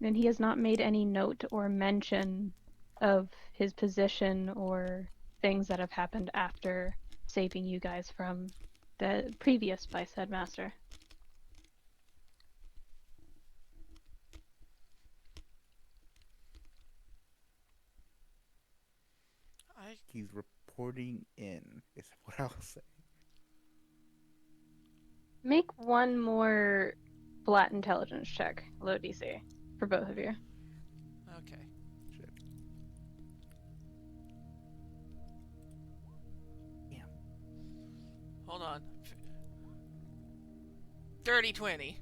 And he has not made any note or mention of his position or things that have happened after saving you guys from the previous vice headmaster. He's reporting in, is what I'll say. Make one more flat intelligence check, low DC, for both of you. Okay. Shit. Yeah. Hold on. 30-20.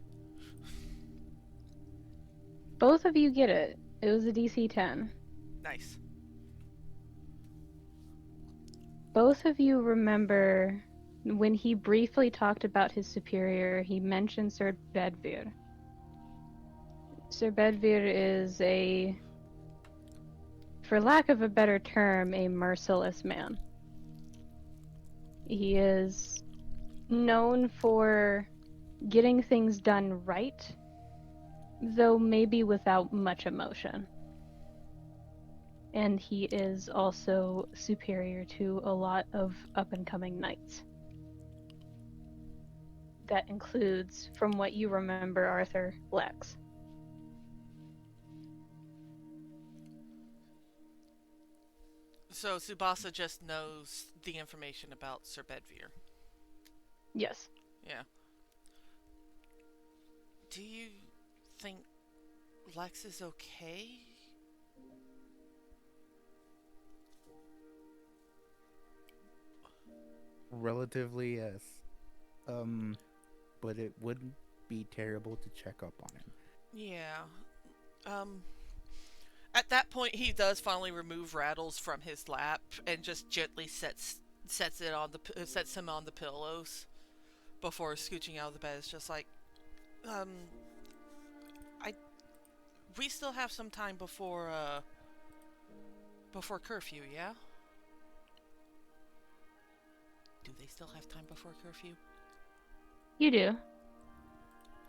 Both of you get it. It was a DC 10. Nice. Both of you remember when he briefly talked about his superior, he mentioned Sir Bedvir. Sir Bedvir is for lack of a better term, a merciless man. He is known for getting things done right, though maybe without much emotion. And he is also superior to a lot of up-and-coming knights. That includes, from what you remember, Arthur, Lex. So Tsubasa just knows the information about Sir Bedvir. Yes. Yeah. Do you think Lex is okay? Relatively, yes. But it wouldn't be terrible to check up on him. Yeah. At that point, he does finally remove Rattles from his lap and just gently sets him on the pillows before scooching out of the bed. It's just like, we still have some time before curfew, yeah? Do they still have time before curfew? You do.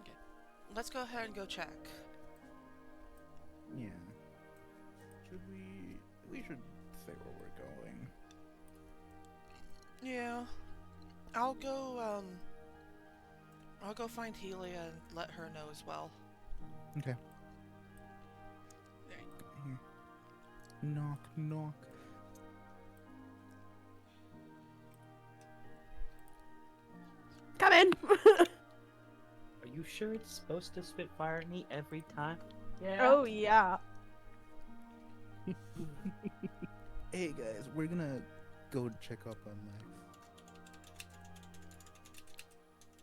Okay. Let's go ahead and go check. Yeah. Should we? We should say where we're going. Yeah. I'll go find Helia and let her know as well. Okay. Here. Knock, knock. Come in. Are you sure it's supposed to spit fire at me every time? Yeah. Oh yeah. Hey guys, we're gonna go check up on Lex.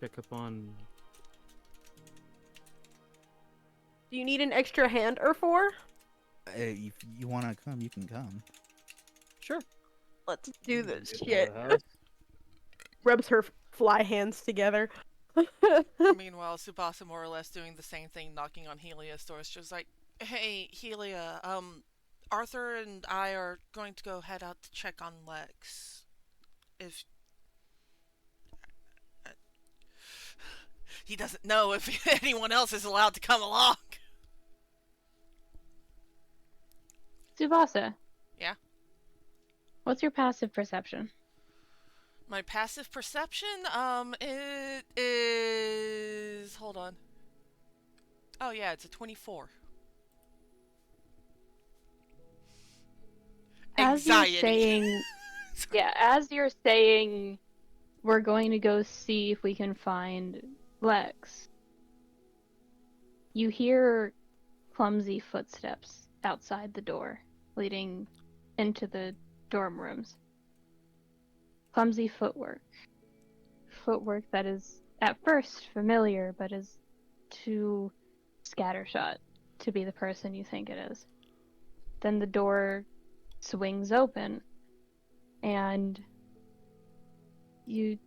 Check up on. Do you need an extra hand or four? If you wanna come, you can come. Sure. Let's do this Get shit. out of the house. Rubs her fly hands together. Meanwhile, Tsubasa more or less doing the same thing, knocking on Helia's door. She was like, "Hey, Helia, Arthur and I are going to go head out to check on Lex. If he doesn't know if anyone else is allowed to come along." Tsubasa. Yeah? What's your passive perception? My passive perception, it is... Hold on. Oh yeah, it's a 24. As Anxiety. you're saying, yeah, as you're saying, we're going to go see if we can find Lex. You hear clumsy footsteps outside the door, leading into the dorm rooms. Clumsy footwork. Footwork that is at first familiar, but is too scattershot to be the person you think it is. Then the door swings open, and you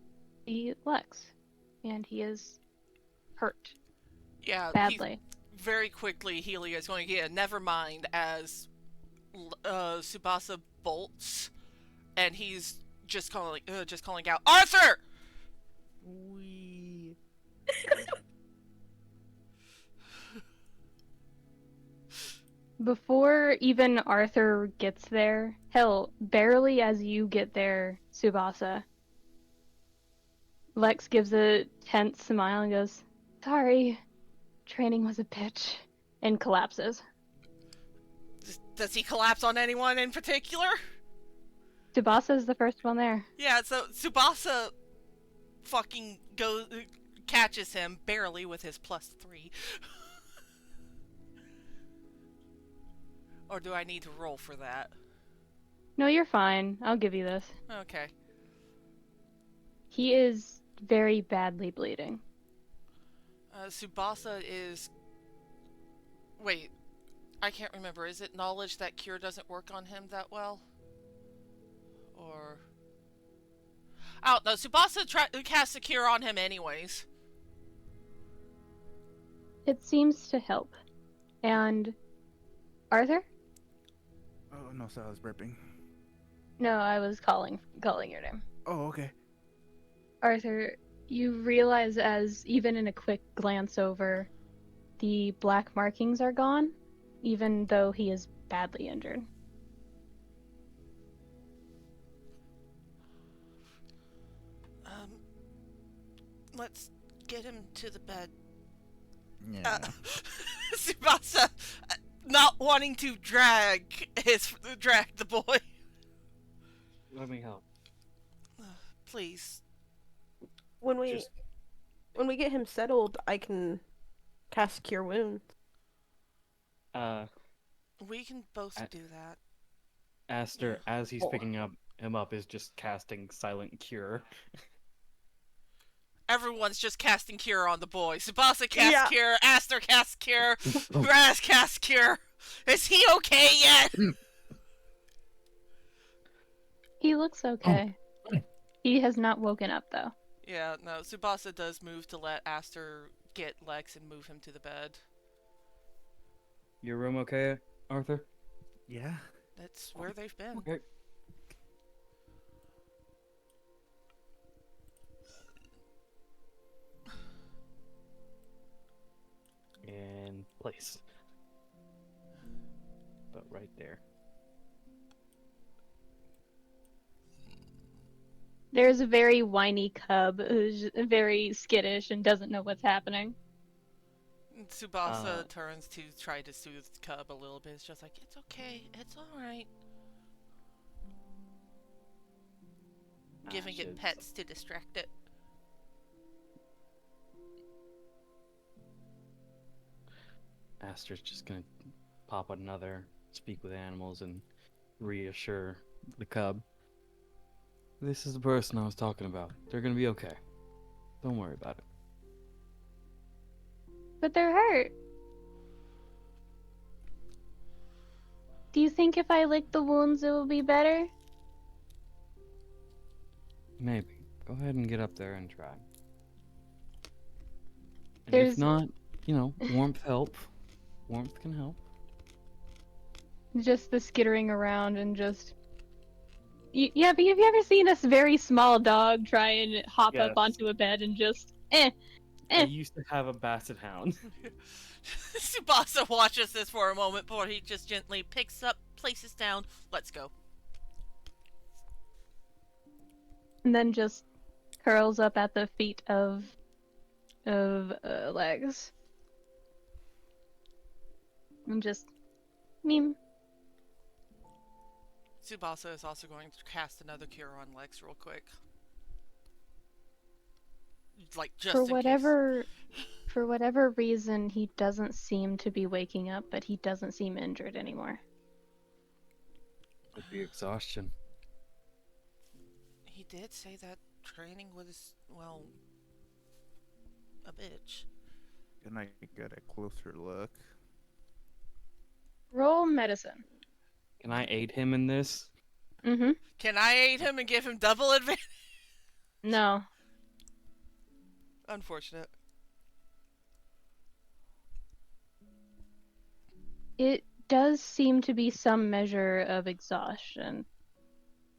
see Lex, and he is hurt Yeah, badly. very quickly, Helia is going to get a never mind as Tsubasa bolts, and he's just calling out, "Arthur!" We. Before even Arthur gets there, hell, barely as you get there, Tsubasa, Lex gives a tense smile and goes, "Sorry, training was a bitch," and collapses. Does he collapse on anyone in particular? Tsubasa is the first one there. Yeah, so Tsubasa fucking catches him barely with his +3. Or do I need to roll for that? No, you're fine. I'll give you this. Okay. He is very badly bleeding. Tsubasa is... Wait, I can't remember. Is it knowledge that cure doesn't work on him that well? Or... Oh, no, Tsubasa casts a cure on him anyways. It seems to help. And... Arthur? Oh no, so I was burping. No, I was calling your name. Oh, okay. Arthur, you realize as even in a quick glance over, the black markings are gone, even though he is badly injured. Let's get him to the bed. Yeah. Tsubasa, not wanting to drag the boy. Let me help. Please. When we get him settled, I can cast Cure Wounds. We can both do that. Aster, as he's picking him up, is just casting Silent Cure. Everyone's just casting Cure on the boy. Tsubasa casts Cure, Aster casts Cure, Razz casts Cure. Is he okay yet? He looks okay. He has not woken up, though. Yeah, no, Tsubasa does move to let Aster get Lex and move him to the bed. Your room okay, Arthur? Yeah. That's where they've been. Okay. And place. But right there. There's a very whiny cub who's very skittish and doesn't know what's happening. Tsubasa turns to try to soothe Cub a little bit. It's just like, it's okay, it's alright. Giving it pets to distract it. Master's just gonna pop another speak with animals and reassure the cub. This is the person I was talking about. They're gonna be okay. Don't worry about it. But they're hurt. Do you think if I lick the wounds it will be better? Maybe. Go ahead and get up there and try. And There's- if not, warmth help. Warmth can help. Just the skittering around and just... Yeah, but have you ever seen a very small dog try and hop up Yes. onto a bed and just... I used to have a basset hound. Tsubasa watches this for a moment before he just gently picks up, places down. Let's go. And then just curls up at the feet of Legs. And just... Tsubasa is also going to cast another cure on Lex real quick. Like, just For in whatever reason, he doesn't seem to be waking up, but he doesn't seem injured anymore. Would be exhaustion. He did say that training was, well, a bitch. Can I get a closer look? Roll medicine. Can I aid him in this? Mm-hmm. Can I aid him and give him double advantage? No. Unfortunate. It does seem to be some measure of exhaustion.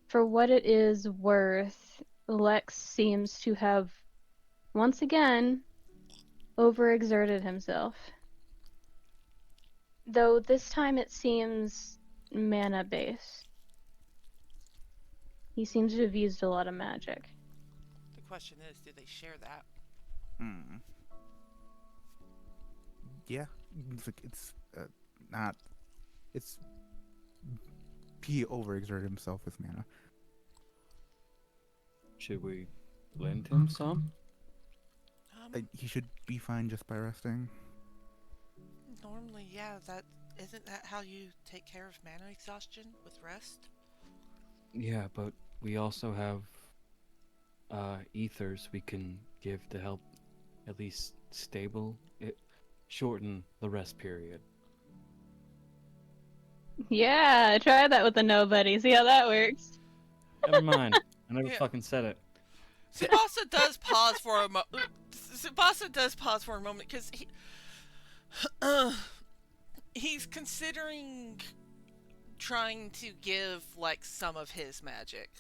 For what it is worth, Lex seems to have, once again, overexerted himself. Though this time it seems mana-based. He seems to have used a lot of magic. The question is, do they share that? Yeah, it's not. It's he overexerted himself with mana. Should we lend him some? He should be fine just by resting. Normally, yeah. Isn't that how you take care of mana exhaustion, with rest? Yeah, but we also have ethers we can give to help at least shorten the rest period. Yeah, try that with the nobody. See how that works. Never mind. I never Yeah. fucking said it. Tsubasa does pause for a moment. Tsubasa does pause for a moment because he's considering trying to give Lex some of his magic.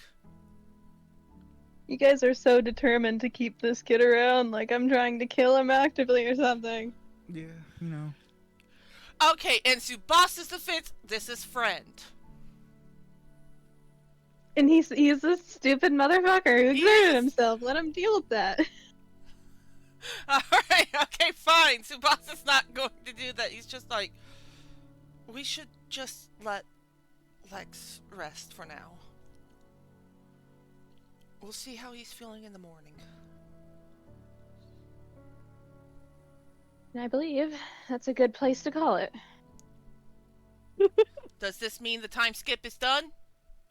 You guys are so determined to keep this kid around, like I'm trying to kill him actively or something. Yeah, you know. Okay, and Tsubasa's defense, this is friend. And he's a stupid motherfucker who He exerted is. himself. Let him deal with that. Alright, okay, fine. Tsubasa's not going to do that. He's just like, we should just let Lex rest for now. We'll see how he's feeling in the morning. And I believe that's a good place to call it. Does this mean the time skip is done?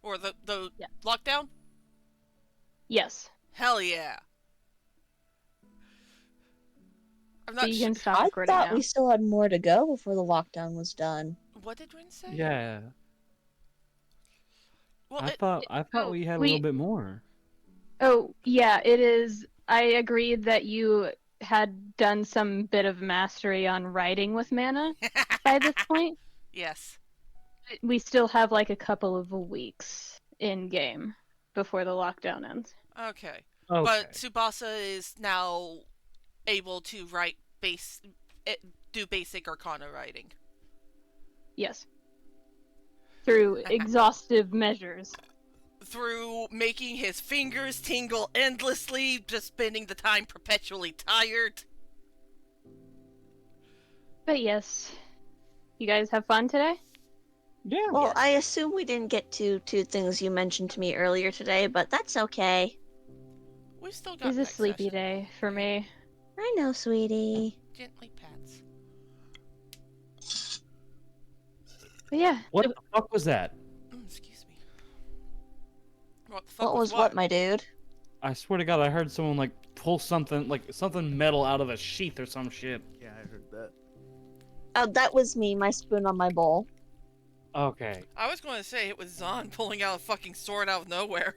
Or the Yeah. lockdown? Yes. Hell yeah. I'm So not you sure. can stop I recording thought now. we still had more to go before the lockdown was done. What did Rin say? Yeah. Well, I thought we had a little bit more. Oh, yeah, it is. I agreed that you had done some bit of mastery on writing with mana by this point. Yes. We still have like a couple of weeks in game before the lockdown ends. Okay. Okay. But Tsubasa is now able to do basic arcana writing. Yes. Through exhaustive measures. Through making his fingers tingle endlessly, just spending the time perpetually tired. But yes. You guys have fun today? Yeah. Well, I assume we didn't get to two things you mentioned to me earlier today, but that's okay. We've still got It's a next sleepy session. day for me. I know, sweetie. Gently pats. But yeah. What the fuck was that? Excuse me. What the fuck What was what, my dude? I swear to God, I heard someone like pull something metal out of a sheath or some shit. Yeah, I heard that. That was me, my spoon on my bowl. Okay. I was going to say it was Zahn pulling out a fucking sword out of nowhere.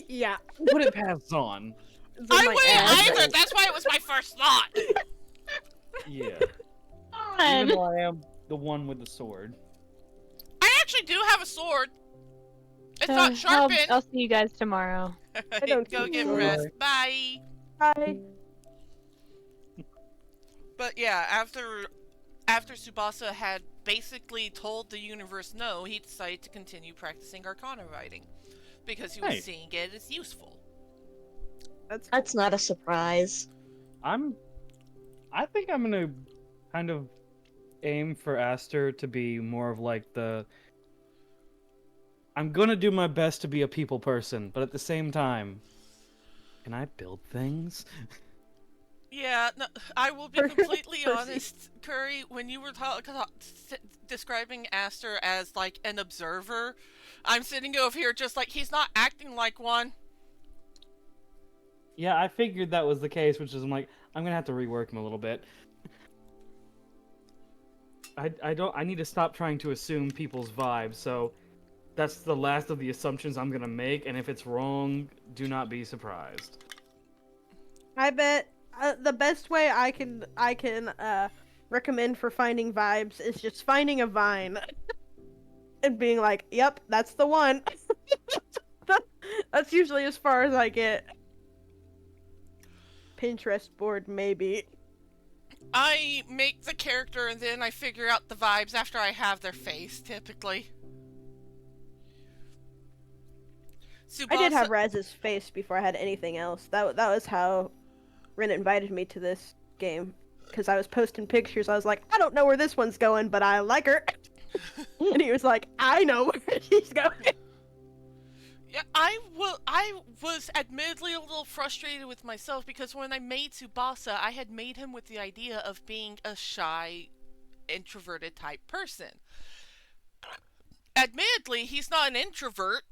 Yeah. Put it past Zahn. It's in I my wouldn't ass. either. That's why it was my first thought. Yeah. Fun. Even though I am the one with the sword. I actually do have a sword. It's So, not sharpened. I'll see you guys tomorrow. don't Go keep get swords. rest. Bye. Hi. But yeah, after Tsubasa had basically told the universe no, he decided to continue practicing Arcana writing because he was Hey. seeing it as useful. That's not a surprise. I think I'm gonna kind of aim for Aster to be more of like I'm gonna do my best to be a people person, but at the same time, can I build things? Yeah, no, I will be completely honest, Kuri, when you were describing Aster as like an observer, I'm sitting over here just like, he's not acting like one. Yeah, I figured that was the case, which is I'm gonna have to rework him a little bit. I need to stop trying to assume people's vibes, so that's the last of the assumptions I'm gonna make, and if it's wrong, do not be surprised. I bet the best way I can recommend for finding vibes is just finding a vine and being like, "Yep, that's the one." That's usually as far as I get. Pinterest board, maybe. I make the character and then I figure out the vibes after I have their face, typically. I did have Tsubasa- Razz's face before I had anything else. That was how Ren invited me to this game. Because I was posting pictures. I was like, I don't know where this one's going, but I like her. And he was like, I know where she's going. Yeah, I was admittedly a little frustrated with myself because when I made Tsubasa, I had made him with the idea of being a shy, introverted type person. Admittedly, he's not an introvert.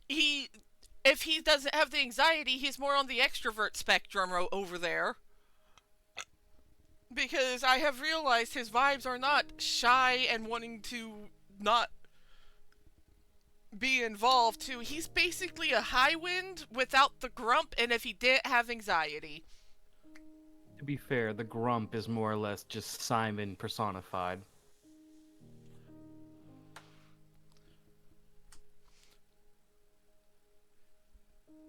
If he doesn't have the anxiety, he's more on the extrovert spectrum over there. Because I have realized his vibes are not shy and wanting to not be involved too. He's basically a high wind without the grump, and if he didn't have anxiety. To be fair, the grump is more or less just Simon personified.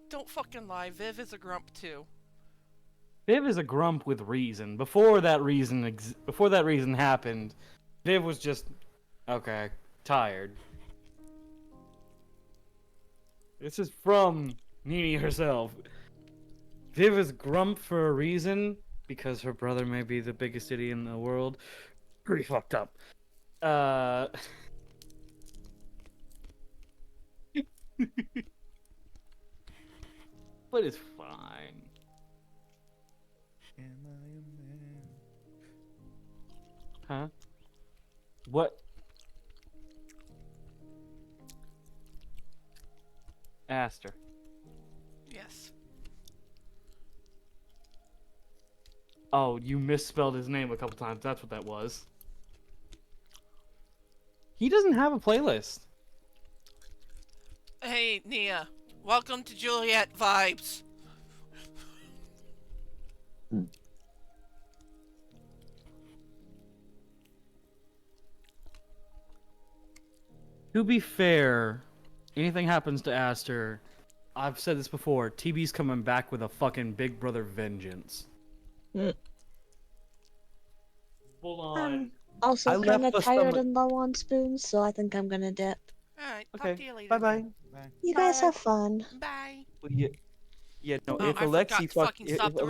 Don't fucking lie, Viv is a grump too. Viv is a grump with reason. Before that reason happened, Viv was just tired. This is from Nini herself. Viv is grump for a reason, because her brother may be the biggest idiot in the world. Pretty fucked up. But it's fine. Am I a man? Huh? What? Aster. Yes. Oh, you misspelled his name a couple times. That's what that was. He doesn't have a playlist. Hey, Nia. Welcome to Juliet Vibes. To be fair, anything happens to Aster, I've said this before, TB's coming back with a fucking Big Brother vengeance. Hold on. Also I kind left of us tired some- and low on spoons, so I think I'm gonna dip. Alright, talk Okay, to you later. bye-bye. You guys have fun. Bye. Yeah, no, Oh, if I forgot Alexi to fucking stop the